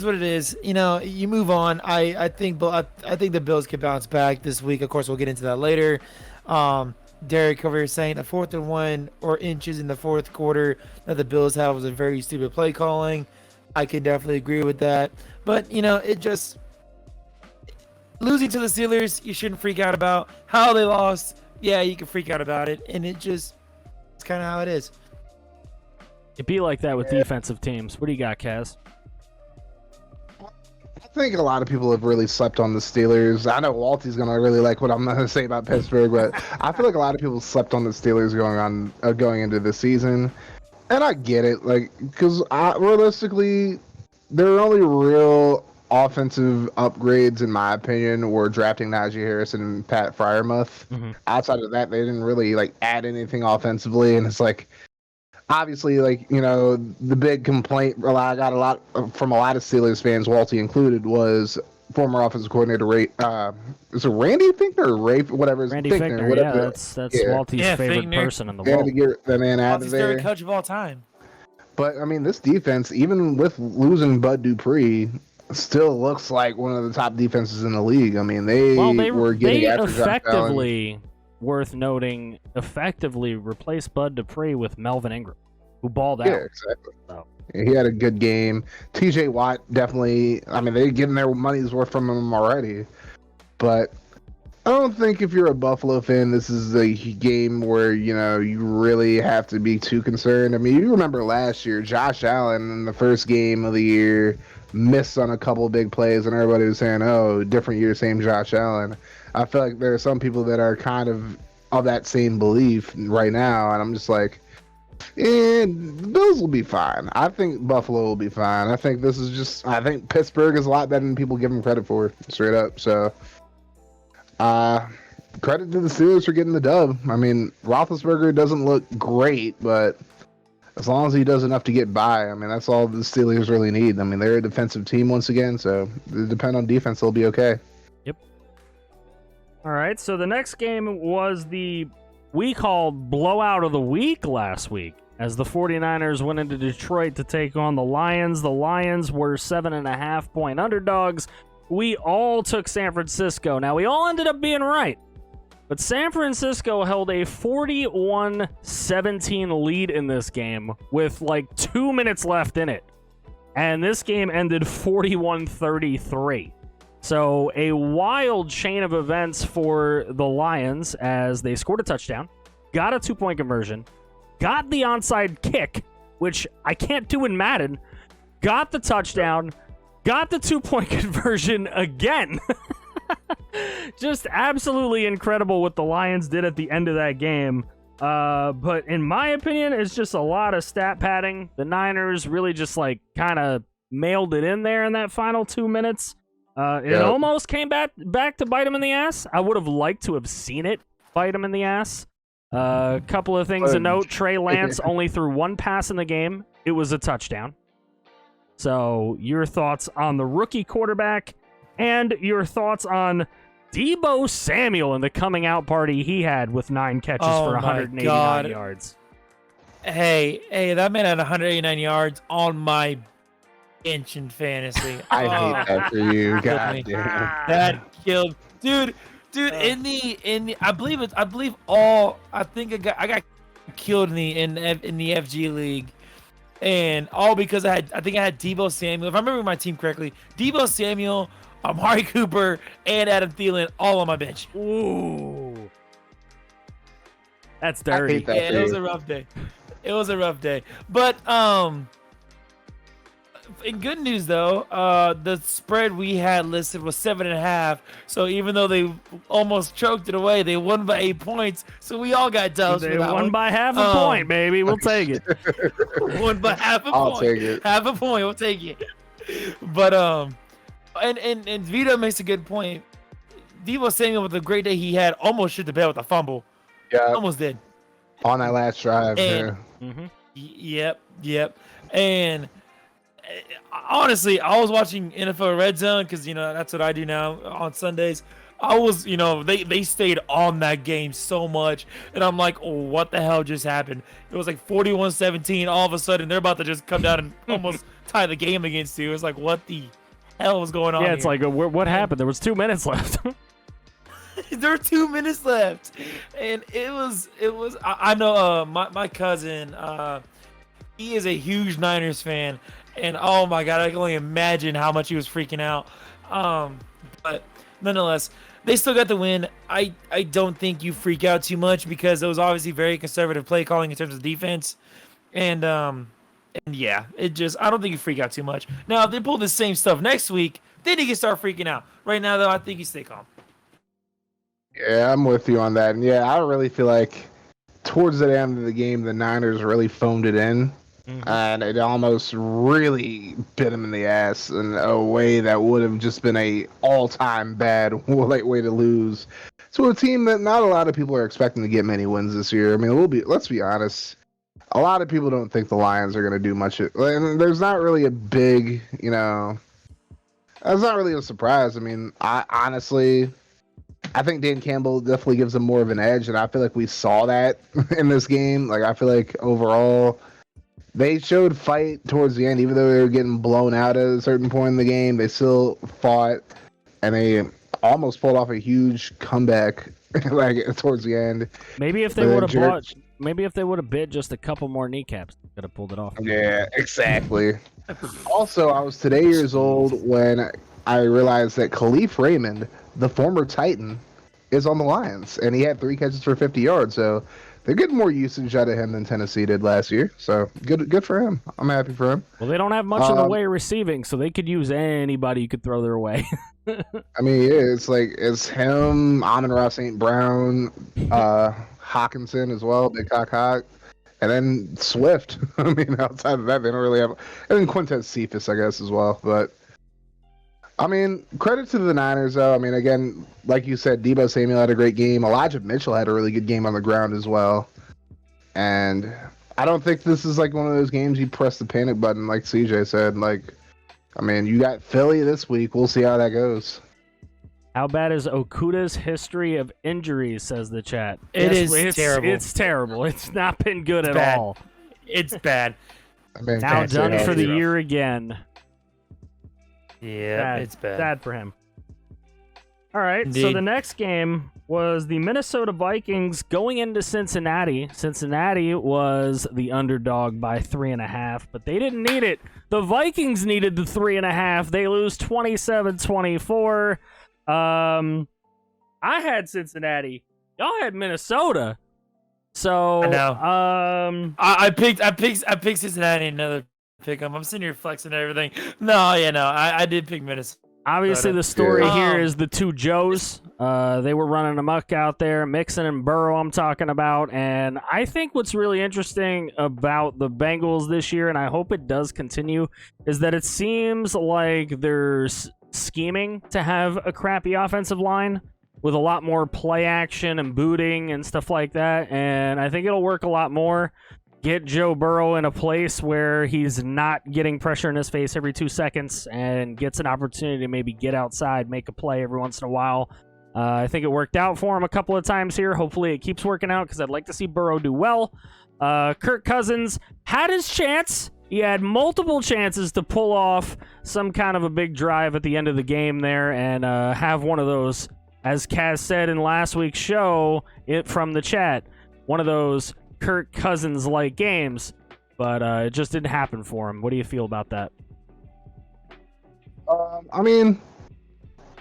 what it is. You move on. I think the Bills could bounce back this week. Of course, we'll get into that later. Derek over here saying the 4th and 1 or inches in the fourth quarter that the Bills have was a very stupid play calling. I can definitely agree with that. But it just. Losing to the Steelers, you shouldn't freak out about. How they lost, yeah, you can freak out about it. And it's kind of how it is. It'd be like that with defensive teams. What do you got, Kaz? I think a lot of people have really slept on the Steelers. I know Walty's going to really like what I'm going to say about Pittsburgh, but I feel like a lot of people slept on the Steelers going into the season. And I get it, because realistically, their only real offensive upgrades, in my opinion, were drafting Najee Harris and Pat Freiermuth. Mm-hmm. Outside of that, they didn't really add anything offensively, and it's obviously the big complaint I got a lot from a lot of Steelers fans, Walty included, was former offensive coordinator is it Randy Finkner or Ray, whatever? Randy Finkner, whatever. Yeah, that's Walty's favorite person in the world. To get that man out of there. Walty's favorite coach of all time. But I mean, this defense, even with losing Bud Dupree, still looks like one of the top defenses in the league. I mean, they were getting after effectively, worth noting, replaced Bud Dupree with Melvin Ingram, who balled out. Yeah, exactly. So. He had a good game. TJ Watt definitely. I mean, they're getting their money's worth from him already. But I don't think if you're a Buffalo fan, this is a game where, you really have to be too concerned. I mean, you remember last year, Josh Allen in the first game of the year missed on a couple big plays, and everybody was saying, oh, different year, same Josh Allen. I feel like there are some people that are kind of that same belief right now, and I'm just like, the Bills will be fine. I think Buffalo will be fine. I think I think Pittsburgh is a lot better than people give them credit for, straight up. So, credit to the Steelers for getting the dub. I mean, Roethlisberger doesn't look great, but as long as he does enough to get by, I mean, that's all the Steelers really need. I mean, they're a defensive team once again, so they depend on defense, they'll be okay. Yep. All right, so the next game was the we called blowout of the week last week, as the 49ers went into Detroit to take on the Lions. The Lions were 7.5-point underdogs. We all took San Francisco. Now, we all ended up being right, but San Francisco held a 41-17 lead in this game with like 2 minutes left in it. And this game ended 41-33. So a wild chain of events for the Lions as they scored a touchdown, got a 2-point conversion, got the onside kick, which I can't do in Madden, got the touchdown, got the 2-point conversion again. Just absolutely incredible what the Lions did at the end of that game. But in my opinion, it's just a lot of stat padding. The Niners really just like kind of mailed it in there in that final 2 minutes. It almost came back to bite him in the ass. I would have liked to have seen it bite him in the ass. A couple of things to note. Trey Lance only threw one pass in the game. It was a touchdown. So your thoughts on the rookie quarterback and your thoughts on Deebo Samuel and the coming out party he had with 9 catches for 189 yards. Hey, that man had 189 yards on my bench in fantasy. I hate that for you. God damn. That killed, dude. In the I think I got killed in the FG league, and all because I think I had Deebo Samuel. If I remember my team correctly, Deebo Samuel, Amari Cooper, and Adam Thielen all on my bench. Ooh, that's dirty. I hate that yeah, it was a rough day. But in good news though, the spread we had listed was 7.5. So even though they almost choked it away, they won by 8 points. So we all got dubs. They won by half a point, baby. We'll take it. Won by half a point. I'll take it. Half a point. We'll take it. But and Vito makes a good point. Deebo Samuel with the great day he had almost shit the bed with a fumble. Yeah. Almost did. On that last drive. And, yeah. Yep. And honestly, I was watching NFL Red Zone because that's what I do now on Sundays. I was, they stayed on that game so much, and I'm like, oh, what the hell just happened? It was like 41-17. All of a sudden, they're about to just come down and almost tie the game against you. It's like, what the hell was going on? Yeah, it's here? like, what happened? There was 2 minutes left. There were 2 minutes left, and it was. I know my cousin. He is a huge Niners fan. And oh my God, I can only imagine how much he was freaking out. But nonetheless, they still got the win. I don't think you freak out too much because it was obviously very conservative play calling in terms of defense. And yeah, I don't think you freak out too much. Now, if they pull the same stuff next week, then you can start freaking out. Right now, though, I think you stay calm. Yeah, I'm with you on that. And yeah, I really feel like towards the end of the game, the Niners really phoned it in. And it almost really bit him in the ass in a way that would have just been a all-time bad way to lose to a team that not a lot of people are expecting to get many wins this year. I mean, let's be honest. A lot of people don't think the Lions are going to do much. And there's not really a big, that's not really a surprise. I mean, I think Dan Campbell definitely gives them more of an edge, and I feel like we saw that in this game. Like, I feel like overall, they showed fight towards the end, even though they were getting blown out at a certain point in the game. They still fought, and they almost pulled off a huge comeback towards the end. Maybe if they would have bit just a couple more kneecaps, they could have pulled it off. Yeah, exactly. Also, I was today years old when I realized that Khalif Raymond, the former Titan, is on the Lions, and he had 3 catches for 50 yards. So they're getting more usage out of him than Tennessee did last year. So good for him. I'm happy for him. Well, they don't have much in the way of receiving, so they could use anybody you could throw their way. I mean, yeah, it's him, Amon-Ra St. Brown, Hawkinson as well, Big Hawk, and then Swift. I mean, outside of that, they don't really have. And then Quintez Cephas, I guess, as well. But I mean, credit to the Niners, though. I mean, again, like you said, Deebo Samuel had a great game. Elijah Mitchell had a really good game on the ground as well. And I don't think this is like one of those games you press the panic button, like CJ said. Like, I mean, you got Philly this week. We'll see how that goes. How bad is Okuda's history of injuries, says the chat. It's terrible. It's terrible. It's not been good at bad. all. It's bad. I mean, Now can't say done how for the it's- year again. Yeah, it's bad. Sad for him. All right, so Indeed. the next game was the Minnesota Vikings going into Cincinnati. Cincinnati was the underdog by 3.5, but they didn't need it. The Vikings needed the 3.5. They lose 27-24. I had Cincinnati. Y'all had Minnesota. So I know. I picked Cincinnati. Another pick 'em. I'm sitting here flexing and everything. No, I did pick Minnesota. obviously the story Yeah. here is the two Joes. They were running amok out there, Mixon and Burrow I'm talking about. And I think what's really interesting about the Bengals this year, and I hope it does continue, is that it seems like there's scheming to have a crappy offensive line with a lot more play action and booting and stuff like that. And I think it'll work a lot more. Get Joe Burrow in a place where he's not getting pressure in his face every 2 seconds and gets an opportunity to maybe get outside, make a play every once in a while. I think it worked out for him a couple of times here. Hopefully it keeps working out because I'd like to see Burrow do well. Kirk Cousins had his chance. He had multiple chances to pull off some kind of a big drive at the end of the game there and have one of those, as Kaz said in last week's show from the chat, one of those Kirk Cousins-like games, but it just didn't happen for him. What do you feel about that? I mean,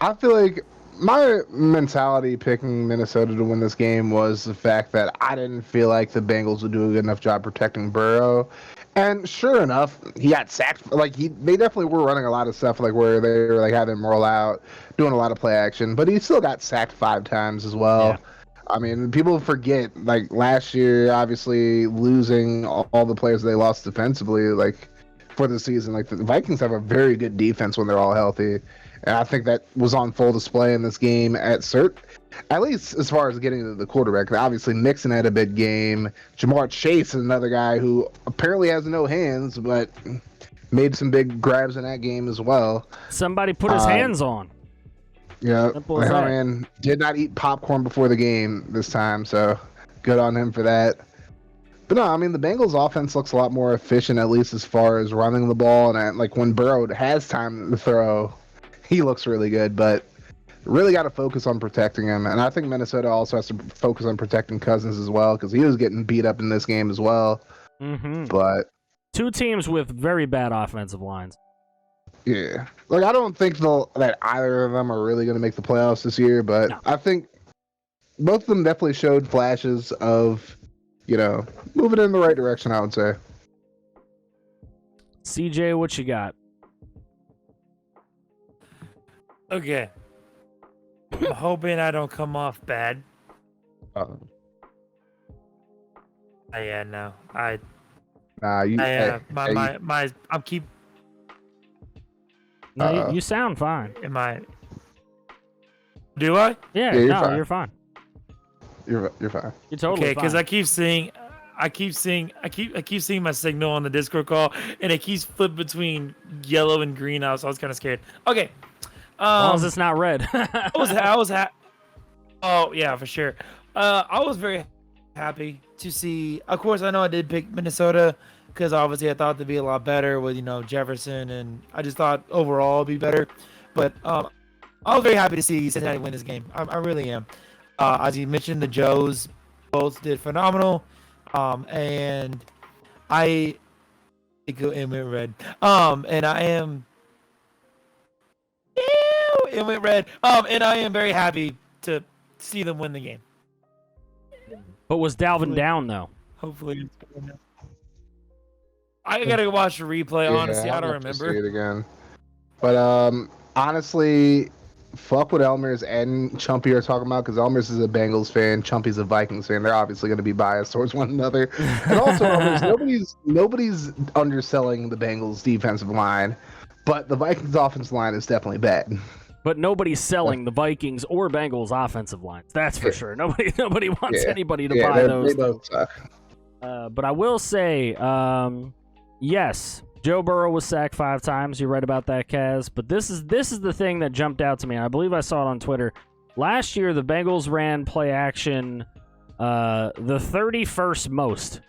I feel like my mentality picking Minnesota to win this game was the fact that I didn't feel like the Bengals would do a good enough job protecting Burrow. And sure enough, he got sacked. Like they definitely were running a lot of stuff, like where they were like having him roll out, doing a lot of play action. But he still got sacked 5 times as well. Yeah. I mean, people forget, like, last year, obviously, losing all the players they lost defensively, like, for the season. Like, the Vikings have a very good defense when they're all healthy. And I think that was on full display in this game at least as far as getting to the quarterback. Obviously, Mixon had a big game. Jamar Chase is another guy who apparently has no hands, but made some big grabs in that game as well. Somebody put his hands on. Yeah, Simple as that. man did not eat popcorn before the game this time, so good on him for that. But no, I mean, the Bengals offense looks a lot more efficient, at least as far as running the ball. And like when Burrow has time to throw, he looks really good, but really got to focus on protecting him. And I think Minnesota also has to focus on protecting Cousins as well, because he was getting beat up in this game as well. Mm-hmm. But Two teams with very bad offensive lines. yeah, like I don't think that either of them are really going to make the playoffs this year, but No. I think both of them definitely showed flashes of, moving in the right direction, I would say. CJ, what you got? Okay. I'm hoping I don't come off bad. Yeah, no. I'm keep. No, you sound fine. Am I? Do I? Yeah, you're no, fine. you're fine. You're fine. You're totally Okay, because fine. I keep seeing my signal on the Discord call, and it keeps flipping between yellow and green. So I was kind of scared. Okay. As long as it's not red. Oh yeah, for sure. I was very happy to see. Of course, I know I did pick Minnesota because obviously I thought they'd be a lot better with Jefferson, and I just thought overall it'd be better. But I was very happy to see Cincinnati win this game. I really am. As you mentioned, the Joes both did phenomenal, and it went red. And I am. It went red. And I am very happy to see them win the game. But was Dalvin down though? Hopefully, it's good enough. I gotta watch the replay. Honestly, I don't I'll have to see remember. it again. But honestly, fuck what Elmer's and Chumpy are talking about, because Elmer's is a Bengals fan, Chumpy's a Vikings fan. They're obviously going to be biased towards one another. And also, nobody's underselling the Bengals defensive line, but the Vikings offensive line is definitely bad. But nobody's selling the Vikings or Bengals offensive lines. That's for sure. Nobody wants anybody to buy those. They both suck. But I will say, yes, Joe Burrow was sacked 5 times. You're right about that, Kaz. But this is the thing that jumped out to me. I believe I saw it on Twitter. Last year, the Bengals ran play action the 31st most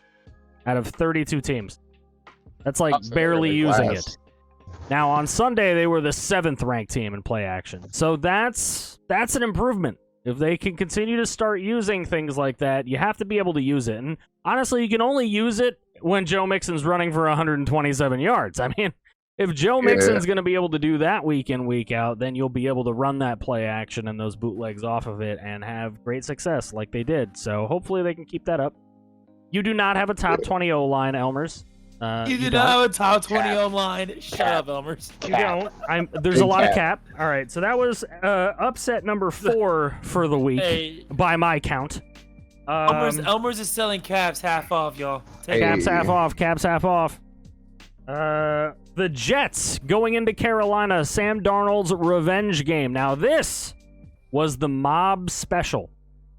out of 32 teams. That's like barely using it. Now, on Sunday, they were the 7th ranked team in play action. So that's an improvement. If they can continue to start using things like that, you have to be able to use it. And honestly, you can only use it when Joe Mixon's running for 127 yards. I mean, if Joe Mixon's going to be able to do that week in, week out, then you'll be able to run that play action and those bootlegs off of it and have great success like they did. So hopefully they can keep that up. You do not have a top 20 O-line, Elmers. You do not have a top 20 online. Shut up, Elmers. You don't. There's a lot of cap. All right, so that was upset number 4 for the week by my count. Elmers is selling caps half off, y'all. Caps half off. Caps half off. The Jets going into Carolina. Sam Darnold's revenge game. Now this was the mob special,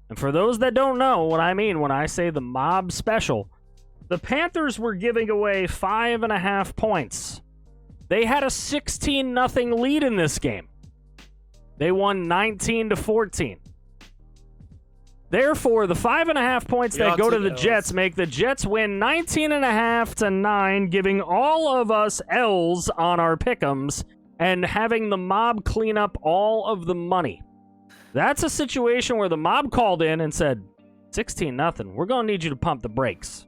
and for those that don't know what I mean when I say the mob special. The Panthers were giving away 5.5 points. They had a 16-0 lead in this game. They won 19-14. Therefore, the 5.5 points that go to the Jets make the Jets win 19.5-9, giving all of us L's on our pick'ems and having the mob clean up all of the money. That's a situation where the mob called in and said, 16-0, we're going to need you to pump the brakes.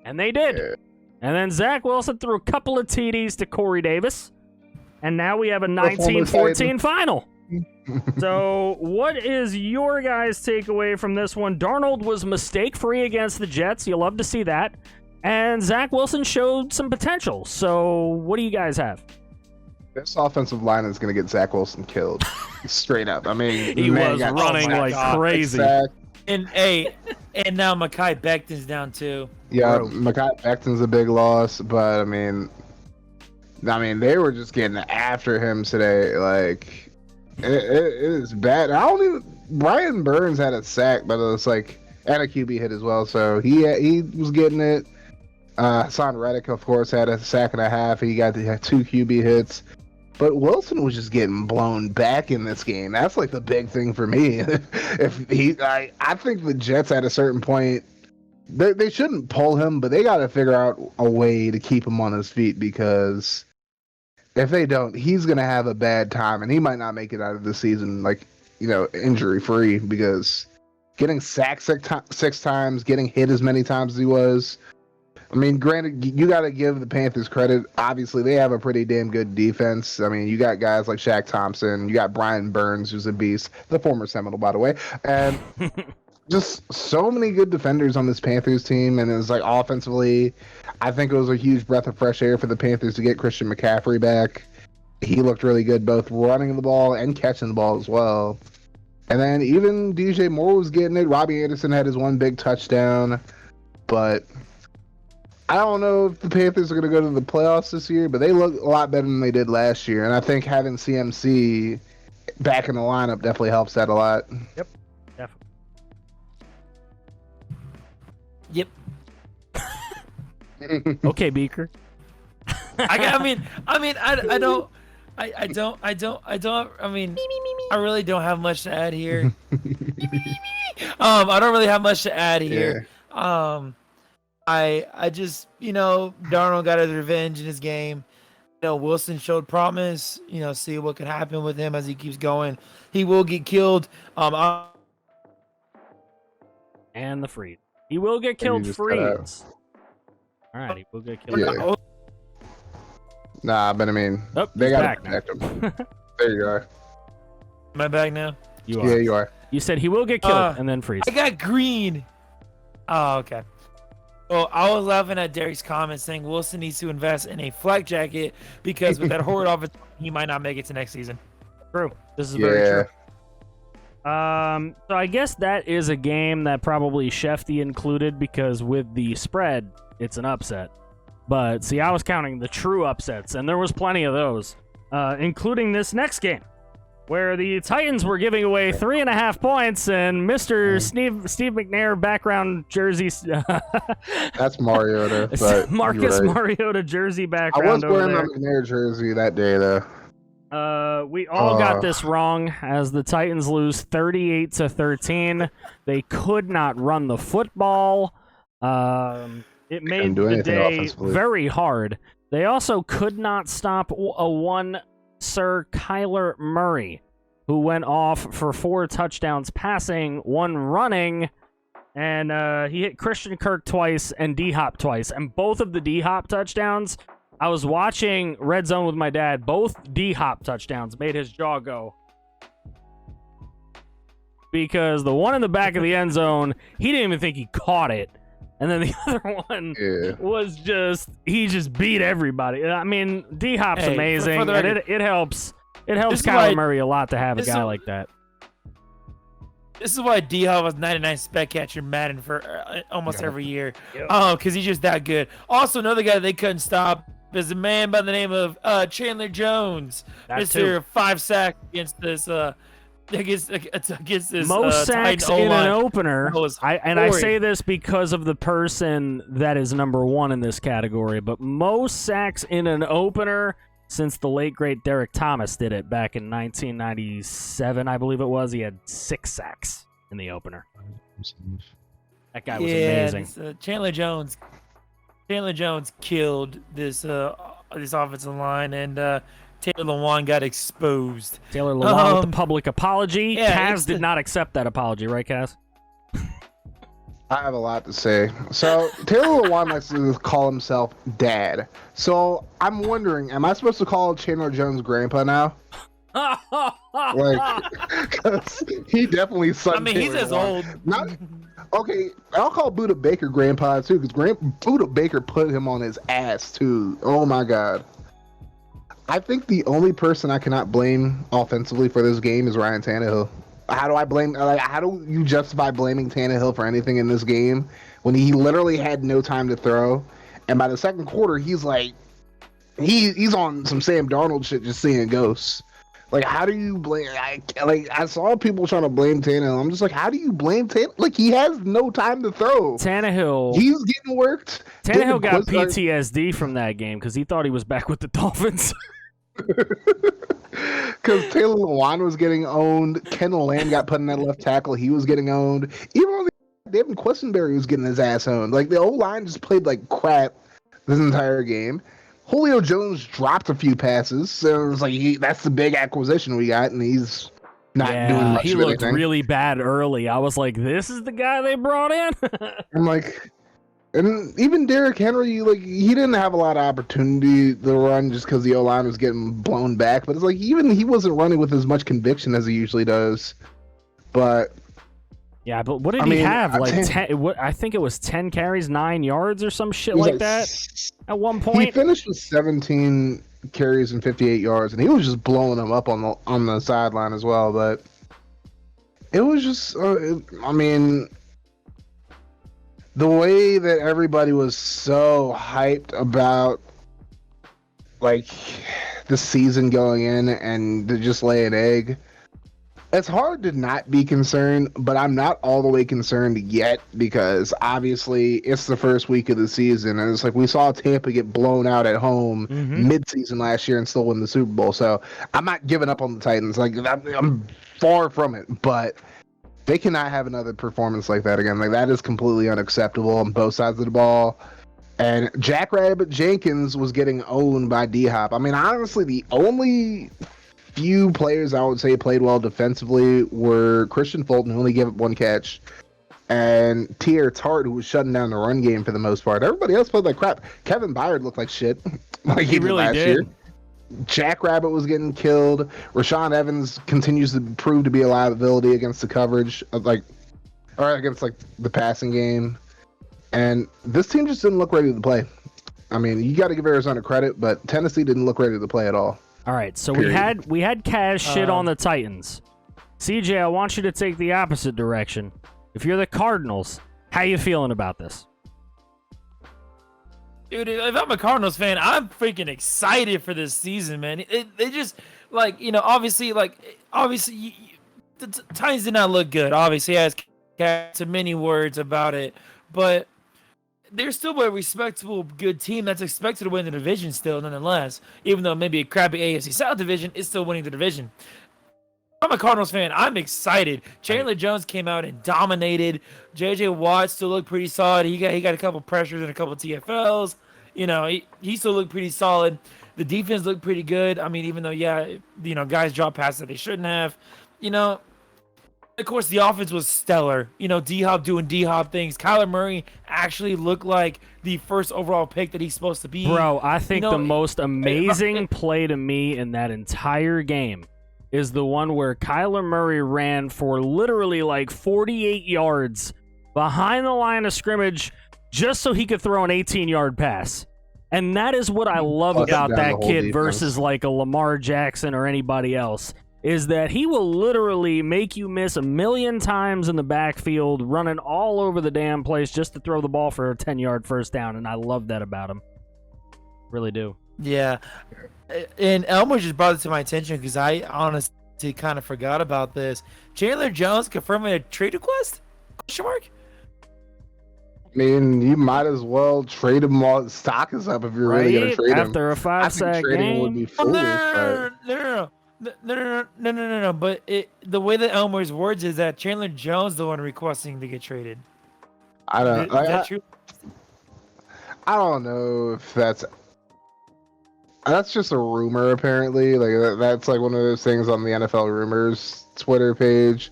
And they did. And then Zach Wilson threw a couple of TDs to Corey Davis. And now we have a 19-14 final. So what is your guys' takeaway from this one? Darnold was mistake-free against the Jets. You love to see that. And Zach Wilson showed some potential. So what do you guys have? This offensive line is going to get Zach Wilson killed. Straight up. I mean, he was running like crazy. And now Mekhi Becton's down too. Yeah, Mekhi Becton's a big loss, but I mean, they were just getting after him today. Like, it is bad. Brian Burns had a sack, but it was like, and a QB hit as well. So he was getting it. Hassan Reddick, of course, had a sack and a half. He had 2 QB hits. But Wilson was just getting blown back in this game. That's like the big thing for me. I think the Jets at a certain point, they shouldn't pull him, but they got to figure out a way to keep him on his feet, because if they don't, he's going to have a bad time, and he might not make it out of the season, injury free, because getting sacked 6 times, getting hit as many times as he was. I mean, granted, you got to give the Panthers credit. Obviously, they have a pretty damn good defense. I mean, you got guys like Shaq Thompson. You got Brian Burns, who's a beast, the former Seminole, by the way. And just so many good defenders on this Panthers team. And it was like offensively, I think it was a huge breath of fresh air for the Panthers to get Christian McCaffrey back. He looked really good, both running the ball and catching the ball as well. And then even DJ Moore was getting it. Robbie Anderson had his one big touchdown. But I don't know if the Panthers are going to go to the playoffs this year, but they look a lot better than they did last year. And I think having CMC back in the lineup definitely helps that a lot. Yep, definitely. Yep. Okay, Beaker. I really don't have much to add here. I don't really have much to add here. Yeah. I just, Darnold got his revenge in his game. Wilson showed promise. See what can happen with him as he keeps going. He will get killed. And the Freed. He will get killed free. All right, he will get killed. Yeah. Nah, but I mean, they got to protect him. There you are. Am I back now? You are. Yeah, you are. You said he will get killed and then freeze. I got green. Oh, okay. Well, I was laughing at Derek's comment saying Wilson needs to invest in a flak jacket because with that horrid offense, he might not make it to next season. True. This is very true. So I guess that is a game that probably Shefty included because with the spread, it's an upset. But see, I was counting the true upsets, and there was plenty of those, including this next game, where the Titans were giving away 3.5 points, and Mr. Steve McNair background jersey. That's Mariota. But Marcus right. Mariota jersey I background. was wearing over my McNair jersey that day, though. We all got this wrong as the Titans lose 38-13. They could not run the football. It made the day very hard. They also could not stop one Sir Kyler Murray, who went off for 4 touchdowns passing, 1 running, and he hit Christian Kirk twice and D-Hop twice. And both of the D-Hop touchdowns, I was watching Red Zone with my dad. Both D-Hop touchdowns made his jaw go. Because the one in the back of the end zone, he didn't even think he caught it. And then the other one was he just beat everybody. I mean, D-Hop's amazing. And it helps Kyler Murray a lot to have a guy like that. This is why D-Hop was 99 spec catcher Madden for almost every year. Oh, because he's just that good. Also, another guy they couldn't stop is a man by the name of Chandler Jones. Mr. 5 sacks against this against this most sacks Titan in an opener. I say horrid. this because of the person that is number 1 in this category, but most sacks in an opener since the late great Derek Thomas did it back in 1997, I believe it was. He had 6 sacks in the opener. That guy was amazing. Chandler Jones killed this offensive line, and Taylor Lewan got exposed. Taylor Lewan with the public apology. Kaz did not accept that apology, right, Kaz? I have a lot to say. So, Taylor Lewan likes to call himself Dad. So, I'm wondering, am I supposed to call Chandler Jones Grandpa now? Because he definitely sucked. I mean, he's as old. Okay, I'll call Buda Baker Grandpa, too, because Buda Baker put him on his ass, too. Oh, my God. I think the only person I cannot blame offensively for this game is Ryan Tannehill. How do I blame? How do you justify blaming Tannehill for anything in this game when he literally had no time to throw? And by the second quarter, he's like, he's on some Sam Darnold shit, just seeing ghosts. Like, how do you blame? I saw people trying to blame Tannehill. I'm just like, how do you blame Tannehill? Like, he has no time to throw. Tannehill, he's getting worked. Tannehill got PTSD from that game because he thought he was back with the Dolphins. Because Taylor Lewan was getting owned. Kendall Lamb got put in that left tackle. He was getting owned. Even David Questenberry was getting his ass owned. Like, the O-line just played like crap this entire game. Julio Jones dropped a few passes. So it was like, that's the big acquisition we got, and he's not doing much he of looked anything. really bad early. I was like, this is the guy they brought in? I'm like... And even Derrick Henry, like, he didn't have a lot of opportunity to run just because the O-line was getting blown back. But it's like, even he wasn't running with as much conviction as he usually does. But... Yeah, but what did he have? Like, I think it was 10 carries, 9 yards or some shit like that at one point. He finished with 17 carries and 58 yards, and he was just blowing them up on the sideline as well. But it was just... the way that everybody was so hyped about, like, the season going in and to just lay an egg, it's hard to not be concerned, but I'm not all the way concerned yet because obviously it's the first week of the season, and it's like we saw Tampa get blown out at home mid-season last year and still win the Super Bowl. So I'm not giving up on the Titans. Like, I'm far from it, but... they cannot have another performance like that again. Like, that is completely unacceptable on both sides of the ball. And Jackrabbit Jenkins was getting owned by D-Hop. I mean, honestly, the only few players I would say played well defensively were Christian Fulton, who only gave up 1 catch, and Tier Tart, who was shutting down the run game for the most part. Everybody else played like crap. Kevin Byard looked like shit. Like he really last did. year. Jackrabbit was getting killed. Rashawn Evans continues to prove to be a liability against the coverage, or against the passing game. And this team just didn't look ready to play. I mean, you got to give Arizona credit, but Tennessee didn't look ready to play at all. All right, so Period. we had Kaz shit on the Titans. CJ, I want you to take the opposite direction. If you're the Cardinals, how you feeling about this? Dude, if I'm a Cardinals fan, I'm freaking excited for this season, man. They just obviously, the Titans did not look good. Obviously, has to many words about it, but they're still a respectable, good team that's expected to win the division still, nonetheless. Even though maybe a crappy AFC South division, is still winning the division. I'm a Cardinals fan. I'm excited. Chandler Jones came out and dominated. J.J. Watt still looked pretty solid. He got a couple pressures and a couple TFLs. He still looked pretty solid. The defense looked pretty good. I mean, even though, guys dropped passes that they shouldn't have. Of course, the offense was stellar. D-Hop doing D-Hop things. Kyler Murray actually looked like the first overall pick that he's supposed to be. Bro, I think the most amazing play to me in that entire game is the one where Kyler Murray ran for literally 48 yards behind the line of scrimmage just so he could throw an 18-yard pass. And that is what I love about that kid versus a Lamar Jackson or anybody else, is that he will literally make you miss a million times in the backfield, running all over the damn place just to throw the ball for a 10-yard first down, and I love that about him. Really do. Yeah. And Elmer just brought it to my attention because I honestly kind of forgot about this. Chandler Jones confirming a trade request? Question mark? I mean, you might as well trade him while the stock is up if you're really going to trade him. After a 5-sack game? Would be foolish, No. But the way that Elmer's words is that Chandler Jones is the one requesting to get traded. I don't. Is that true? I don't know if that's just a rumor. Apparently, that's one of those things on the NFL rumors Twitter page.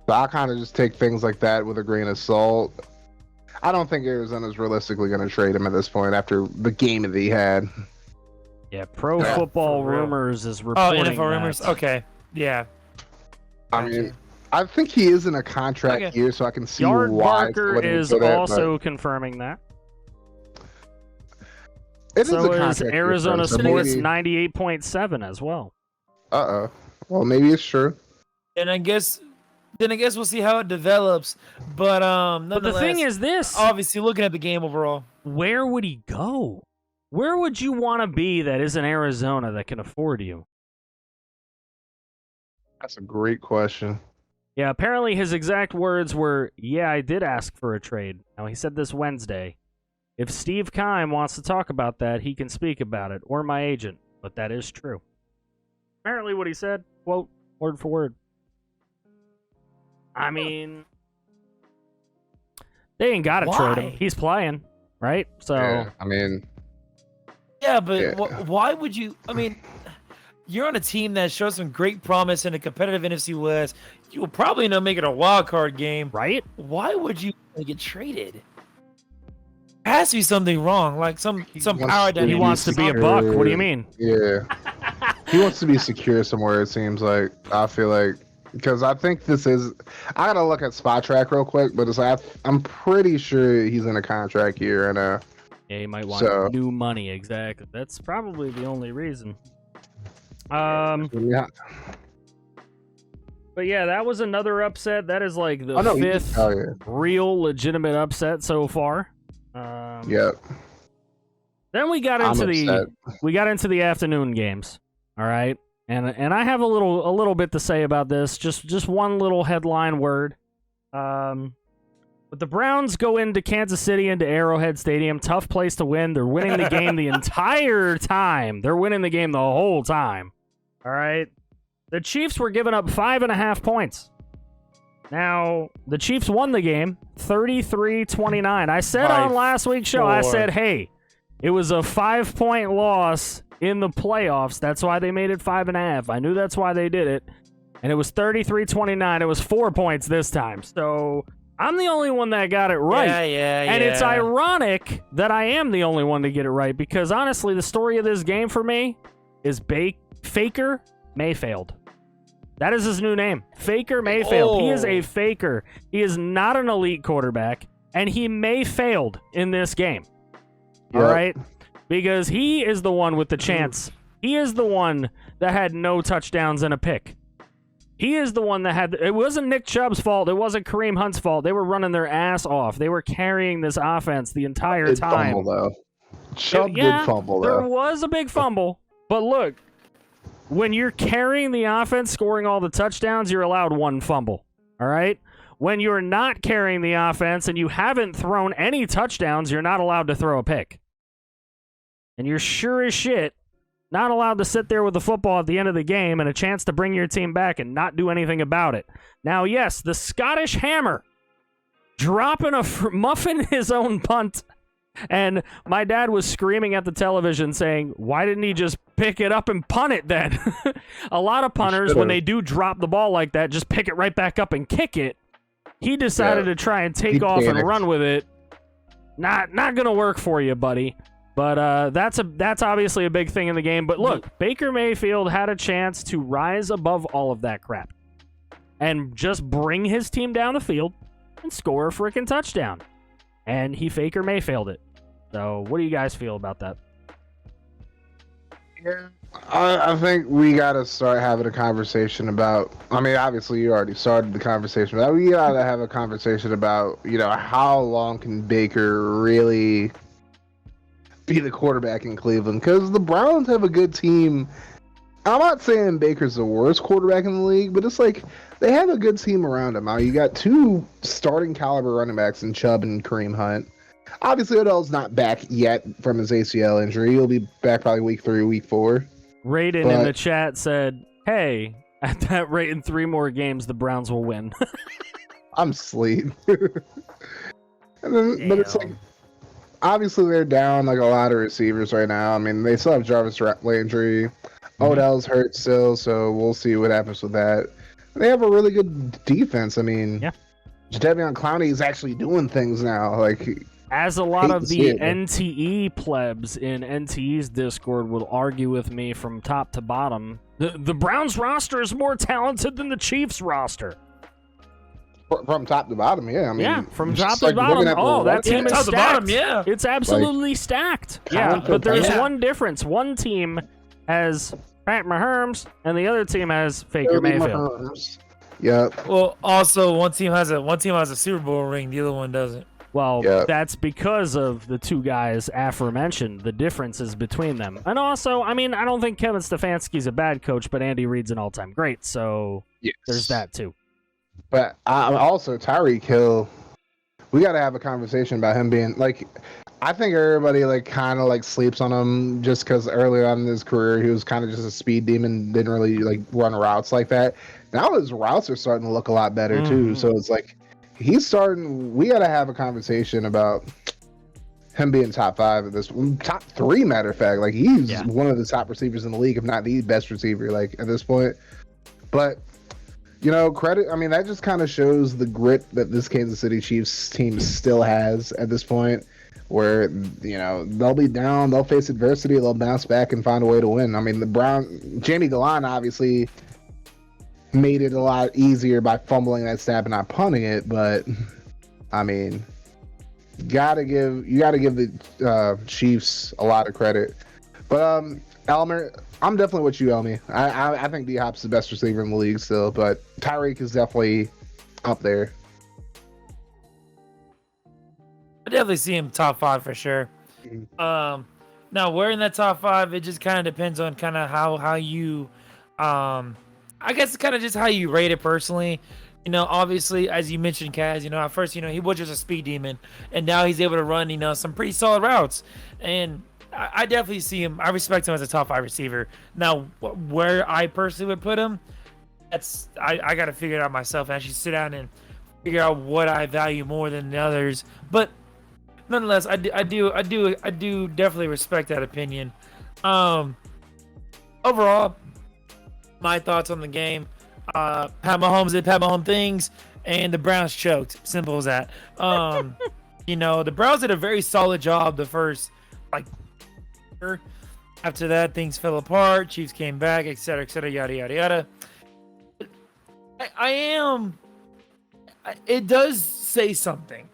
So I kind of just take things like that with a grain of salt. I don't think Arizona's realistically going to trade him at this point after the game that he had. Yeah, Pro Football Rumors is reporting NFL rumors? Okay, yeah. I mean, I think he is in a contract year, so I can see Yard why. Barker is also confirming that. It so is is Arizona Sports 98.7 as well. Well, maybe it's true. And I guess we'll see how it develops. But the thing is this. Obviously, looking at the game overall. Where would he go? Where would you want to be that isn't Arizona that can afford you? That's a great question. Yeah, apparently his exact words were, "Yeah, I did ask for a trade." Now, he said this Wednesday. If Steve Keim wants to talk about that, he can speak about it, or my agent. But that is true. Apparently what he said, quote, word for word. I mean, they ain't got to trade him. He's playing, right? So, yeah, I mean... Yeah, but why would you... I mean, you're on a team that shows some great promise in a competitive NFC West. You will probably end up making a wild card game. Right? Why would you get traded? There has to be something wrong, like some power dynamic. He wants to be a buck. What do you mean? Yeah. He wants to be secure somewhere, it seems like. I feel like. Because I think this is... I got to look at Spot Track real quick, but I'm pretty sure he's in a contract year. And, yeah, he might want new money, exactly. That's probably the only reason. Yeah. But yeah, that was another upset. That is like the fifth real legitimate upset so far. Yep. Then we got into the afternoon games. All right. And I have a little bit to say about this. Just one little headline word. But the Browns go into Kansas City, into Arrowhead Stadium. Tough place to win. They're winning the game the entire time. They're winning the game the whole time. All right. The Chiefs were giving up 5.5 points. Now, the Chiefs won the game 33-29. I said on last week's show, I said, hey, it was a 5-point loss in the playoffs. That's why they made it 5.5. I knew that's why they did it. And it was 33-29. It was 4 points this time. So I'm the only one that got it right. And it's ironic that I am the only one to get it right because, honestly, the story of this game for me is Faker Mayfield. That is his new name. Faker Mayfield. He is a faker. He is not an elite quarterback, and he Mayfailed in this game. All right? Because he is the one with the chance. He is the one that had no touchdowns and a pick. He is the one that had... It wasn't Nick Chubb's fault. It wasn't Kareem Hunt's fault. They were running their ass off. They were carrying this offense the entire time. Fumble, though. Chubb did fumble, though. There was a big fumble. But look, when you're carrying the offense, scoring all the touchdowns, you're allowed one fumble. All right? When you're not carrying the offense and you haven't thrown any touchdowns, you're not allowed to throw a pick. And you're sure as shit not allowed to sit there with the football at the end of the game and a chance to bring your team back and not do anything about it. Now, yes, the Scottish Hammer dropping muffin his own punt. And my dad was screaming at the television saying, why didn't he just pick it up and punt it then? A lot of punters, when they do drop the ball like that, just pick it right back up and kick it. He decided to try and take off and run with it. Not going to work for you, buddy. But that's obviously a big thing in the game. But look, Baker Mayfield had a chance to rise above all of that crap and just bring his team down the field and score a freaking touchdown. And he Faker Mayfield it. So what do you guys feel about that? Yeah, I think we got to start having a conversation about... I mean, obviously, you already started the conversation, but we got to have a conversation about, how long can Baker really be the quarterback in Cleveland? Because the Browns have a good team. I'm not saying Baker's the worst quarterback in the league, but it's like they have a good team around him. Now, you got two starting caliber running backs in Chubb and Kareem Hunt. Obviously, Odell's not back yet from his ACL injury. He'll be back probably week 3, week 4. Raiden in the chat said, hey, at that rate in 3 more games, the Browns will win. I'm asleep. But it's like, obviously they're down like a lot of receivers right now. I mean, they still have Jarvis Landry. Odell's hurt still, so we'll see what happens with that. They have a really good defense. I mean, Jadeveon Clowney is actually doing things now. Like, as a lot of the NTE plebs in NTE's Discord will argue with me from top to bottom, the Browns roster is more talented than the Chiefs roster. From top to bottom, yeah. I mean, from top to bottom. Oh, that team is stacked. Bottom, yeah. It's absolutely stacked. Yeah, but there's one difference. One team has Pat Mahomes, and the other team has Faker Mayfield. Yeah. Well, also one team has a Super Bowl ring, the other one doesn't. Well, that's because of the two guys aforementioned, the differences between them. And also, I mean, I don't think Kevin Stefanski's a bad coach, but Andy Reid's an all-time great, so there's that too. But also, Tyreek Hill, we got to have a conversation about him being, like, I think everybody, like, kind of, like, sleeps on him just because earlier on in his career, he was kind of just a speed demon, didn't really, like, run routes like that. Now his routes are starting to look a lot better, too, so it's like, we got to have a conversation about him being top 5 at this, top 3, matter of fact. Like, he's one of the top receivers in the league, if not the best receiver, like, at this point. But, credit, I mean, that just kind of shows the grit that this Kansas City Chiefs team still has at this point, where, they'll be down, they'll face adversity, they'll bounce back and find a way to win. I mean, Jamie Galan obviously made it a lot easier by fumbling that snap and not punting it, but I mean, you gotta give the Chiefs a lot of credit. But Elmer, I'm definitely with you, Elmi. I think D Hop's the best receiver in the league still, but Tyreek is definitely up there. I definitely see him top 5 for sure. Now, where in that top 5, it just kind of depends on kind of how you I guess it's kind of just how you rate it personally. Obviously, as you mentioned, Kaz, at first, he was just a speed demon, and now he's able to run, some pretty solid routes. And I definitely see him. I respect him as a top 5 receiver. Now, where I personally would put him, I got to figure it out myself. Actually, sit down and figure out what I value more than the others. But nonetheless, I do definitely respect that opinion. Overall, my thoughts on the game: Pat Mahomes did Pat Mahomes things, and the Browns choked. Simple as that. The Browns did a very solid job the first After that, things fell apart. Chiefs came back, etc., etc., yada yada yada. It does say something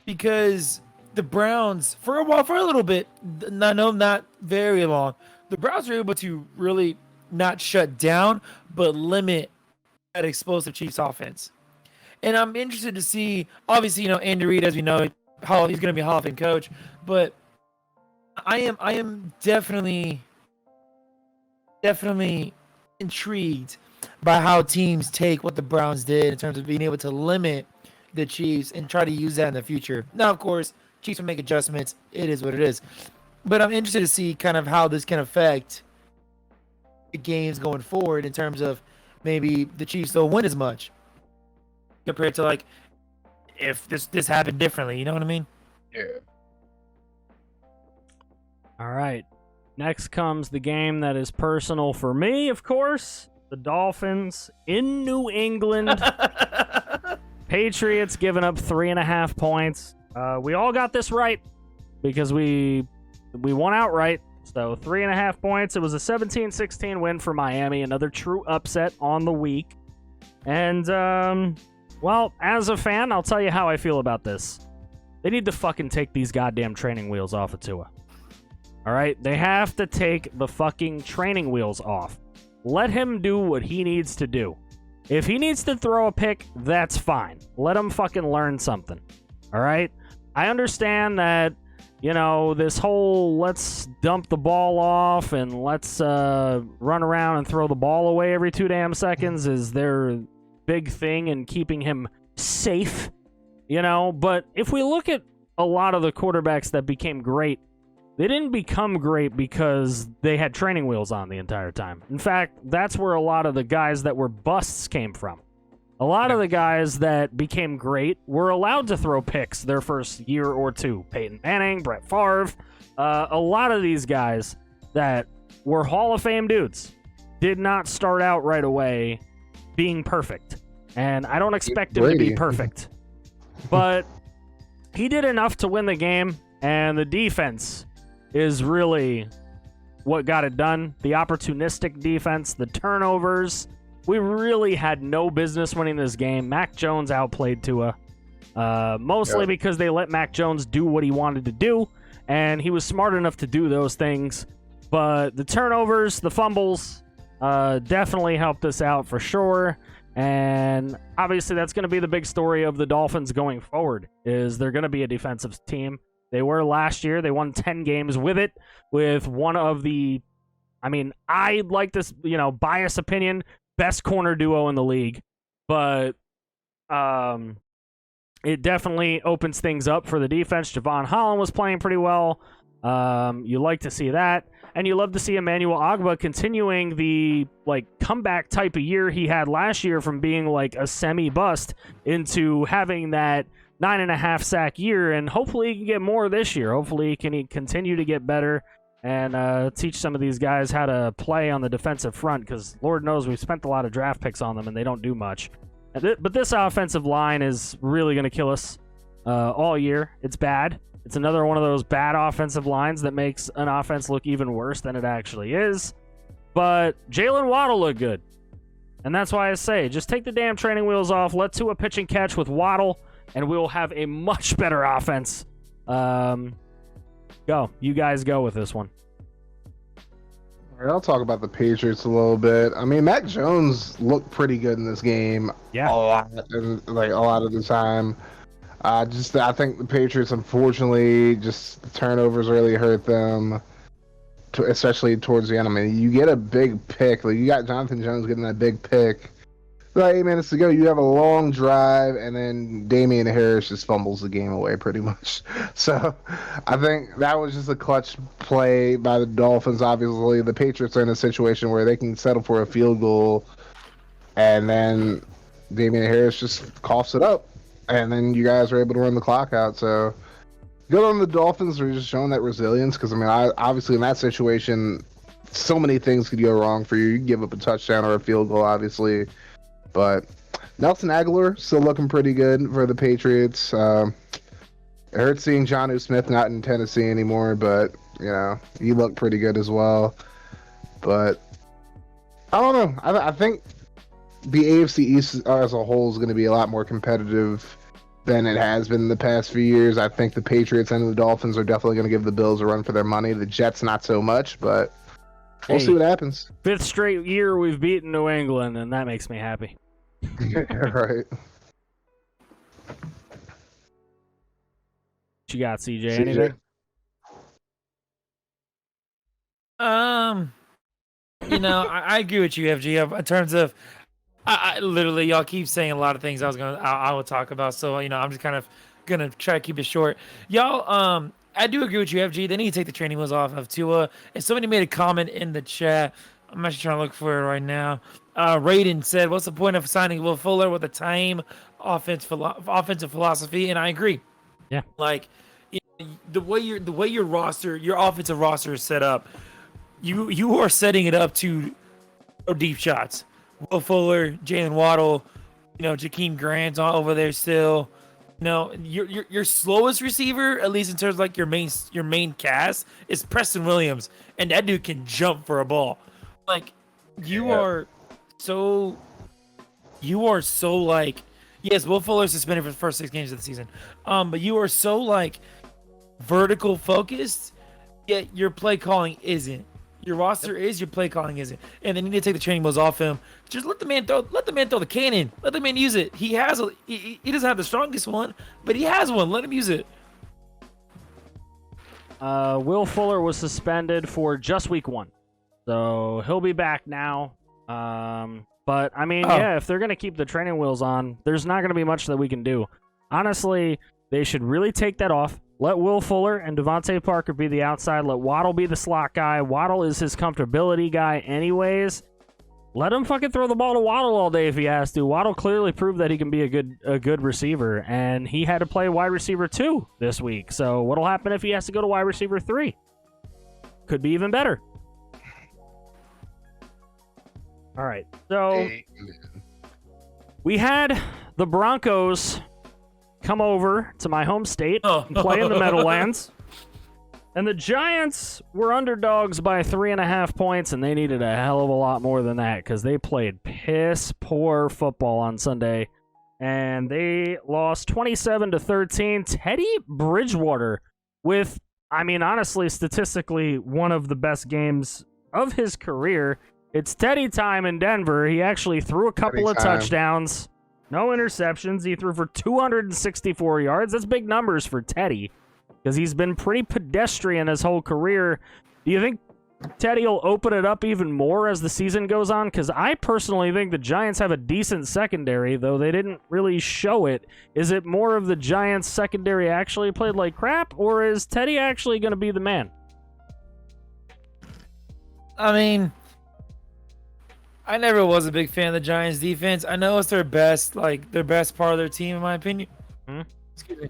because the Browns, for a little bit, not very long, the Browns were able to really not shut down, but limit that explosive Chiefs offense. And I'm interested to see, obviously, Andy Reid, as we know, he's going to be a Hall of Fame coach, but I am definitely intrigued by how teams take what the Browns did in terms of being able to limit the Chiefs and try to use that in the future. Now, of course, Chiefs will make adjustments. It is what it is. But I'm interested to see kind of how this can affect the games going forward in terms of maybe the Chiefs don't win as much compared to like if this happened differently. You know what I mean? Yeah. All right. Next comes the game that is personal for me, of course. The Dolphins in New England. Patriots giving up 3.5 points. We all got this right because we won outright. So 3.5 points. It was a 17-16 win for Miami. Another true upset on the week. And, well, as a fan, I'll tell you how I feel about this. They need to fucking take these goddamn training wheels off of Tua. All right? They have to take the fucking training wheels off. Let him do what he needs to do. If he needs to throw a pick, that's fine. Let him fucking learn something. All right? I understand that, this whole let's dump the ball off and let's run around and throw the ball away every 2 damn seconds is their big thing in keeping him safe, But if we look at a lot of the quarterbacks that became great, they didn't become great because they had training wheels on the entire time. In fact, that's where a lot of the guys that were busts came from. A lot of the guys that became great were allowed to throw picks their first year or two. Peyton Manning, Brett Favre, a lot of these guys that were Hall of Fame dudes did not start out right away being perfect. And I don't expect him to be perfect. But he did enough to win the game, and the defense is really what got it done. The opportunistic defense, the turnovers. We really had no business winning this game. Mac Jones outplayed Tua, mostly because they let Mac Jones do what he wanted to do, and he was smart enough to do those things. But the turnovers, the fumbles, definitely helped us out for sure. And obviously that's going to be the big story of the Dolphins going forward, is they're going to be a defensive team. They were last year. They won 10 games with it, with one of the, I'd like this, bias opinion, best corner duo in the league. But it definitely opens things up for the defense. Javon Holland was playing pretty well. You like to see that. And you love to see Emmanuel Ogbah continuing the comeback type of year he had last year from being like a semi-bust into having that 9.5 sack year, and hopefully he can get more this year. Hopefully he can continue to get better and teach some of these guys how to play on the defensive front, because Lord knows we've spent a lot of draft picks on them and they don't do much. But this offensive line is really going to kill us all year. It's bad. It's another one of those bad offensive lines that makes an offense look even worse than it actually is. But Jalen Waddle looked good. And that's why I say, just take the damn training wheels off, let Tua pitch and catch with Waddle, and we'll have a much better offense. Go. You guys go with this one. All right, I'll talk about the Patriots a little bit. Mac Jones looked pretty good in this game. Yeah. A lot of the time. I think the Patriots, unfortunately, just the turnovers really hurt them, especially towards the end. You get a big pick. You got Jonathan Jones getting that big pick. 8 minutes to go, you have a long drive, and then Damian Harris just fumbles the game away pretty much. So I think that was just a clutch play by the Dolphins. Obviously, the Patriots are in a situation where they can settle for a field goal, and then Damian Harris just coughs it up. And then you guys are able to run the clock out. So good on the Dolphins for just showing that resilience. Because, obviously in that situation, so many things could go wrong for you. You can give up a touchdown or a field goal, obviously. But Nelson Aguilar still looking pretty good for the Patriots. It hurts seeing Jonnu Smith not in Tennessee anymore. But he looked pretty good as well. But I don't know. I think the AFC East as a whole is going to be a lot more competitive than it has been in the past few years. I think the Patriots and the Dolphins are definitely going to give the Bills a run for their money. The Jets, not so much, but we'll see what happens. 5th straight year we've beaten New England, and that makes me happy. Right. What you got, CJ? Anything? I agree with you, FG. In terms of, I literally, y'all keep saying a lot of things I would talk about. So I'm just kind of gonna try to keep it short. Y'all, I do agree with you, FG. They need to take the training wheels off of Tua. And somebody made a comment in the chat. I'm actually trying to look for it right now. Raiden said, "What's the point of signing Will Fuller with a time offensive philosophy?" And I agree. Yeah, like the way your offensive roster is set up, you are setting it up to deep shots. Will Fuller, Jalen Waddle, Jakeem Grant's all over there still. Your slowest receiver, at least in terms of like your main cast, is Preston Williams, and that dude can jump for a ball. Like you are so like, yes, Will Fuller is suspended for the first 6 games of the season. But you are so like vertical focused, yet your play calling isn't. Your roster is, your play calling isn't. And they need to take the training wheels off him. Just let the man throw the cannon. Let the man use it. He doesn't have the strongest one, but he has one. Let him use it. Will Fuller was suspended for just week 1. So he'll be back now. But I mean, if they're going to keep the training wheels on, there's not going to be much that we can do. Honestly, they should really take that off. Let Will Fuller and Devontae Parker be the outside. Let Waddle be the slot guy. Waddle is his comfortability guy anyways. Let him fucking throw the ball to Waddle all day if he has to. Waddle clearly proved that he can be a good receiver, and he had to play wide receiver 2 this week. So what'll happen if he has to go to wide receiver 3? Could be even better. All right, so we had the Broncos come over to my home state and play in the Meadowlands. And the Giants were underdogs by 3.5 points, and they needed a hell of a lot more than that because they played piss-poor football on Sunday. And they lost 27-13. Teddy Bridgewater with, I mean, honestly, statistically, one of the best games of his career. It's Teddy time in Denver. He actually threw a couple of touchdowns. No interceptions. He threw for 264 yards. That's big numbers for Teddy because he's been pretty pedestrian his whole career. Do you think Teddy will open it up even more as the season goes on? Because I personally think the Giants have a decent secondary, though they didn't really show it. Is it more of the Giants' secondary actually played like crap, or is Teddy actually going to be the man? I mean, I never was a big fan of the Giants defense. I know it's their best part of their team, in my opinion. Excuse me.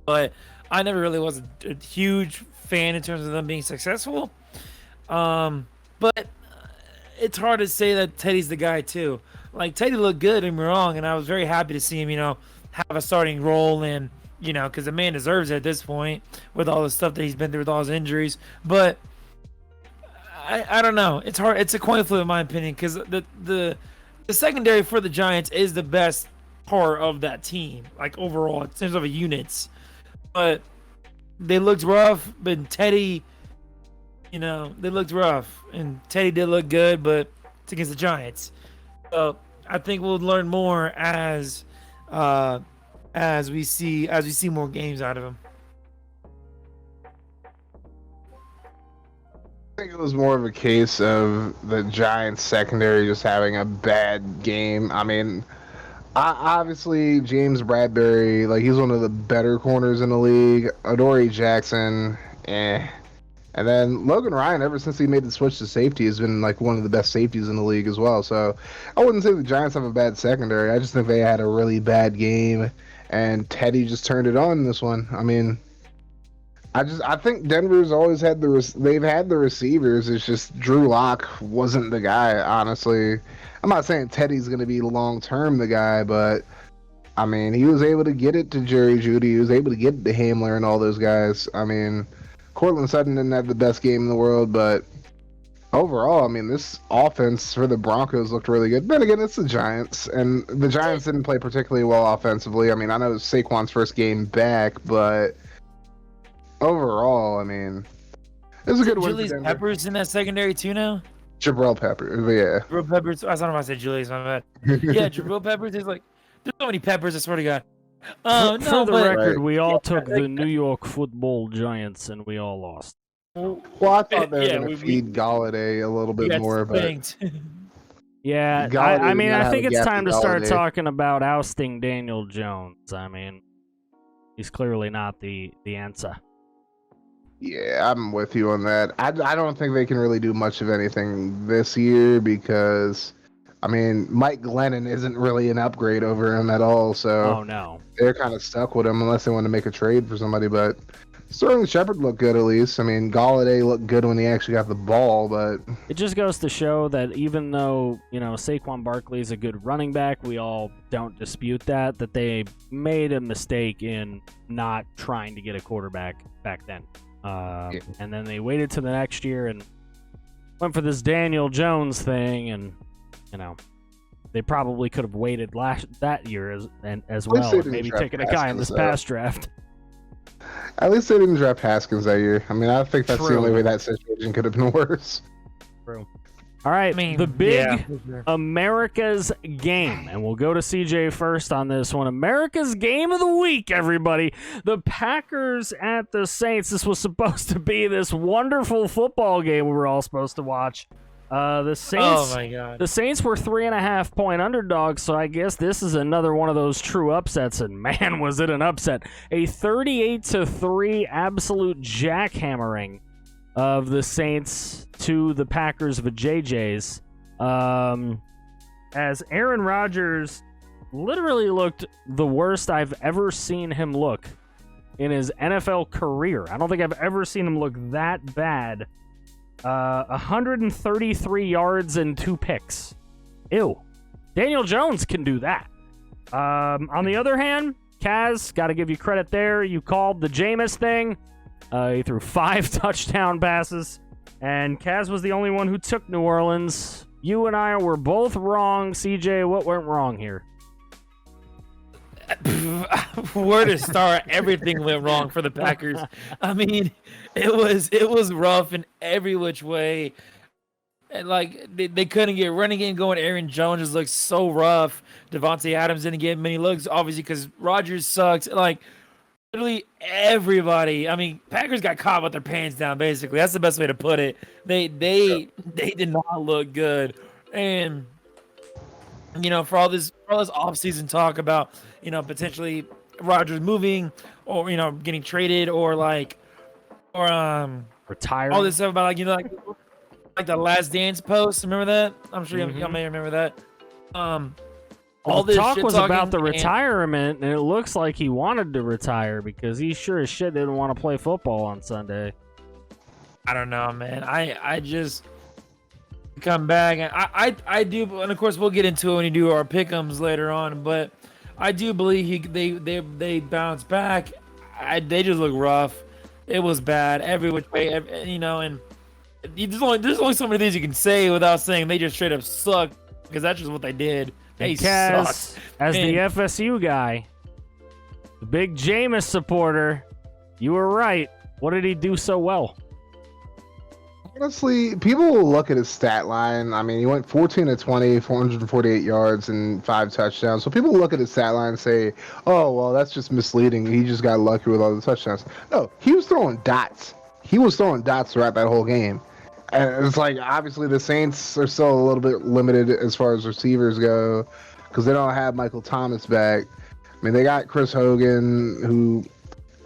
But I never really was a huge fan in terms of them being successful. But it's hard to say that Teddy's the guy too. Like, Teddy looked good, don't get me wrong, and I was very happy to see him, have a starting role and, because the man deserves it at this point with all the stuff that he's been through with all his injuries. But I don't know. It's hard. It's a coin flip in my opinion because the secondary for the Giants is the best part of that team, like overall in terms of units. But they looked rough. But Teddy, they looked rough, and Teddy did look good, but it's against the Giants. So I think we'll learn more as we see more games out of him. I think it was more of a case of the Giants secondary just having a bad game. I mean, obviously James Bradbury, like, he's one of the better corners in the league. Adoree Jackson, and then Logan Ryan, ever since he made the switch to safety, has been like one of the best safeties in the league as well. So I wouldn't say the Giants have a bad secondary. I just think they had a really bad game, and Teddy just turned it on in this one. I mean, I think Denver's always had they've had the receivers. It's just Drew Lock wasn't the guy, honestly. I'm not saying Teddy's going to be long-term the guy, but, I mean, he was able to get it to Jerry Jeudy. He was able to get it to Hamler and all those guys. I mean, of Cortland Sutton didn't have the best game in the world, but overall, I mean, this offense for the Broncos looked really good. Then again, it's the Giants, and the Giants didn't play particularly well offensively. I mean, I know it was Saquon's first game back, but overall, I mean, it was a good win. Julius Peppers in that secondary too now? Jabril Peppers, yeah. Jabril Peppers. I don't know if I said Julius, my bad. Yeah, Jabril Peppers is like, there's so many Peppers, I swear to God. For the record, Right. we all took the New York Football Giants, and we all lost. Well, I thought they were Yeah, going we- to feed Galladay a little We bit got more, but spanked. Yeah, Galladay I did mean, not I have think a it's gap time to to start Galladay. talking about ousting Daniel Jones. I mean, he's clearly not the answer. yeah, I'm with you on that. I don't think they can really do much of anything this year because, I mean, Mike Glennon isn't really an upgrade over him at all, so Oh no. they're kind of stuck with him unless they want to make a trade for somebody. But Sterling Shepard looked good at least. I mean, Galladay looked good when he actually got the ball, but It just goes to show that even though, Saquon Barkley is a good running back, we all don't dispute that they made a mistake in not trying to get a quarterback back then. And then they waited to the next year and went for this Daniel Jones thing, and, they probably could have waited that year as least well, they and didn't maybe draft taken a guy in this Haskins, though. past draft. at least they didn't draft Haskins that year. I mean, I think that's the True. only way that situation could have been worse. All right, I mean, the big yeah, for sure. America's game, and we'll go to CJ first on this one. America's game of the week, everybody. The Packers at the Saints. This was supposed to be this wonderful football game we were all supposed to watch. The Saints. Oh my God. The Saints were 3.5-point underdogs, so I guess this is another one of those true upsets, and man, was it an upset. A 38-3 absolute jackhammering of the Saints to the Packers of JJ's. As Aaron Rodgers literally looked the worst I've ever seen him look in his NFL career. I don't think I've ever seen him look that bad. 133 yards and 2 picks. Ew. Daniel Jones can do that. On the other hand, Kaz, got to give you credit there. You called the Jameis thing. He threw 5 touchdown passes, and Kaz was the only one who took New Orleans. You and I were both wrong. CJ, what went wrong here? Where to start? Everything went wrong for the Packers. I mean, it was rough in every which way. And like they couldn't get running game going. Aaron Jones just looked so rough. Devontae Adams didn't get many looks, obviously, because Rodgers sucks. Like literally everybody. I mean, Packers got caught with their pants down. Basically, that's the best way to put it. They did not look good. And for all this offseason talk about potentially Rodgers moving or getting traded or Retired. all this stuff about like the Last Dance post. Remember that? I'm sure y'all may remember that. All the this talk shit was talking about the and- retirement, and it looks like he wanted to retire because he sure as shit didn't want to play football on Sunday. I don't know, man. I just come back and I do, and of course we'll get into it when you do our pick'ems later on. But I do believe they bounce back. They just look rough. It was bad every which way, and there's only so many things you can say without saying they just straight up suck, because that's just what they did. They And Kaz, sucked. as the Man. FSU guy, the big Jameis supporter, you were right. What did he do so well? Honestly, people will look at his stat line. I mean, he went 14 to 20, 448 yards, and 5 touchdowns. So people look at his stat line and say, oh, well, that's just misleading. He just got lucky with all the touchdowns. No, he was throwing dots. He was throwing dots throughout that whole game. And it's like, obviously, the Saints are still a little bit limited as far as receivers go because they don't have Michael Thomas back. I mean, they got Chris Hogan, who,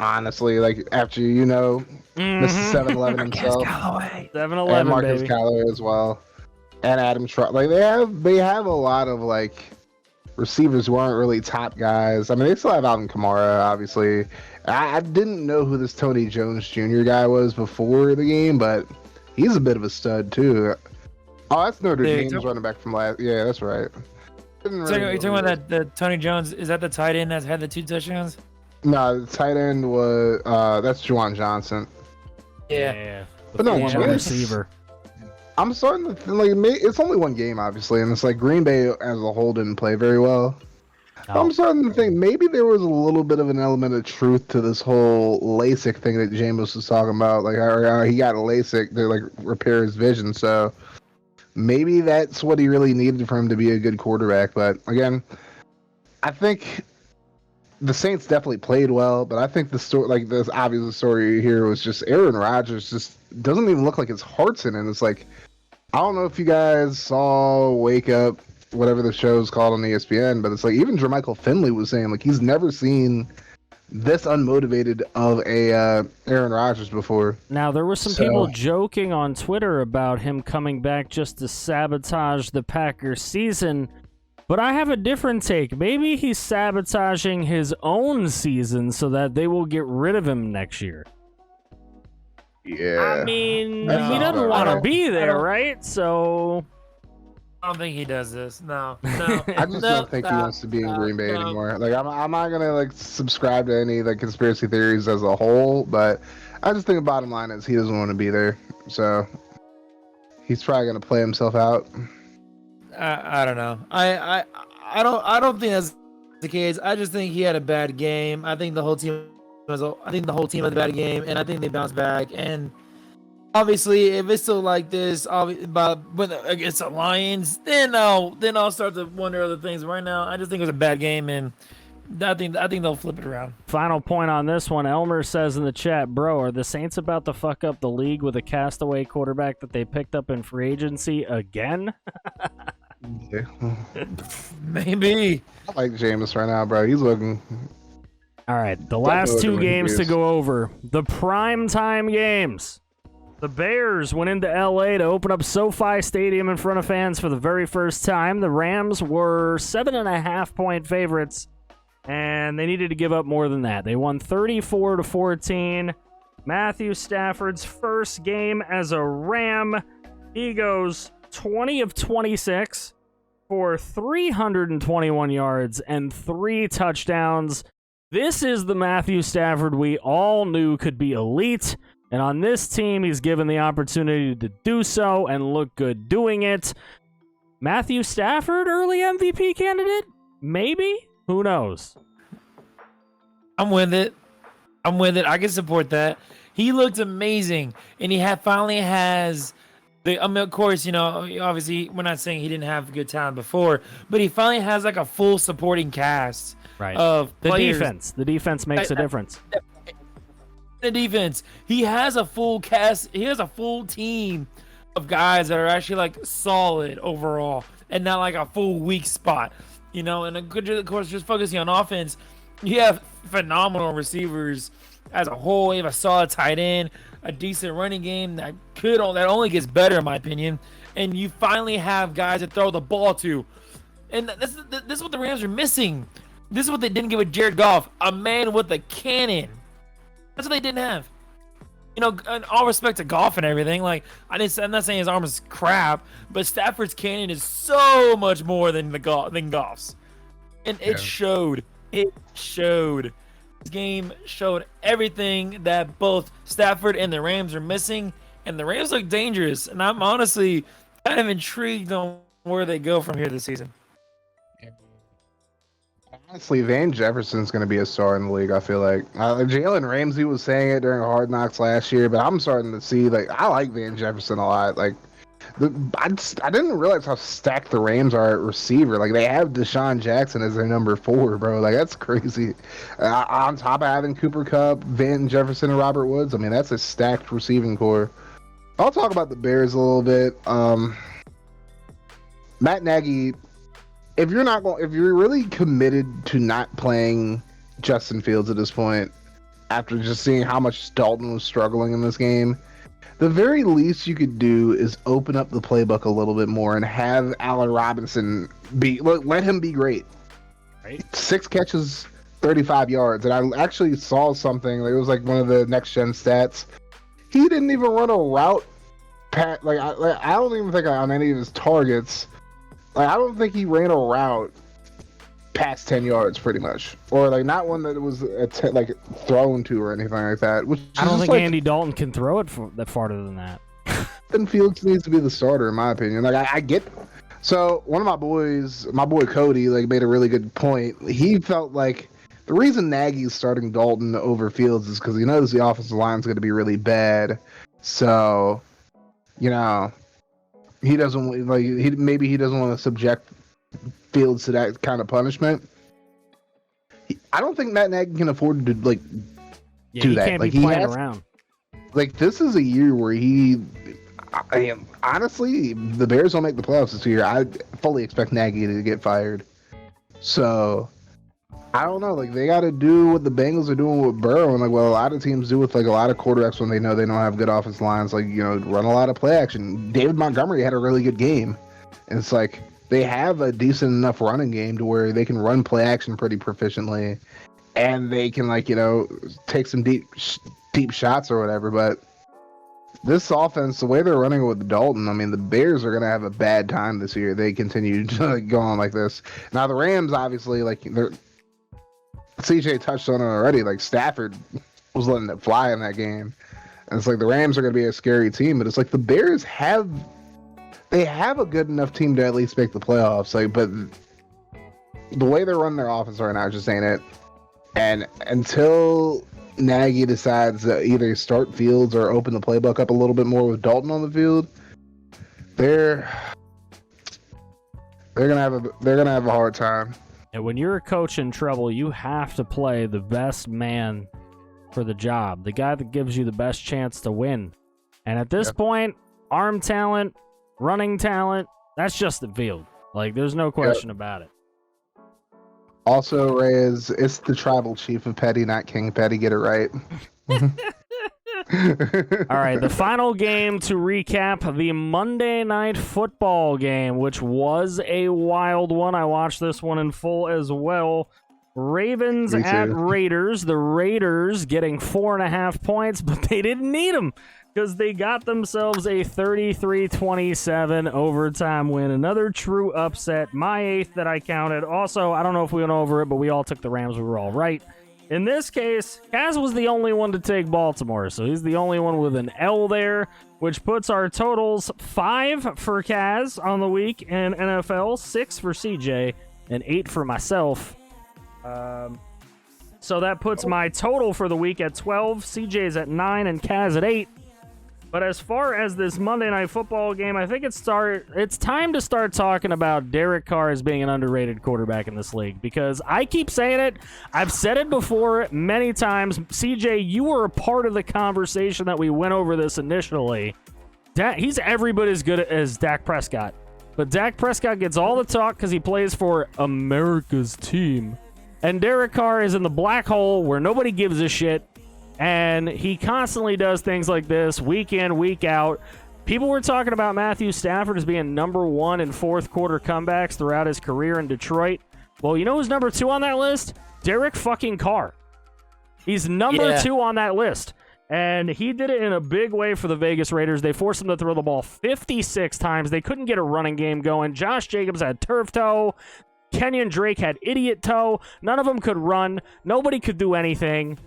honestly, after Mrs. 7-Eleven himself. 7-Eleven, And Marcus baby. Callaway as well, and Adam Trot. They have a lot of receivers who aren't really top guys. I mean, they still have Alvin Kamara, obviously. I didn't know who this Tony Jones Jr. guy was before the game, but he's a bit of a stud too. Oh, that's Notre Hey, Dame's running back from last. Yeah, that's right. Didn't So really you're talking know about the Tony Jones? Is that the tight end that's had the 2 touchdowns? No, the tight end was that's Juwan Johnson. Yeah. But no, Former James- receiver. I'm starting to feel like it's only one game, obviously, and it's like Green Bay as a whole didn't play very well. Oh. I'm starting to think maybe there was a little bit of an element of truth to this whole LASIK thing that Jameis was talking about. Like, how he got LASIK to like repair his vision. So maybe that's what he really needed for him to be a good quarterback. But again, I think the Saints definitely played well. But I think the story, like this obvious story here, was just Aaron Rodgers just doesn't even look like his heart's in it. It's like, I don't know if you guys saw Wake Up, whatever the show's called on ESPN, but it's like even Jermichael Finley was saying like he's never seen this unmotivated of a Aaron Rodgers before. Now, there were some people joking on Twitter about him coming back just to sabotage the Packers season, but I have a different take. Maybe he's sabotaging his own season so that they will get rid of him next year. Yeah. I mean, No, he doesn't I want to don't- be I there, don't- right? So I don't think he does this. No. I just don't think he wants to be in Green Bay anymore. Like I'm not gonna like subscribe to any like conspiracy theories as a whole, but I just think the bottom line is he doesn't want to be there. So he's probably gonna play himself out. I don't know. I don't think that's the case. I just think he had a bad game. I think the whole team had a bad game, and I think they bounced back. And obviously, if it's still like this, but when against the Lions, then I'll start to wonder other things. Right now, I just think it was a bad game, and I think they'll flip it around. final point on this one. Elmer says in the chat, bro, are the Saints about to fuck up the league with a castaway quarterback that they picked up in free agency again? Yeah. Maybe. I like Jameis right now, bro. He's looking. All right, the last two looking like games he to is. go over. The primetime games. The Bears went into LA to open up SoFi Stadium in front of fans for the very first time. The Rams were 7.5-point favorites, and they needed to give up more than that. They won 34-14. Matthew Stafford's first game as a Ram. He goes 20 of 26 for 321 yards and 3 touchdowns. This is the Matthew Stafford we all knew could be elite. And on this team, he's given the opportunity to do so and look good doing it. Matthew Stafford, early MVP candidate? Maybe? Who knows? I'm with it. I can support that. He looked amazing, and he finally has the. I mean, of course, you know, obviously, we're not saying he didn't have good talent before, but he finally has like a full supporting cast Right. of The players. defense. The defense makes a difference. The defense. He has a full cast. He has a full team of guys that are actually like solid overall, and not like a full weak spot. You know, and of course, just focusing on offense, you have phenomenal receivers as a whole. You have a solid tight end, a decent running game that only gets better in my opinion, and you finally have guys to throw the ball to, and this is what the Rams are missing. This is what they didn't get with Jared Goff, a man with a cannon. That's what they didn't have. You know, in all respect to Goff and everything, like I'm not saying his arm is crap, but Stafford's cannon is so much more than Goff's, and it showed. It showed. This game showed everything that both Stafford and the Rams are missing, and the Rams look dangerous. And I'm honestly kind of intrigued on where they go from here this season. Honestly, Van Jefferson's going to be a star in the league, I feel like. Jalen Ramsey was saying it during Hard Knocks last year, but I'm starting to see, like, I like Van Jefferson a lot. Like, I didn't realize how stacked the Rams are at receiver. Like, they have Deshaun Jackson as their number 4, bro. Like, that's crazy. On top of having Cooper Kupp, Van Jefferson, and Robert Woods, I mean, that's a stacked receiving core. I'll talk about the Bears a little bit. Matt Nagy, if you're really committed to not playing Justin Fields at this point, after just seeing how much Dalton was struggling in this game, the very least you could do is open up the playbook a little bit more and have Allen Robinson let him be great. Right. 6 catches, 35 yards, and I actually saw something. It was like one of the next gen stats. He didn't even run a route. I don't even think on any of his targets. Like, I don't think he ran a route past 10 yards, pretty much, or like not one that was like thrown to or anything like that. Which I don't is think like, Andy Dalton can throw it that farther than that. Then Fields needs to be the starter, in my opinion. Like I get. So one of my boy Cody, like made a really good point. He felt like the reason Nagy's starting Dalton over Fields is because he knows the offensive line's going to be really bad. So, you know, he doesn't like maybe he doesn't want to subject Fields to that kind of punishment. I don't think Matt Nagy can afford to do He that. can't Like be playing around. Like this is a year where honestly, the Bears don't make the playoffs this year. I fully expect Nagy to get fired. So I don't know. Like they got to do what the Bengals are doing with Burrow, and like what a lot of teams do with like a lot of quarterbacks when they know they don't have good offensive lines. Like run a lot of play action. David Montgomery had a really good game, and it's like they have a decent enough running game to where they can run play action pretty proficiently, and they can take some deep shots or whatever. But this offense, the way they're running with Dalton, I mean, the Bears are going to have a bad time this year. They continue to go on like this. Now, the Rams, obviously, CJ touched on it already. Like, Stafford was letting it fly in that game. And it's like the Rams are going to be a scary team. But it's like the Bears have a good enough team to at least make the playoffs. Like, but the way they run their offense right now just ain't it. And until Nagy decides to either start Fields or open the playbook up a little bit more with Dalton on the field, they're gonna have a hard time. And when you're a coach in trouble, you have to play the best man for the job, the guy that gives you the best chance to win. And at this point, arm talent, running talent, that's just the field. Like, there's no question about it. Also, RAZE, it's the tribal chief of Petty, not King Petty. Get it right. All right, the final game to recap, the Monday Night Football game, which was a wild one. I watched this one in full as well. Ravens at Raiders. The Raiders getting 4.5 points, but they didn't need them because they got themselves a 33-27 overtime win. Another true upset. My 8th that I counted. Also, I don't know if we went over it, but we all took the Rams. We were all right. In this case, Kaz was the only one to take Baltimore, so he's the only one with an L there, which puts our totals 5 for Kaz on the week in NFL, 6 for CJ, and 8 for myself. So that puts my total for the week at 12, CJ's at 9, and Kaz at 8. But as far as this Monday Night Football game, I think it's time to start talking about Derek Carr as being an underrated quarterback in this league, because I keep saying it. I've said it before many times. CJ, you were a part of the conversation that we went over this initially. He's every bit as good as Dak Prescott. But Dak Prescott gets all the talk because he plays for America's team. And Derek Carr is in the black hole where nobody gives a shit. And he constantly does things like this week in, week out. People were talking about Matthew Stafford as being number 1 in fourth quarter comebacks throughout his career in Detroit. Well, you know who's number 2 on that list? Derek fucking Carr. He's number 2 on that list. And he did it in a big way for the Vegas Raiders. They forced him to throw the ball 56 times. They couldn't get a running game going. Josh Jacobs had turf toe. Kenyon Drake had idiot toe. None of them could run. Nobody could do anything.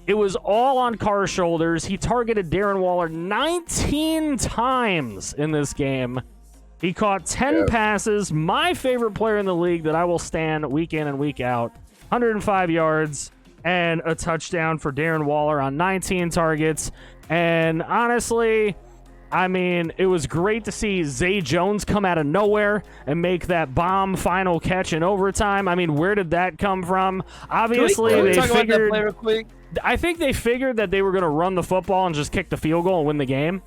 It was all on Carr's shoulders. He targeted Darren Waller 19 times in this game. He caught 10 passes. My favorite player in the league that I will stand week in and week out. 105 yards and a touchdown for Darren Waller on 19 targets. And honestly, I mean, it was great to see Zay Jones come out of nowhere and make that bomb final catch in overtime. I mean, where did that come from? Obviously, can we they talk about that figured. play real quick? I think they figured that they were going to run the football and just kick the field goal and win the game.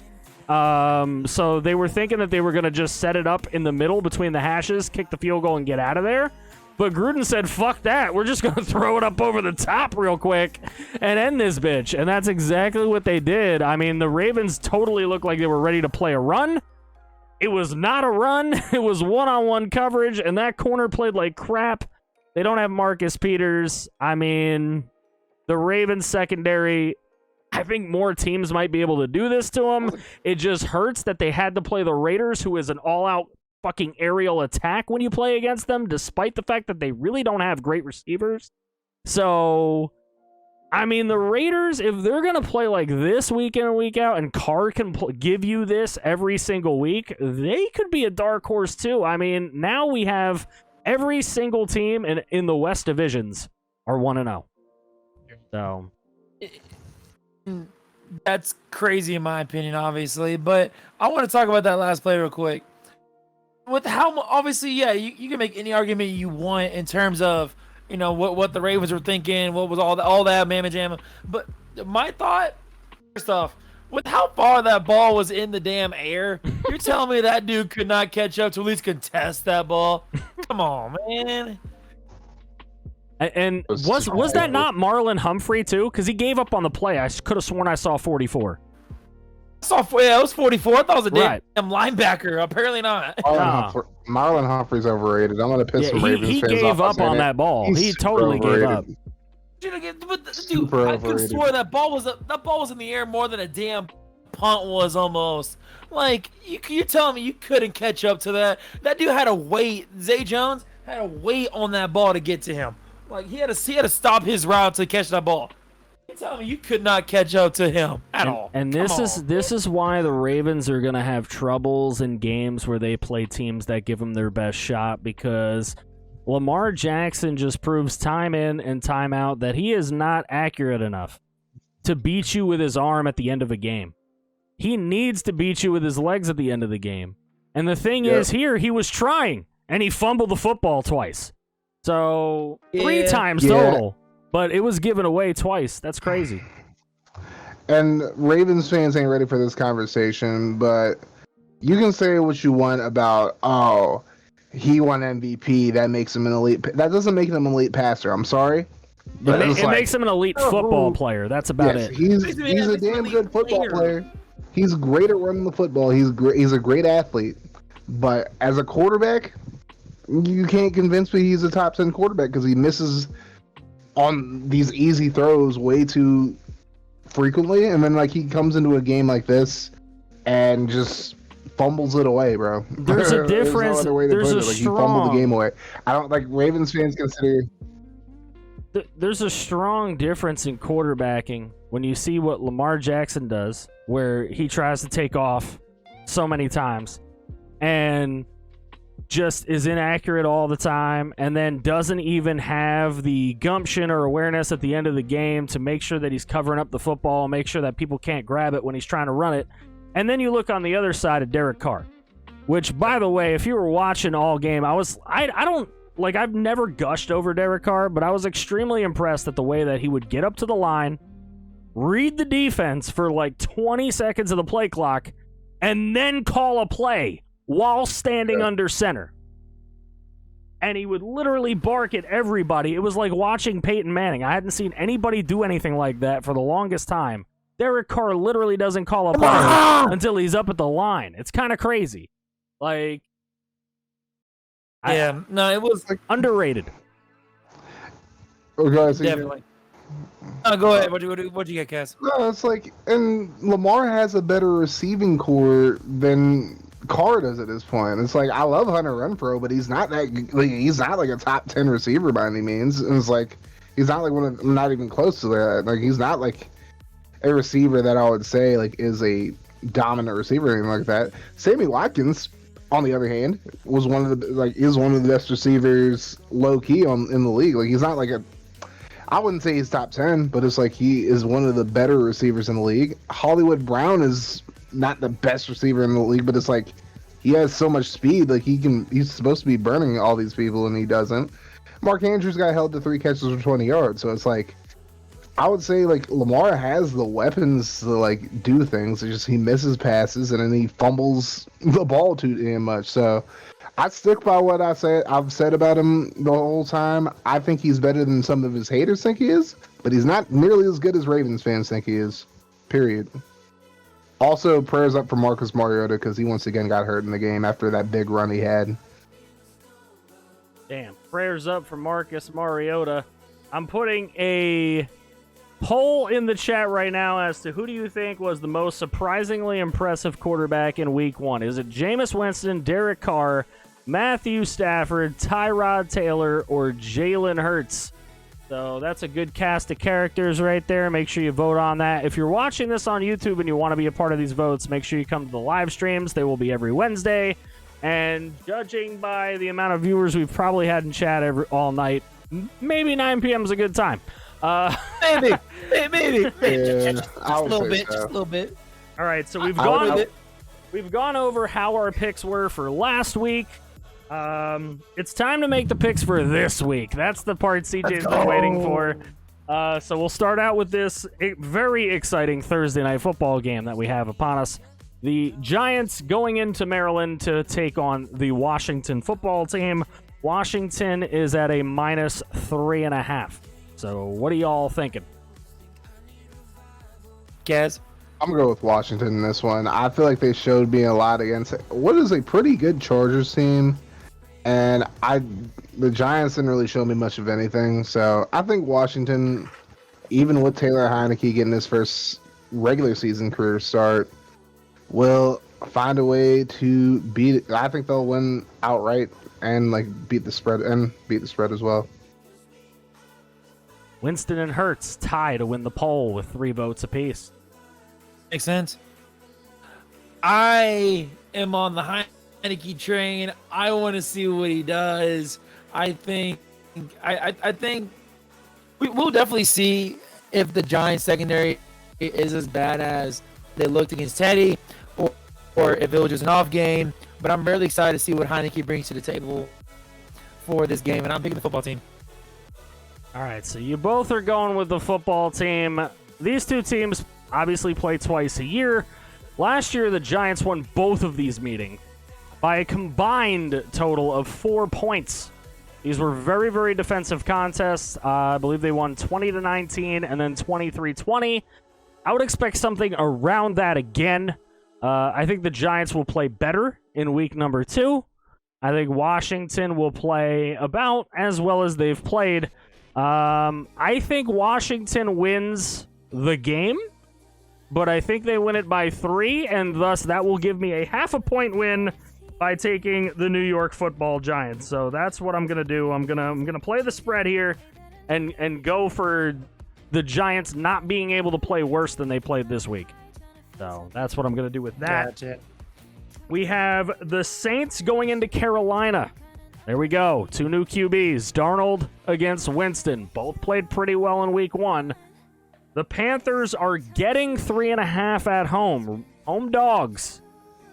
So they were thinking that they were going to just set it up in the middle between the hashes, kick the field goal, and get out of there. But Gruden said, fuck that. We're just going to throw it up over the top real quick and end this bitch. And that's exactly what they did. I mean, the Ravens totally looked like they were ready to play a run. It was not a run. It was one-on-one coverage, and that corner played like crap. They don't have Marcus Peters. I mean, the Ravens secondary, I think more teams might be able to do this to them. It just hurts that they had to play the Raiders, who is an all-out fucking aerial attack when you play against them, despite the fact that they really don't have great receivers. So, I mean, the Raiders, if they're going to play like this week in and week out, and Carr can give you this every single week, they could be a dark horse too. I mean, now we have every single team in the West divisions are 1-0. So, that's crazy in my opinion, obviously. But I want to talk about that last play real quick. With how obviously, yeah, you can make any argument you want in terms of what the Ravens were thinking, what was all that mamma jamma. But my thought, first off, with how far that ball was in the damn air, you're telling me that dude could not catch up to at least contest that ball? Come on, man. And was that not Marlon Humphrey too? Because he gave up on the play. I could have sworn I saw 44. Yeah, it was 44. I thought it was a damn linebacker. Apparently not. Marlon Humphrey's overrated. I'm gonna piss some Ravens he fans gave off up on that ball. He totally gave up. Dude, I could swear that ball was in the air more than a damn punt was almost. Like you're telling me you couldn't catch up to that? That dude had to wait. Zay Jones had to wait on that ball to get to him. Like he had to stop his route to catch that ball. You're telling me you could not catch up to him at all. And this is why the Ravens are gonna have troubles in games where they play teams that give them their best shot, because Lamar Jackson just proves time in and time out that he is not accurate enough to beat you with his arm at the end of a game. He needs to beat you with his legs at the end of the game. And the thing is, here he was trying and he fumbled the football twice. So 3 times total, but it was given away twice. That's crazy. And Ravens fans ain't ready for this conversation, but you can say what you want about, he won MVP, that makes him an elite. That doesn't make him an elite passer. I'm sorry. But it makes him an elite football player. That's about it. He's a damn good football player. He's great at running the football. He's a great athlete. But as a quarterback, you can't convince me he's a top 10 quarterback because he misses on these easy throws way too frequently, and then he comes into a game like this and just fumbles it away, bro. There's a difference. He fumbled the game away. I don't Ravens fans consider. There's a strong difference in quarterbacking when you see what Lamar Jackson does, where he tries to take off so many times and just is inaccurate all the time, and then doesn't even have the gumption or awareness at the end of the game to make sure that he's covering up the football, make sure that people can't grab it when he's trying to run it. And then you look on the other side of Derek Carr, which, by the way, if you were watching all game, I've never gushed over Derek Carr, but I was extremely impressed at the way that he would get up to the line, read the defense for 20 seconds of the play clock, and then call a play while standing under center. And he would literally bark at everybody. It was like watching Peyton Manning. I hadn't seen anybody do anything like that for the longest time. Derek Carr literally doesn't call a play until he's up at the line. It's kind of crazy. It was underrated. Definitely. Go ahead. What you get, Cass? No, it's and Lamar has a better receiving core than Carr does at this point. It's I love Hunter Renfrow, but he's not he's not a top 10 receiver by any means. And it's he's not not even close to that. He's not a receiver that I would say is a dominant receiver or anything like that. Sammy Watkins, on the other hand, was one of the best receivers low key in the league. He's not I wouldn't say he's top 10, but it's he is one of the better receivers in the league. Hollywood Brown is not the best receiver in the league, but it's he has so much speed. He's supposed to be burning all these people and he doesn't. Mark Andrews got held to 3 catches for 20 yards, so it's I would say Lamar has the weapons to do things. It's just he misses passes and then he fumbles the ball too damn much. So I stick by what I've said about him the whole time. I think he's better than some of his haters think he is, but he's not nearly as good as Ravens fans think he is. Period. Also, prayers up for Marcus Mariota because he once again got hurt in the game after that big run he had. Damn. Prayers up for Marcus Mariota. I'm putting a poll in the chat right now as to who do you think was the most surprisingly impressive quarterback in Week 1? Is it Jameis Winston, Derek Carr, Matthew Stafford, Tyrod Taylor, or Jalen Hurts? So that's a good cast of characters right there. Make sure you vote on that. If you're watching this on YouTube and you want to be a part of these votes, make sure you come to the live streams. They will be every Wednesday. And judging by the amount of viewers we've probably had in chat all night, maybe 9 p.m. is a good time. Maybe. Yeah, Just I a would little say bit. so. Just a little bit. All right, so we've gone over how our picks were for last week. It's time to make the picks for this week. That's the part CJ's been waiting for. So we'll start out with this very exciting Thursday night football game that we have upon us. The Giants going into Maryland to take on the Washington football team. Washington is at a -3.5. So what are y'all thinking? Kaz? I'm gonna go with Washington in this one. I feel like they showed me a lot against what is a pretty good Chargers team, and the Giants didn't really show me much of anything. So I think Washington, even with Taylor Heineke getting his first regular season career start, will find a way to beat it. I think they'll win outright and beat the spread as well. Winston and Hurts tie to win the poll with 3 votes apiece. Makes sense. I am on the Heineke train. I want to see what he does. I think we'll definitely see if the Giants secondary is as bad as they looked against Teddy, or if it was just an off game. But I'm really excited to see what Heineke brings to the table for this game, and I'm picking the football team. All right, so you both are going with the football team. These two teams obviously play twice a year. Last year, the Giants won both of these meetings by a combined total of 4 points. These were very, very defensive contests. I believe they won 20-19 and then 23-20. I would expect something around that again. I think the Giants will play better in week number 2. I think Washington will play about as well as they've played. I think Washington wins the game, but I think they win it by 3, and thus that will give me a half a point win by taking the New York Football Giants. So that's what I'm gonna do. I'm gonna play the spread here, and go for the Giants not being able to play worse than they played this week. So that's what I'm gonna do with that. Gotcha. We have the Saints going into Carolina. There we go. 2 new QBs. Darnold against Winston. Both played pretty well in week 1. The Panthers are getting 3.5 at home. Home dogs.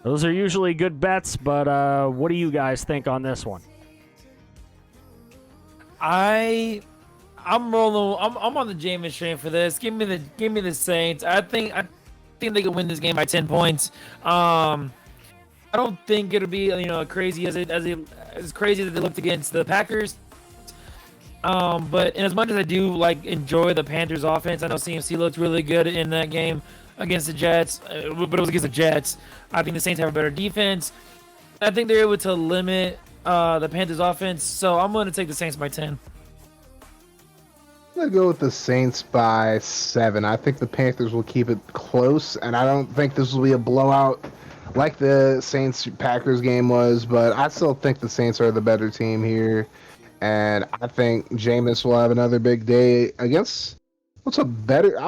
Those are usually good bets, but what do you guys think on this one? I'm rolling. I'm on the Jameis train for this. Give me the Saints. I think they can win this game by 10 points. I don't think it'll be crazy as crazy as they looked against the Packers. But as much as I do enjoy the Panthers offense, I know CMC looked really good in that game against the Jets, but it was against the Jets. I think the Saints have a better defense. I think they're able to limit the Panthers offense, so I'm going to take the Saints by 10. I'm going to go with the Saints by 7. I think the Panthers will keep it close, and I don't think this will be a blowout like the Saints-Packers game was, but I still think the Saints are the better team here, and I think Jameis will have another big day against I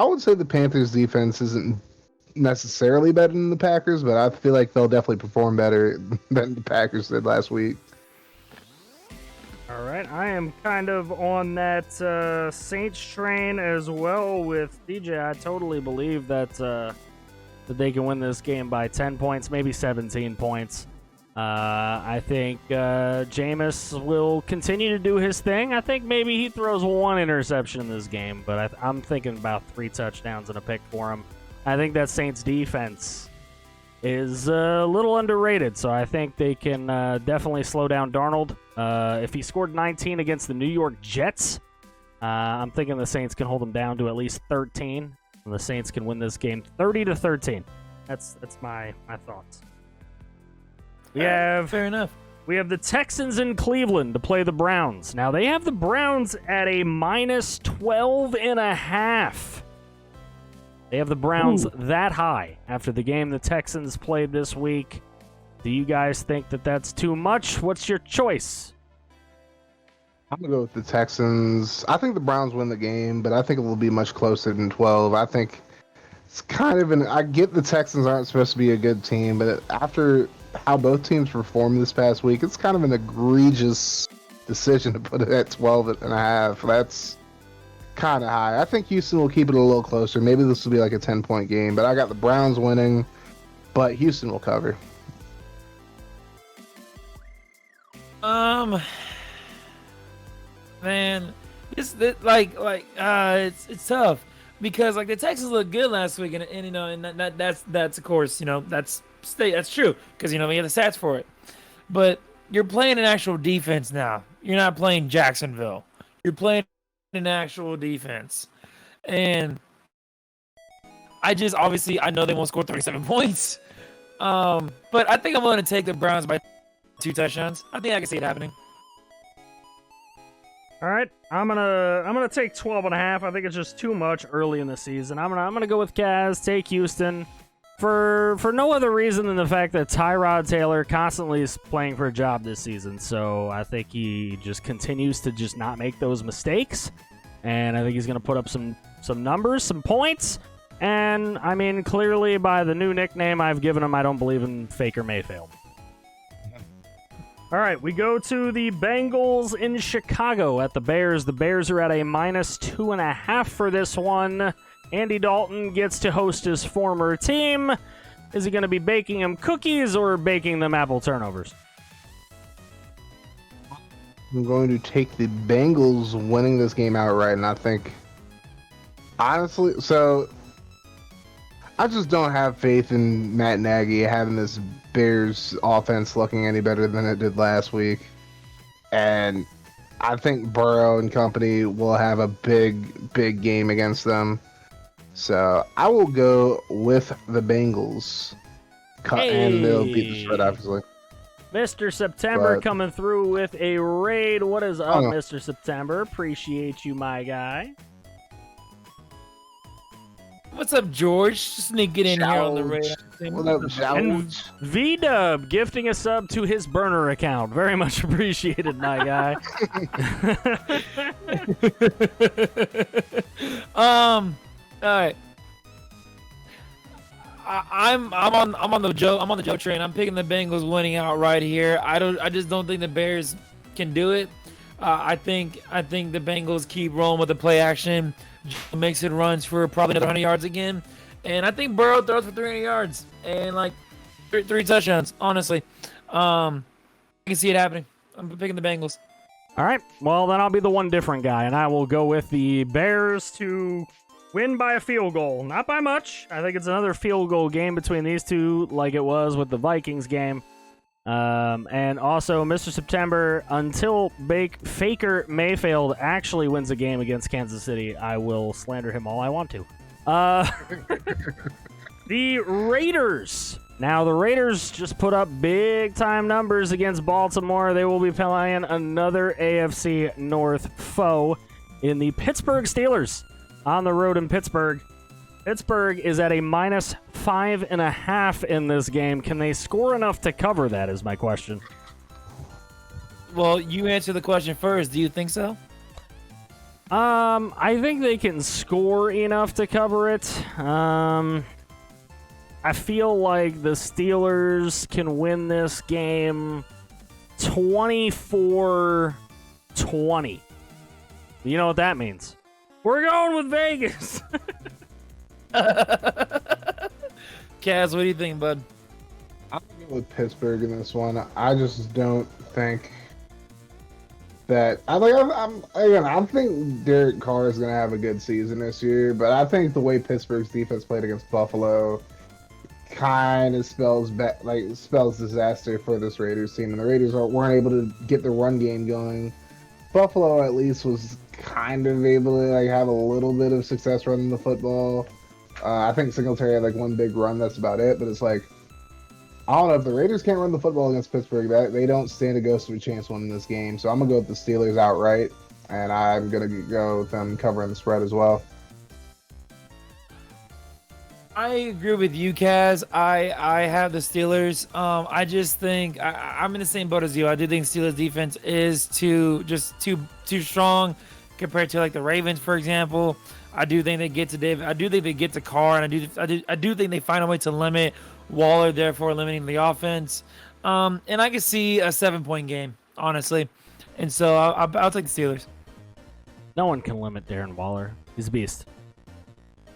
would say the Panthers' defense isn't necessarily better than the Packers, but I feel like they'll definitely perform better than the Packers did last week. All right, I am kind of on that Saints train as well with DJ. I totally believe that they can win this game by 10 points, maybe 17 points. I think Jameis will continue to do his thing. I think maybe he throws 1 interception in this game, but I'm thinking about 3 touchdowns and a pick for him. I think that Saints defense is a little underrated, so I think they can definitely slow down Darnold. If he scored 19 against the New York Jets, I'm thinking the Saints can hold him down to at least 13. And the Saints can win this game 30-13. That's my thoughts. Fair enough. We have the Texans in Cleveland to play the Browns. Now they have the Browns at a -12.5. They have the Browns that high after the game the Texans played this week. Do you guys think that that's too much? What's your choice? I'm going to go with the Texans. I think the Browns win the game, but I think it will be much closer than 12. I think it's kind of I get the Texans aren't supposed to be a good team, but after how both teams performed this past week, it's kind of an egregious decision to put it at 12.5. That's kind of high. I think Houston will keep it a little closer. Maybe this will be like a 10-point game, but I got the Browns winning, but Houston will cover. Man, it's it's tough because like the Texans looked good last week, and you know, and that's of course, you know, that's true because you know we have the stats for it, but you're playing an actual defense now. You're not playing Jacksonville. You're playing an actual defense, and I know they won't score 37 points, but I think I'm going to take the Browns by 2 touchdowns. I think I can see it happening. All right, I'm gonna take 12.5. I think it's just too much early in the season. I'm gonna go with Kaz. Take Houston for no other reason than the fact that Tyrod Taylor constantly is playing for a job this season. So I think he just continues to just not make those mistakes, and I think he's gonna put up some numbers, some points. And I mean, clearly by the new nickname I've given him, I don't believe in Faker Mayfield. All right, we go to the Bengals in Chicago at the Bears. The Bears are at a -2.5 for this one. Andy Dalton gets to host his former team. Is he going to be baking them cookies or baking them apple turnovers? I'm going to take the Bengals winning this game outright, and I think, honestly, so I just don't have faith in Matt Nagy having this Bears offense looking any better than it did last week. And I think Burrow and company will have a big game against them. So I will go with the Bengals. And they'll beat the spread, obviously. Mr. September coming through with a raid. What is up, Mr. September? Appreciate you, my guy. What's up, George? Sneak it in here on the radar. What up, and V-Dub gifting a sub to his burner account. Very much appreciated, my guy. All right. I'm on the Joe train. I'm picking the Bengals winning outright here. I just don't think the Bears can do it. I think the Bengals keep rolling with the play action. Joe makes it runs for probably another 100 yards again, and I think Burrow throws for 300 yards and like three touchdowns. Honestly, I can see it happening. I'm picking the Bengals. All right. Well, then I'll be the one different guy, and I will go with the Bears to win by a field goal. Not by much. I think it's another field goal game between these two, like it was with the Vikings game. And also, Mr. September, until Faker Mayfield actually wins a game against Kansas City, I will slander him all I want to. The Raiders. Now, the Raiders just put up big-time numbers against Baltimore. They will be playing another AFC North foe in the Pittsburgh Steelers on the road in Pittsburgh. Pittsburgh is at a -5.5 in this game. Can they score enough to cover that is my question. Well, you answer the question first. Do you think so? I think they can score enough to cover it. I feel like the Steelers can win this game 24-20. You know what that means? We're going with Vegas. Kaz, what do you think, bud? I'm going with Pittsburgh in this one. I just don't think that. I think Derek Carr is going to have a good season this year, but I think the way Pittsburgh's defense played against Buffalo kind of spells disaster for this Raiders team, and the Raiders weren't able to get the run game going. Buffalo at least was kind of able to have a little bit of success running the football. I think Singletary had one big run. That's about it. But it's I don't know, if the Raiders can't run the football against Pittsburgh, they don't stand a ghost of a chance winning this game. So I'm gonna go with the Steelers outright, and I'm gonna go with them covering the spread as well. I agree with you, Kaz. I have the Steelers. I just think I'm in the same boat as you. I do think Steelers defense is too strong compared to like the Ravens, for example. I do think they get to David. I do think they get to Carr, and I do think they find a way to limit Waller, therefore limiting the offense. And I can see a 7-point game, honestly. And so I'll take the Steelers. No one can limit Darren Waller. He's a beast.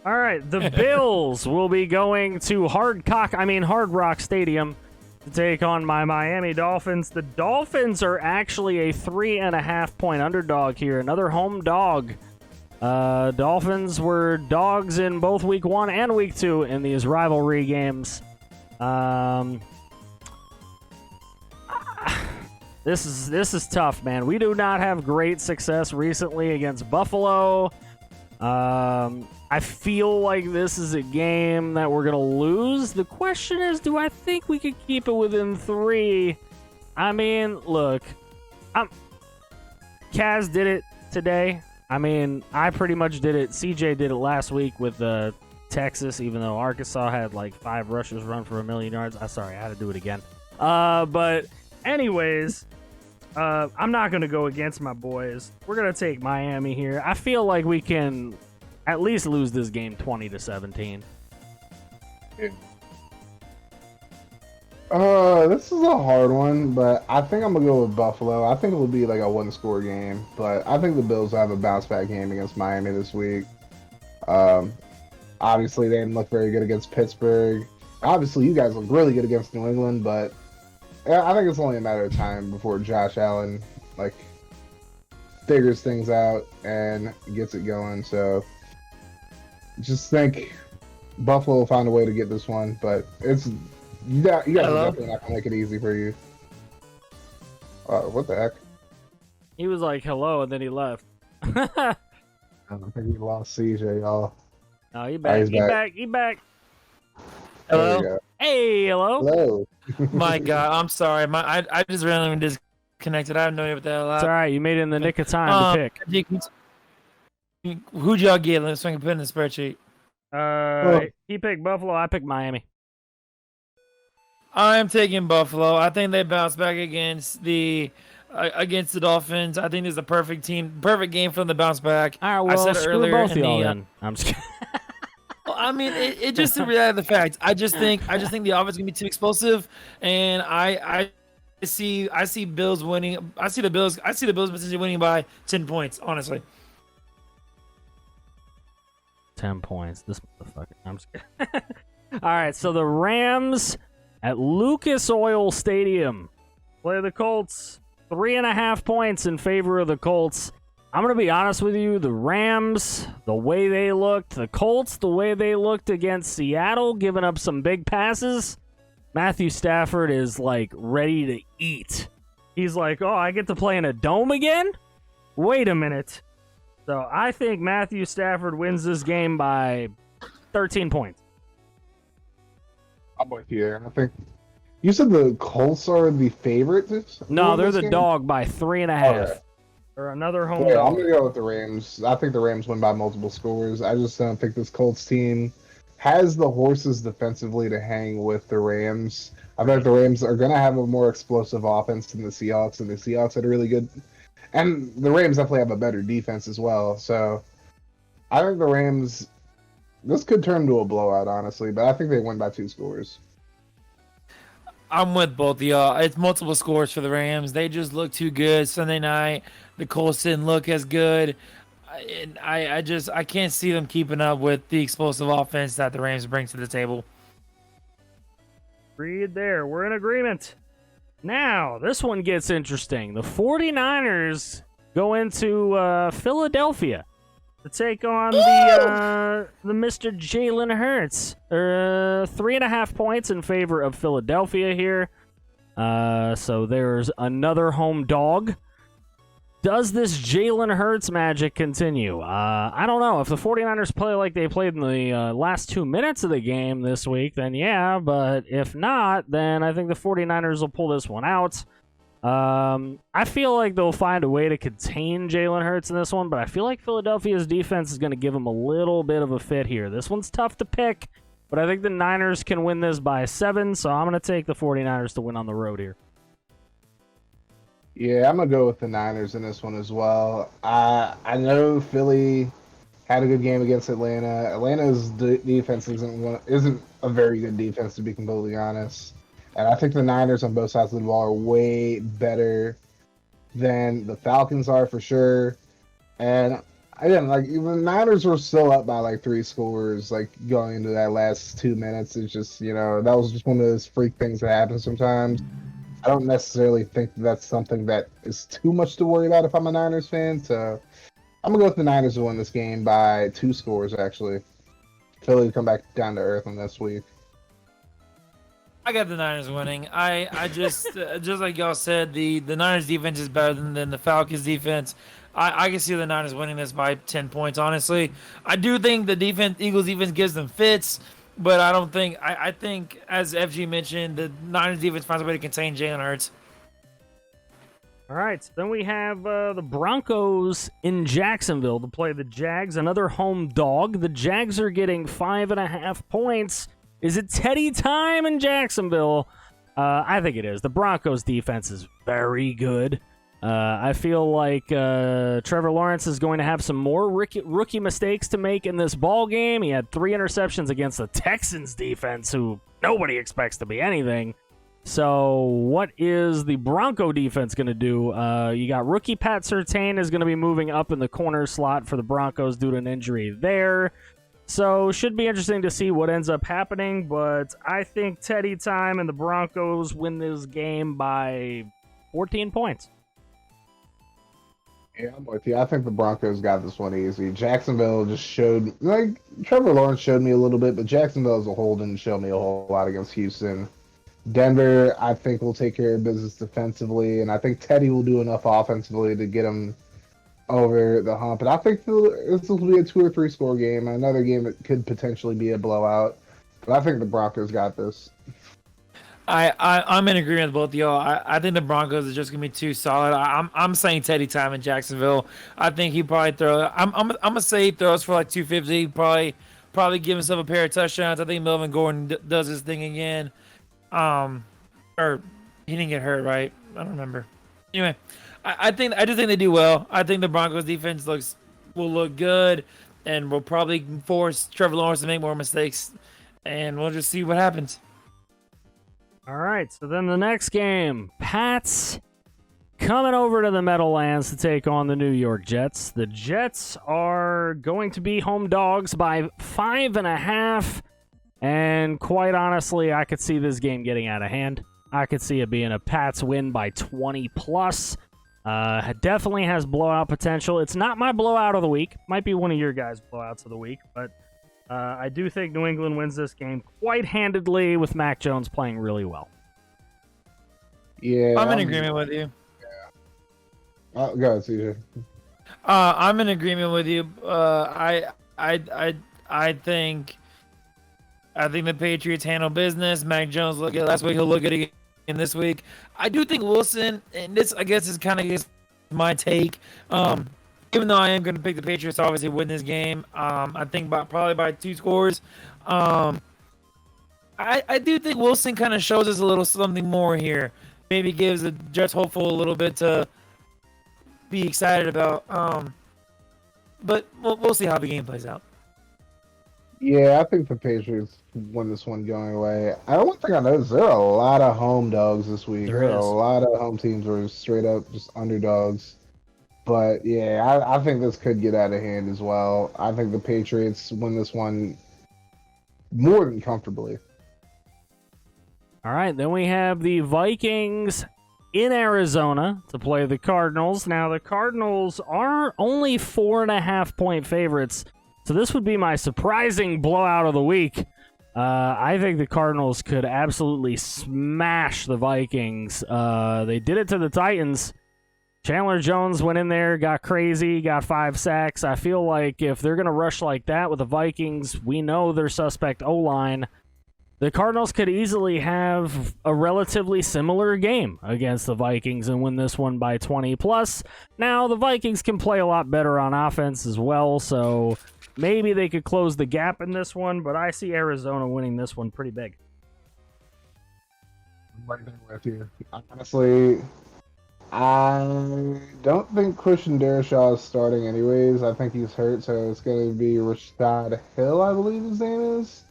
All right, the Bills will be going to Hard Rock Stadium to take on my Miami Dolphins. The Dolphins are actually a 3.5-point underdog here. Another home dog. Dolphins were dogs in both Week 1 and Week 2 in these rivalry games. This is tough, man. We do not have great success recently against Buffalo. I feel like this is a game that we're going to lose. The question is, do I think we could keep it within 3? I mean, look, Kaz did it today. I mean, I pretty much did it. CJ did it last week with Texas, even though Arkansas had like 5 rushers run for 1,000,000 yards. I had to do it again. But anyways, I'm not going to go against my boys. We're going to take Miami here. I feel like we can at least lose this game 20-17. This is a hard one, but I think I'm gonna go with Buffalo. I think it will be like a 1-score game, but I think the Bills will have a bounce back game against Miami this week. Obviously they didn't look very good against Pittsburgh. Obviously you guys look really good against New England, but I think it's only a matter of time before Josh Allen figures things out and gets it going. So just think Buffalo will find a way to get this one, but you guys are definitely not gonna make it easy for you. What the heck? He was like, hello, and then he left. I think we lost CJ, y'all. Oh, he back. He back. Hello? Hey, hello. Hello. My God, I'm sorry. I just randomly disconnected. I have no idea what the hell It's all right. You made it in the nick of time to pick. Who'd y'all get? Let's so I can put in the spreadsheet. He picked Buffalo. I picked Miami. I'm taking Buffalo. I think they bounce back against the Dolphins. I think this is a perfect game for them to bounce back. All right, well, I said screw earlier both in y'all the, then. I'm just kidding. Well, I mean, it just the reality of the fact. I just think the offense is gonna be too explosive, and I see Bills winning. I see the Bills potentially winning by 10 points. Honestly. 10 points. This motherfucker. I'm just kidding. All right, so the Rams at Lucas Oil Stadium play the Colts. 3.5 points in favor of the Colts. I'm going to be honest with you. The Rams, the way they looked, the Colts, the way they looked against Seattle, giving up some big passes. Matthew Stafford is like ready to eat. He's like, oh, I get to play in a dome again? Wait a minute. So I think Matthew Stafford wins this game by 13 points. I'm with you. I think you said the Colts are the favorite. No, they're the dog by 3.5. Okay. Or another home Yeah, dog. I'm gonna go with the Rams. I think the Rams win by multiple scores. I just don't think this Colts team has the horses defensively to hang with the Rams. I think the Rams are gonna have a more explosive offense than the Seahawks, and the Seahawks had a really good. And the Rams definitely have a better defense as well. So I think the Rams. This could turn into a blowout, honestly, but I think they win by 2 scores. I'm with both of y'all. It's multiple scores for the Rams. They just look too good Sunday night. The Colts didn't look as good. I can't see them keeping up with the explosive offense that the Rams bring to the table. Agreed there. We're in agreement. Now, this one gets interesting. The 49ers go into Philadelphia to take on the Mr. Jalen Hurts. 3.5 points in favor of Philadelphia here. So there's another home dog. Does this Jalen Hurts magic continue? I don't know. If the 49ers play like they played in the last 2 minutes of the game this week, then yeah. But if not, then I think the 49ers will pull this one out. I feel like they'll find a way to contain Jalen Hurts in this one, but I feel like Philadelphia's defense is going to give him a little bit of a fit here. This one's tough to pick. but I think the Niners can win this by 7, so I'm going to take the 49ers to win on the road here. Yeah, I'm gonna go with the Niners in this one as well. I know Philly had a good game against Atlanta. Atlanta's defense isn't a very good defense, to be completely honest. And I think the Niners on both sides of the ball are way better than the Falcons are for sure. And again, like even the Niners were still up by like 3 scores, like going into that last 2 minutes. It's just, that was just one of those freak things that happen sometimes. I don't necessarily think that's something that is too much to worry about if I'm a Niners fan. So I'm gonna go with the Niners to win this game by 2 scores. Actually, Philly come back down to earth on this week. I got the Niners winning. I just just like y'all said, the Niners defense is better than the Falcons defense. I can see the Niners winning this by 10 points. Honestly, I do think the Eagles defense gives them fits. But I don't think I think, as FG mentioned, the Niners defense finds a way to contain Jalen Hurts. All right, so then we have the Broncos in Jacksonville to play the Jags, another home dog. The Jags are getting 5.5 points. Is it Teddy time in Jacksonville? I think it is. The Broncos defense is very good. I feel like Trevor Lawrence is going to have some more rookie mistakes to make in this ball game. He had 3 interceptions against the Texans defense, who nobody expects to be anything. So what is the Bronco defense going to do? You got rookie Pat Surtain is going to be moving up in the corner slot for the Broncos due to an injury there. So should be interesting to see what ends up happening, but I think Teddy time and the Broncos win this game by 14 points. Yeah, I'm with you. I think the Broncos got this one easy. Jacksonville just showed, like, Trevor Lawrence showed me a little bit, but Jacksonville as a whole didn't show me a whole lot against Houston. Denver, I think, will take care of business defensively, and I think Teddy will do enough offensively to get him over the hump. And I think this will be a 2 or 3 score game, another game that could potentially be a blowout. But I think the Broncos got this. I'm in agreement with both of y'all. I think the Broncos are just gonna be too solid. I'm saying Teddy time in Jacksonville. I think he probably throw. I'm gonna say he throws for like 250. Probably give himself a pair of touchdowns. I think Melvin Gordon does his thing again. Or he didn't get hurt, right? I don't remember. Anyway, I just think they do well. I think the Broncos defense will look good, and will probably force Trevor Lawrence to make more mistakes, and we'll just see what happens. All right, so then the next game, Pats coming over to the Meadowlands to take on the New York Jets. The Jets are going to be home dogs by 5.5, and quite honestly, I could see this game getting out of hand. I could see it being a Pats win by 20+. It definitely has blowout potential. It's not my blowout of the week. Might be one of your guys' blowouts of the week, but I do think New England wins this game quite handedly with Mac Jones playing really well. Yeah, I'm in agreement with you. Yeah. Go ahead, CJ. I'm in agreement with you. I think the Patriots handle business. Mac Jones looked at it last week. He'll look at it again this week. I do think Wilson, and this I guess is kind of my take. Even though I am going to pick the Patriots to obviously win this game, I think probably by 2 scores. I do think Wilson kind of shows us a little something more here. Maybe gives the Jets hopeful a little bit to be excited about. But we'll see how the game plays out. Yeah, I think the Patriots win this one going away. One thing I noticed, there are a lot of home dogs this week. There are a lot of home teams who are straight up just underdogs. But yeah, I think this could get out of hand as well. I think the Patriots win this one more than comfortably. All right, then we have the Vikings in Arizona to play the Cardinals. Now, the Cardinals are only 4.5-point favorites, so this would be my surprising blowout of the week. I think the Cardinals could absolutely smash the Vikings. They did it to the Titans. Chandler Jones went in there, got crazy, got 5 sacks. I feel like if they're going to rush like that with the Vikings, we know their suspect O-line. The Cardinals could easily have a relatively similar game against the Vikings and win this one by 20+. Now, the Vikings can play a lot better on offense as well, so maybe they could close the gap in this one, but I see Arizona winning this one pretty big. I'm right there with you. Honestly, I don't think Christian Darrisaw is starting anyways. I think he's hurt, so it's going to be Rashad Hill, I believe his name is.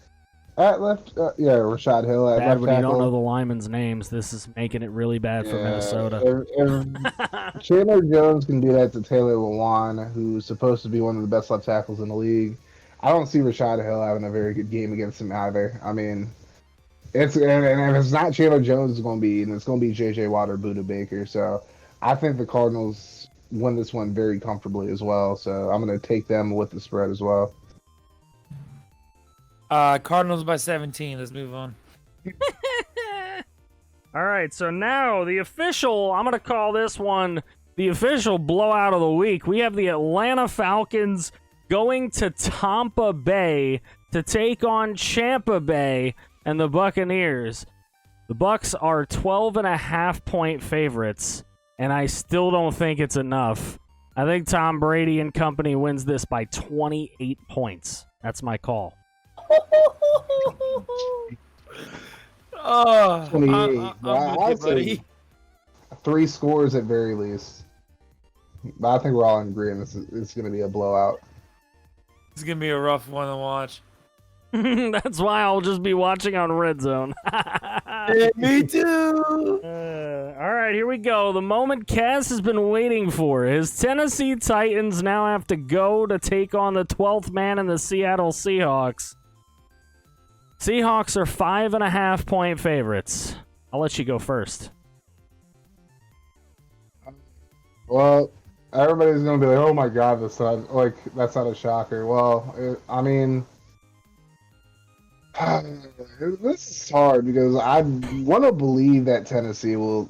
At left, Rashad Hill at Bad left when you don't tackle. know the linemen's names. This is making it really bad for Minnesota. If Chandler Jones can do that to Taylor Lewan, who's supposed to be one of the best left tackles in the league, I don't see Rashad Hill having a very good game against him either. I mean, and if it's not Chandler Jones, it's going to be J.J. Watt or Buda Baker. So I think the Cardinals win this one very comfortably as well. So I'm going to take them with the spread as well. Cardinals by 17. Let's move on. All right, so now the official, I'm going to call this one the official blowout of the week. We have the Atlanta Falcons going to Tampa Bay to take on Champa Bay and the Buccaneers. The Bucs are 12.5-point favorites, and I still don't think it's enough. I think Tom Brady and company wins this by 28 points. That's my call. Oh, 28. I'm with you, buddy. 3 scores at very least. But I think we're all in agreement. It's going to be a blowout. It's gonna be a rough one to watch. That's why I'll just be watching on Red Zone. Yeah, me too. All right, here we go. The moment Kaz has been waiting for. His Tennessee Titans now have to go to take on the 12th man in the Seattle Seahawks. Seahawks are 5.5-point favorites. I'll let you go first. Well, everybody's going to be like, oh my God, that's not a shocker. Well, I mean, this is hard because I want to believe that Tennessee will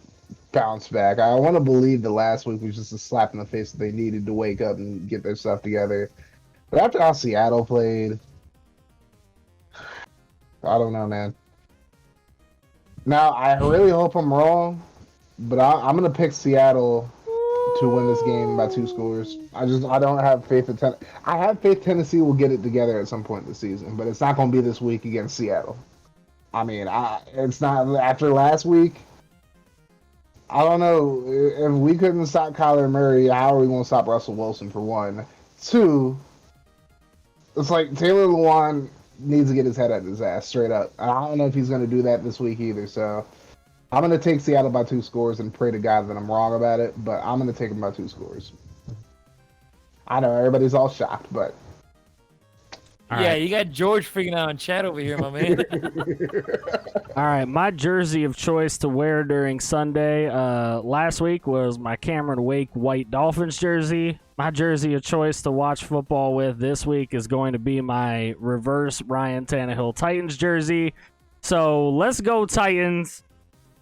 bounce back. I want to believe the last week was just a slap in the face that they needed to wake up and get their stuff together. But after how Seattle played, I don't know, man. Now, I really hope I'm wrong, but I'm going to pick Seattle to win this game by 2 scores. I don't have faith in Tennessee. I have faith Tennessee will get it together at some point this season, but it's not going to be this week against Seattle. I mean, it's not after last week. I don't know if we couldn't stop Kyler Murray. How are we going to stop Russell Wilson for 1? 2, it's like Taylor Lewan needs to get his head out of his ass straight up. And I don't know if he's going to do that this week either. So I'm going to take Seattle by 2 scores and pray to God that I'm wrong about it, but I'm going to take them by 2 scores. I know everybody's all shocked, but All yeah, right. you got George freaking out in chat over here, my man. All right, my jersey of choice to wear during Sunday last week was my Cameron Wake White Dolphins jersey. My jersey of choice to watch football with this week is going to be my reverse Ryan Tannehill Titans jersey. So let's go Titans.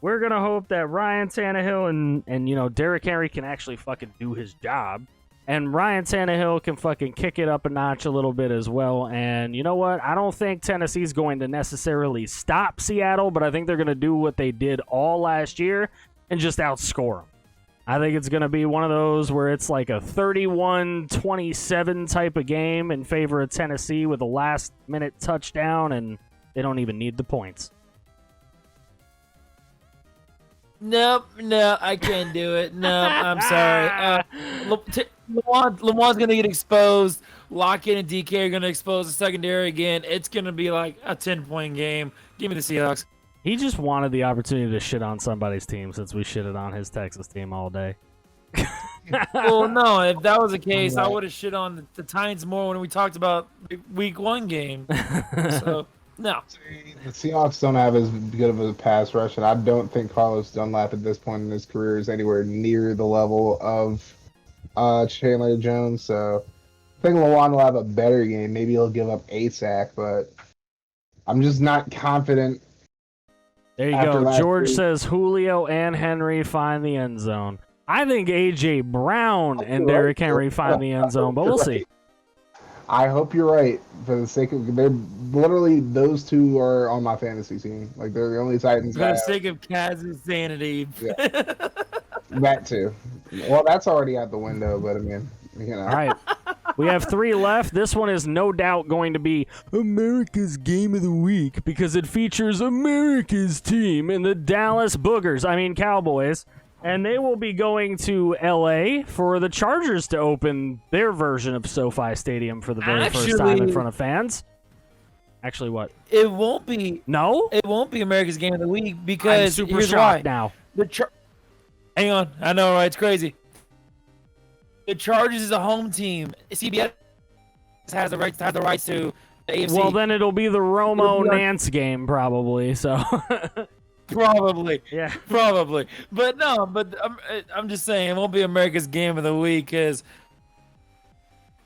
We're going to hope that Ryan Tannehill and Derrick Henry can actually fucking do his job. And Ryan Tannehill can fucking kick it up a notch a little bit as well. And you know what? I don't think Tennessee's going to necessarily stop Seattle, but I think they're going to do what they did all last year and just outscore them. I think it's going to be one of those where it's like a 31-27 type of game in favor of Tennessee with a last-minute touchdown, and they don't even need the points. Nope, no, I can't do it. No, I'm sorry. Lamon's going to get exposed. Lockett and DK are going to expose the secondary again. It's going to be like a 10-point game. Give me the Seahawks. He just wanted the opportunity to shit on somebody's team since we shitted on his Texas team all day. Well, no, if that was the case, I would have shit on the Titans more when we talked about the Week 1 game. So, no. the Seahawks don't have as good of a pass rush, and I don't think Carlos Dunlap at this point in his career is anywhere near the level of Chandler Jones. So I think Lawan will have a better game. Maybe he'll give up a sack, but I'm just not confident. There you After go. last George week. says Julio and Henry find the end zone. I think A.J. Brown and Derrick Henry find the end zone, but we'll see. I hope you're right. For the sake of they're literally those two are on my fantasy team. Like they're the only Titans. For the sake of Kaz's sanity. That too. Well, that's already out the window. But I mean, All right. We have 3 left. This one is no doubt going to be America's Game of the Week because it features America's team and the Dallas Cowboys. And they will be going to L.A. for the Chargers to open their version of SoFi Stadium for the very first time in front of fans. Actually, what? It won't be. No? It won't be America's Game of the Week because I'm super here's shocked why. now. Hang on. I know, right? It's crazy. The Chargers is a home team. CBS has the rights to the AFC. Well, then it'll be the Romo-Nance game, probably. So. Probably. Yeah. Probably. But no, I'm just saying it won't be America's Game of the Week because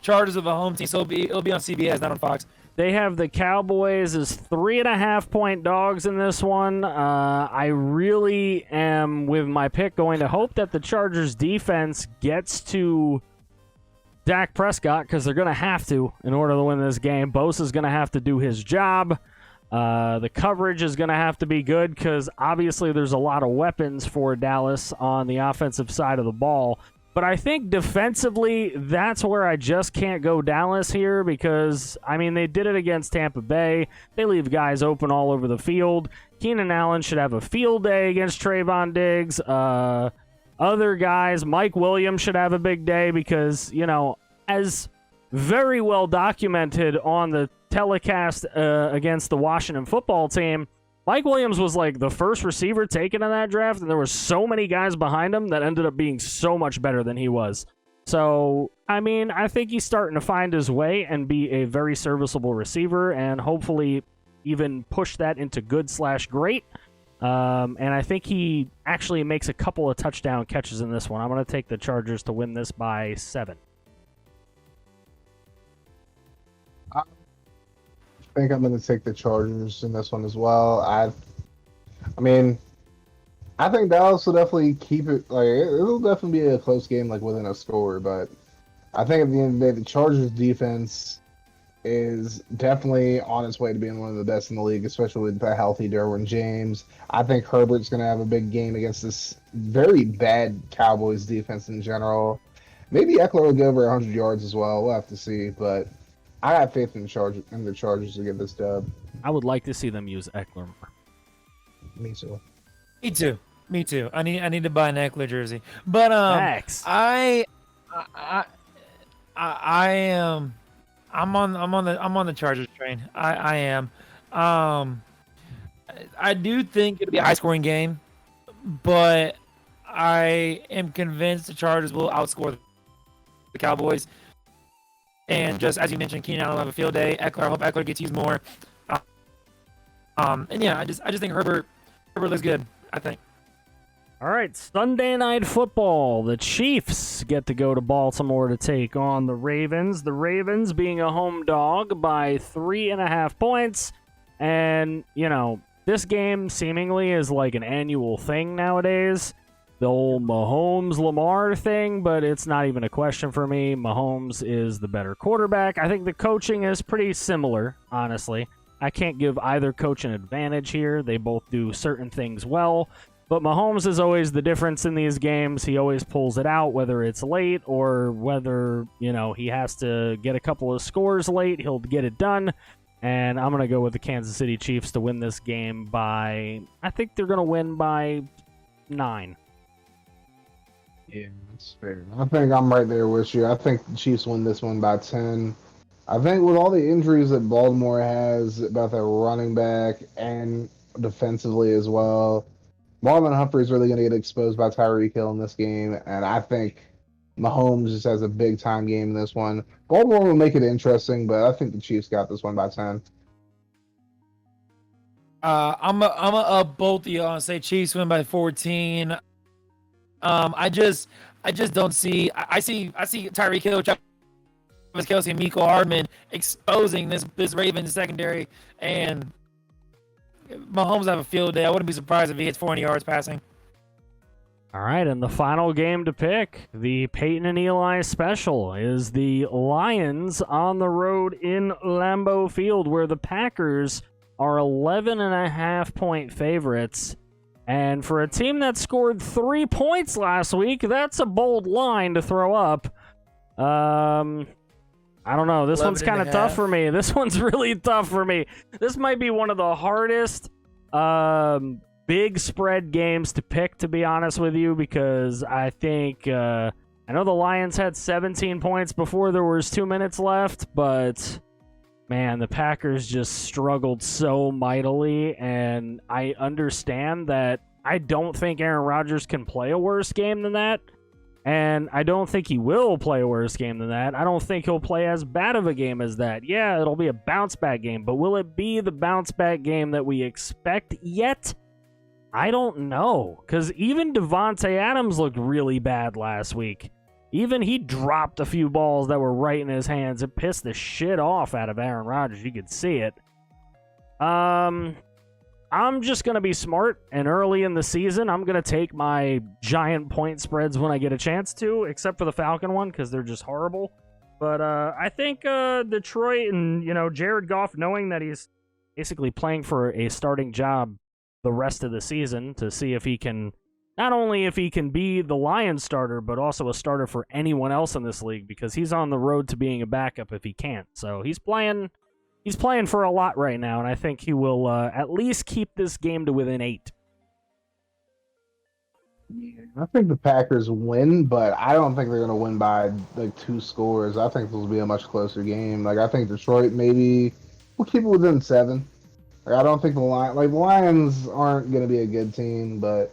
Chargers are the home team, so it'll be on CBS, not on Fox. They have the Cowboys as 3.5-point dogs in this one. I really am, with my pick, going to hope that the Chargers defense gets to Dak Prescott because they're going to have to in order to win this game. Bosa's going to have to do his job. The coverage is going to have to be good because obviously there's a lot of weapons for Dallas on the offensive side of the ball. But I think defensively, that's where I just can't go Dallas here because, I mean, they did it against Tampa Bay. They leave guys open all over the field. Keenan Allen should have a field day against Trayvon Diggs. Other guys, Mike Williams should have a big day because, you know, as very well documented on the telecast against the Washington football team, Mike Williams was like the first receiver taken in that draft, and there were so many guys behind him that ended up being so much better than he was. So, I mean, I think he's starting to find his way and be a very serviceable receiver and hopefully even push that into good/great. And I think he actually makes a couple of touchdown catches in this one. I'm going to take the Chargers to win this by 7. I think I'm going to take the Chargers in this one as well. I mean, I think Dallas will definitely keep it. Like, it'll definitely be a close game, like within a score. But I think at the end of the day, the Chargers defense is definitely on its way to being one of the best in the league, especially with the healthy Derwin James. I think Herbert's going to have a big game against this very bad Cowboys defense in general. Maybe Eckler will get over 100 yards as well. We'll have to see, but I have faith in the Chargers to get this dub. I would like to see them use Eckler more. Me too. Me too. I need to buy an Eckler jersey. But Max. I am I'm on the Chargers train. I am. I do think it'll be a high scoring game, but I am convinced the Chargers will outscore the Cowboys. And just as you mentioned, Keenan Allen will have a field day. I hope Eckler gets used more. And yeah, I just think Herbert looks good, I think. All right, Sunday Night Football. The Chiefs get to go to Baltimore to take on the Ravens. The Ravens being a home dog by 3.5 points. And, you know, this game seemingly is like an annual thing nowadays. The old Mahomes-Lamar thing, but it's not even a question for me. Mahomes is the better quarterback. I think the coaching is pretty similar, honestly. I can't give either coach an advantage here. They both do certain things well. But Mahomes is always the difference in these games. He always pulls it out, whether it's late or whether, you know, he has to get a couple of scores late. He'll get it done. And I'm going to go with the Kansas City Chiefs to win this game by, I think they're going to win by 9. Yeah, that's fair. I think I'm right there with you. I think the Chiefs win this one by 10. I think with all the injuries that Baltimore has about their running back and defensively as well, Marlon Humphrey's really going to get exposed by Tyreek Hill in this game, and I think Mahomes just has a big-time game in this one. Baltimore will make it interesting, but I think the Chiefs got this one by 10. I'm a up both of y'all and say Chiefs win by 14. I just don't see. I see Tyreek Hill, Travis Kelce, and Mecole Hardman exposing this Ravens secondary, and Mahomes have a field day. I wouldn't be surprised if he hits 400 yards passing. All right, and the final game to pick, the Peyton and Eli special, is the Lions on the road in Lambeau Field, where the Packers are 11.5-point favorites. And for a team that scored 3 points last week, that's a bold line to throw up. I don't know. This one's 11 kind and of a tough half. for me. This one's really tough for me. This might be one of the hardest big spread games to pick, to be honest with you, because I think I know the Lions had 17 points before there was 2 minutes left, but man, the Packers just struggled so mightily, and I understand that I don't think Aaron Rodgers can play a worse game than that. And I don't think he will play a worse game than that. I don't think he'll play as bad of a game as that. Yeah, it'll be a bounce-back game, but will it be the bounce-back game that we expect yet? I don't know, because even Devontae Adams looked really bad last week. Even he dropped a few balls that were right in his hands. It pissed the shit off out of Aaron Rodgers. You could see it. I'm just going to be smart, and early in the season, I'm going to take my giant point spreads when I get a chance to, except for the Falcon one, because they're just horrible. But I think Detroit and, Jared Goff, knowing that he's basically playing for a starting job the rest of the season to see if he can, not only if he can be the Lions starter, but also a starter for anyone else in this league, because he's on the road to being a backup if he can't. So he's playing for a lot right now, and I think he will at least keep this game to within 8. Yeah, I think the Packers win, but I don't think they're going to win by 2 scores. I think this will be a much closer game. I think Detroit maybe will keep it within 7. I don't think the Lions aren't going to be a good team, but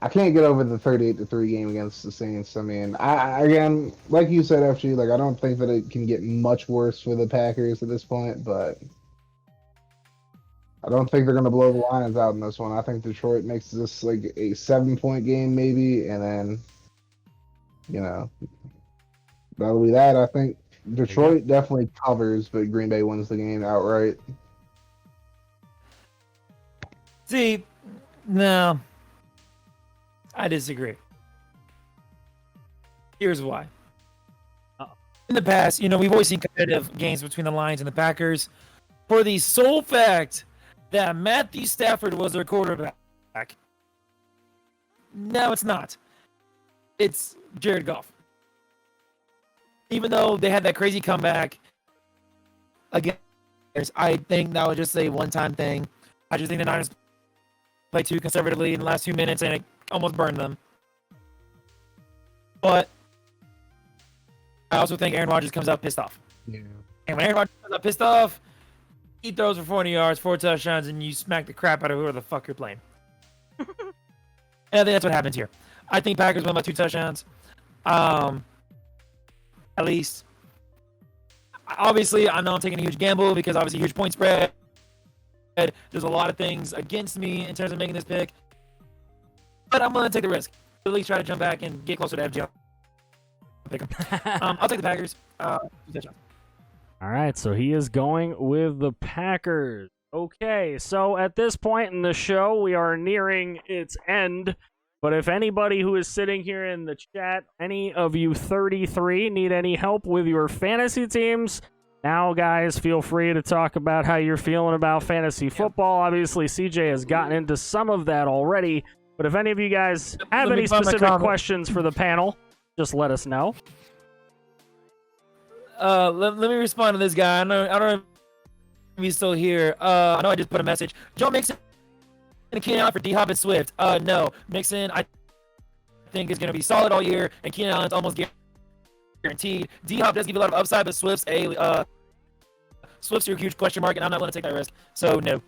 I can't get over the 38-3 game against the Saints. I mean, I again, like you said, FG, I don't think that it can get much worse for the Packers at this point, but I don't think they're going to blow the Lions out in this one. I think Detroit makes this a 7-point game maybe, and then, that'll be that. I think Detroit definitely covers, but Green Bay wins the game outright. See, no. I disagree. Here's why. In the past, we've always seen competitive games between the Lions and the Packers for the sole fact that Matthew Stafford was their quarterback. No, it's not. It's Jared Goff. Even though they had that crazy comeback against, I think that was just a one-time thing. I just think the Niners played too conservatively in the last 2 minutes, and it almost burned them. But I also think Aaron Rodgers comes out pissed off. Yeah. And when Aaron Rodgers comes out pissed off, he throws for 40 yards, 4 touchdowns, and you smack the crap out of whoever the fuck you're playing. And I think that's what happens here. I think Packers win by 2 touchdowns. At least. Obviously, I know I'm taking a huge gamble because obviously huge point spread. There's a lot of things against me in terms of making this pick. But I'm going to take the risk. At least try to jump back and get closer to FG. Pick 'em. I'll take the Packers. 2 touchdowns. All right, so he is going with the Packers. Okay, so at this point in the show, we are nearing its end. But if anybody who is sitting here in the chat, any of you 33, need any help with your fantasy teams, now, guys, feel free to talk about how you're feeling about fantasy football. Obviously, CJ has gotten into some of that already. But if any of you guys have any specific questions for the panel, just let us know. Let me respond to this guy. I don't know if he's still here. I know I just put a message. Joe Mixon and Keenan Allen for D-Hop and Swift. No. Mixon, I think, is going to be solid all year, and Keenan Allen's almost guaranteed. D-Hop does give you a lot of upside, but Swift's a huge question mark, and I'm not going to take that risk. So, no.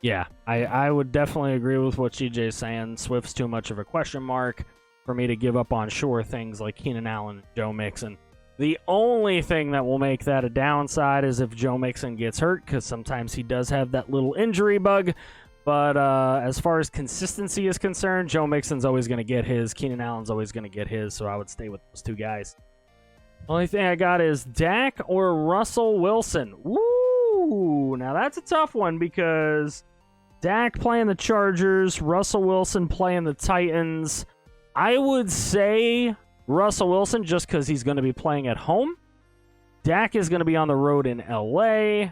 Yeah, I would definitely agree with what CJ's saying. Swift's too much of a question mark for me to give up on sure things like Keenan Allen and Joe Mixon. The only thing that will make that a downside is if Joe Mixon gets hurt, because sometimes he does have that little injury bug. But as far as consistency is concerned, Joe Mixon's always going to get his. Keenan Allen's always going to get his, so I would stay with those 2 guys. Only thing I got is Dak or Russell Wilson. Woo! Now that's a tough one because Dak playing the Chargers, Russell Wilson playing the Titans. I would say Russell Wilson just because he's going to be playing at home. Dak is going to be on the road in LA.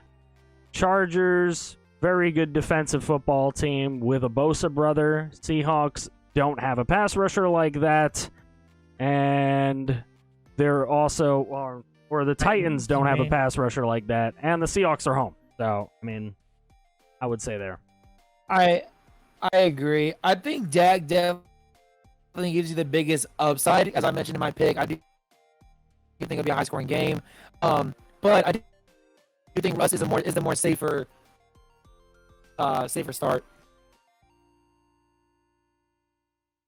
Chargers, very good defensive football team with a Bosa brother. Seahawks don't have a pass rusher like that. And they're also, Or the Titans don't have a man. pass rusher like that, and the Seahawks are home. So, I mean, I would say there. I agree. I think Dak definitely gives you the biggest upside, as I mentioned in my pick. I do think it'll be a high-scoring game, but I do think Russ is the more safer start.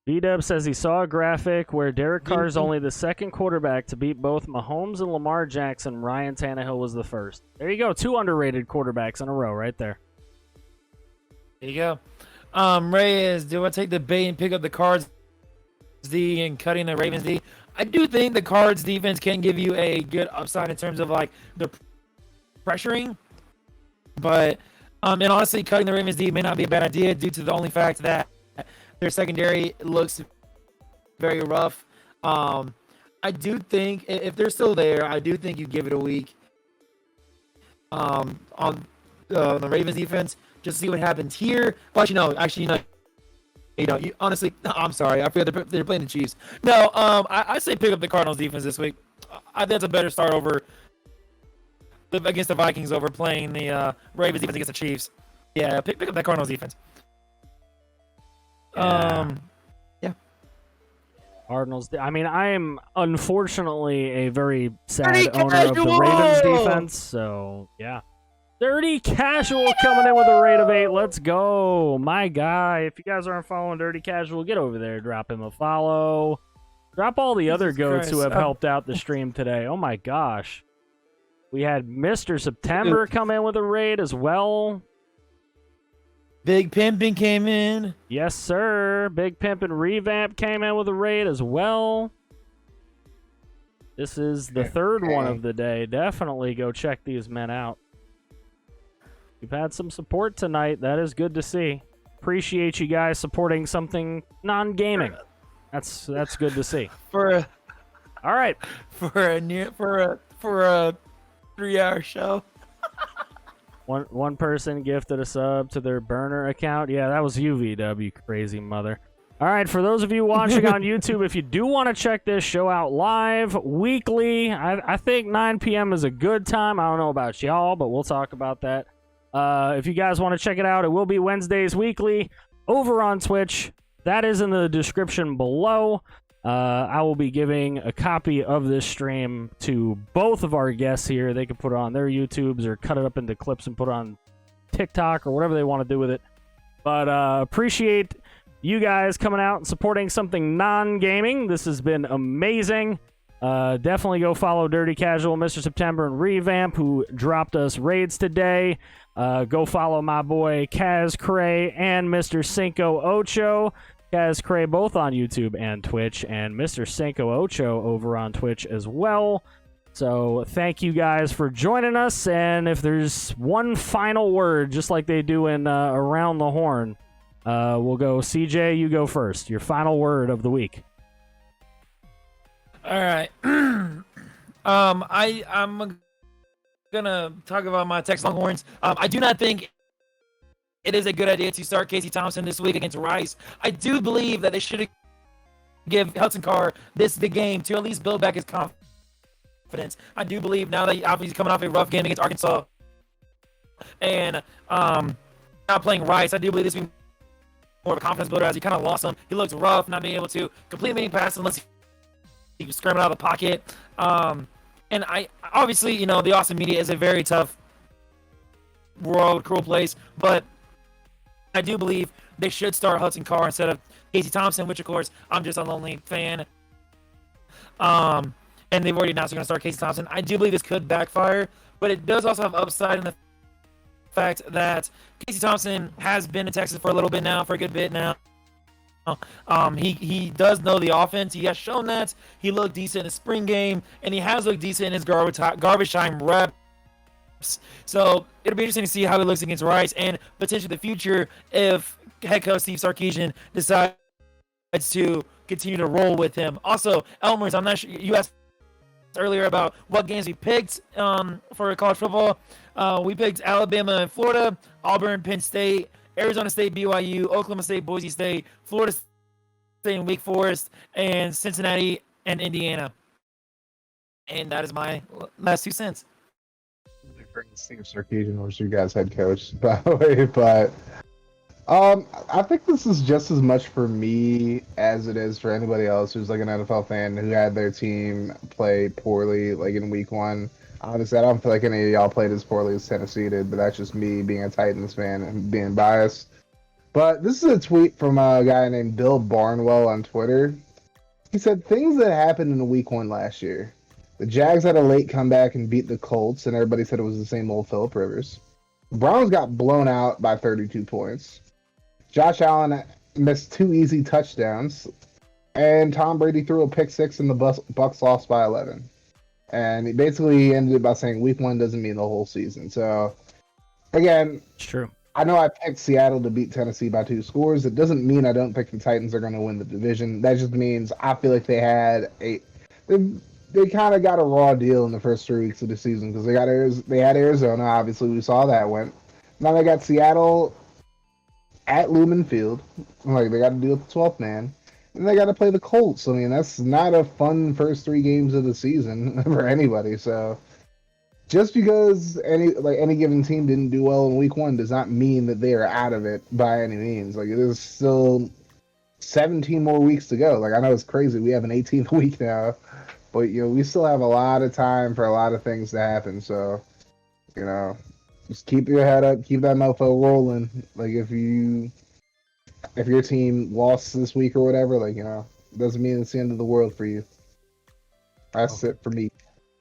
V-Dub says he saw a graphic where Derek Carr is only the second quarterback to beat both Mahomes and Lamar Jackson. Ryan Tannehill was the first. There you go. 2 underrated quarterbacks in a row right there. There you go. Reyes, do I take the bait and pick up the Cards D and cutting the Ravens D? I do think the Cards defense can give you a good upside in terms of like the pressuring, but and honestly, cutting the Ravens D may not be a bad idea due to the only fact that their secondary looks very rough. I do think if they're still there, I do think you give it a week on the Ravens defense. Just see what happens here. Well, honestly, I'm sorry. I forgot they're playing the Chiefs. No, I say pick up the Cardinals defense this week. I think that's a better start against the Vikings over playing the Ravens defense against the Chiefs. Yeah, pick up that Cardinals defense. Yeah. Cardinals. I mean, I am unfortunately a very sad owner of the Ravens defense. So, yeah. Dirty Casual coming in with a rate of 8. Let's go. My guy. If you guys aren't following Dirty Casual, get over there. Drop him a follow. Drop all the other goats who have helped out the stream today. Oh, my gosh. We had Mr. September come in with a raid as well. Big Pimpin' came in. Yes, sir. Big Pimpin' Revamp came in with a raid as well. This is the third one of the day. Definitely go check these men out. You've had some support tonight. That is good to see. Appreciate you guys supporting something non-gaming. That's good to see. All right. For a 3-hour show. One person gifted a sub to their burner account. Yeah, that was UVW, you crazy mother. All right, for those of you watching on YouTube, if you do want to check this show out live, weekly, I think 9 p.m. is a good time. I don't know about y'all, but we'll talk about that. If you guys want to check it out, it will be Wednesdays weekly over on Twitch. That is in the description below. I will be giving a copy of this stream to both of our guests here. They can put it on their YouTubes or cut it up into clips and put it on TikTok or whatever they want to do with it. But appreciate you guys coming out and supporting something non-gaming. This has been amazing. Definitely go follow Dirty Casual, Mr. September, and Revamp, who dropped us raids today. Go follow my boy CazCray and MrCincoOcho. CazCray both on YouTube and Twitch, and MrCincoOcho over on Twitch as well. So thank you guys for joining us, and if there's one final word, just like they do in Around the Horn, we'll go CJ, you go first. Your final word of the week. All right. I'm gonna talk about my Texas Longhorns. I do not think it is a good idea to start Casey Thompson this week against Rice. I do believe that they should give Hudson Carr the game to at least build back his confidence. I do believe now that he's coming off a rough game against Arkansas and not playing Rice, I do believe this will be more of a confidence builder as he kind of lost him. He looks rough, not being able to complete many passes unless he was scrambling out of the pocket. And I obviously, the Austin media is a very tough world, cruel place, but I do believe they should start Hudson Carr instead of Casey Thompson, which of course I'm just a lonely fan. And they've already announced they're going to start Casey Thompson. I do believe this could backfire, but it does also have upside in the fact that Casey Thompson has been in Texas for a little bit now, for a good bit now. He does know the offense. He has shown that. He looked decent in the spring game, and he has looked decent in his garbage time reps. So it'll be interesting to see how he looks against Rice and potentially the future if head coach Steve Sarkisian decides to continue to roll with him. Also, Elmer's, I'm not sure, you asked earlier about what games we picked for college football. We picked Alabama and Florida, Auburn, Penn State, Arizona State, BYU, Oklahoma State, Boise State, Florida State and Wake Forest, and Cincinnati and Indiana. And that is my last 2 cents. Steve Sarkisian was your guys' head coach, by the way, but I think this is just as much for me as it is for anybody else who's like an NFL fan who had their team play poorly, like in week 1. Honestly, I don't feel like any of y'all played as poorly as Tennessee did, but that's just me being a Titans fan and being biased. But this is a tweet from a guy named Bill Barnwell on Twitter. He said, things that happened in week 1 last year. The Jags had a late comeback and beat the Colts, and everybody said it was the same old Phillip Rivers. The Browns got blown out by 32 points. Josh Allen missed 2 easy touchdowns, and Tom Brady threw a pick 6 and the Bucks lost by 11. And he basically ended it by saying week 1 doesn't mean the whole season. So, again, It's true. I know I picked Seattle to beat Tennessee by 2 scores. It doesn't mean I don't think the Titans are going to win the division. That just means I feel like they had they kind of got a raw deal in the first 3 weeks of the season because they had Arizona. Obviously, we saw that went. Now they got Seattle at Lumen Field. Like they got to deal with the 12th man, and they got to play the Colts. I mean, that's not a fun first 3 games of the season for anybody. So just because any given team didn't do well in week 1 does not mean that they are out of it by any means. Like it is still 17 more weeks to go. Like I know it's crazy. We have an 18th week now. But, we still have a lot of time for a lot of things to happen. So, just keep your head up. Keep that mofo rolling. Like, if your team lost this week or whatever, it doesn't mean it's the end of the world for you. That's it for me.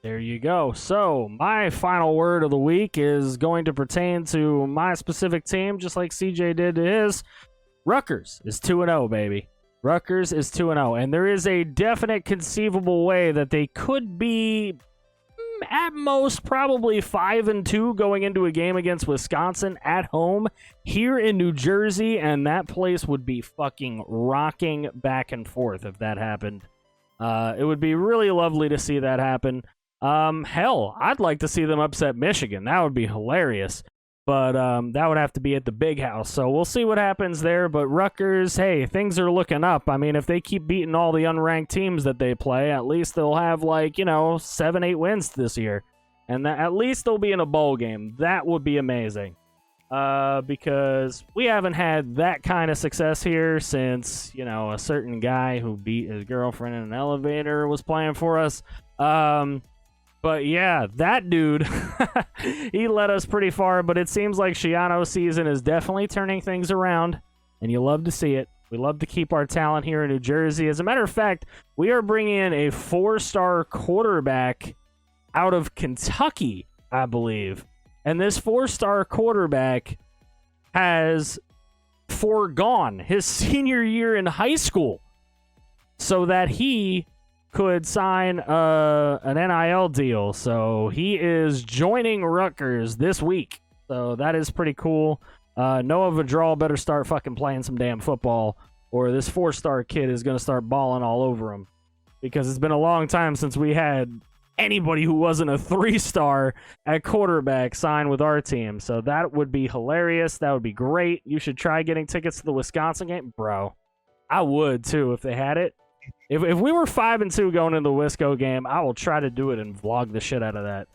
There you go. So, my final word of the week is going to pertain to my specific team, just like CJ did to his. Rutgers is 2-0, baby. Rutgers is 2-0, and there is a definite conceivable way that they could be, at most, probably 5-2 going into a game against Wisconsin at home here in New Jersey, and that place would be fucking rocking back and forth if that happened. It would be really lovely to see that happen. Hell, I'd like to see them upset Michigan. That would be hilarious. But that would have to be at the big house. So we'll see what happens there. But Rutgers, hey, things are looking up. I mean, if they keep beating all the unranked teams that they play, at least they'll have 7-8 wins this year. And at least they'll be in a bowl game. That would be amazing. Because we haven't had that kind of success here since, a certain guy who beat his girlfriend in an elevator was playing for us. But yeah, that dude, he led us pretty far, but it seems like Shiano's season is definitely turning things around, and you love to see it. We love to keep our talent here in New Jersey. As a matter of fact, we are bringing in a 4-star quarterback out of Kentucky, I believe. And this 4-star quarterback has foregone his senior year in high school so that he could sign an NIL deal. So he is joining Rutgers this week. So that is pretty cool. Noah Vidral better start fucking playing some damn football, or this 4-star kid is going to start balling all over him. Because it's been a long time since we had anybody who wasn't a 3-star at quarterback sign with our team. So that would be hilarious. That would be great. You should try getting tickets to the Wisconsin game. Bro, I would too if they had it. If we were 5-2 going into the Wisco game, I will try to do it and vlog the shit out of that.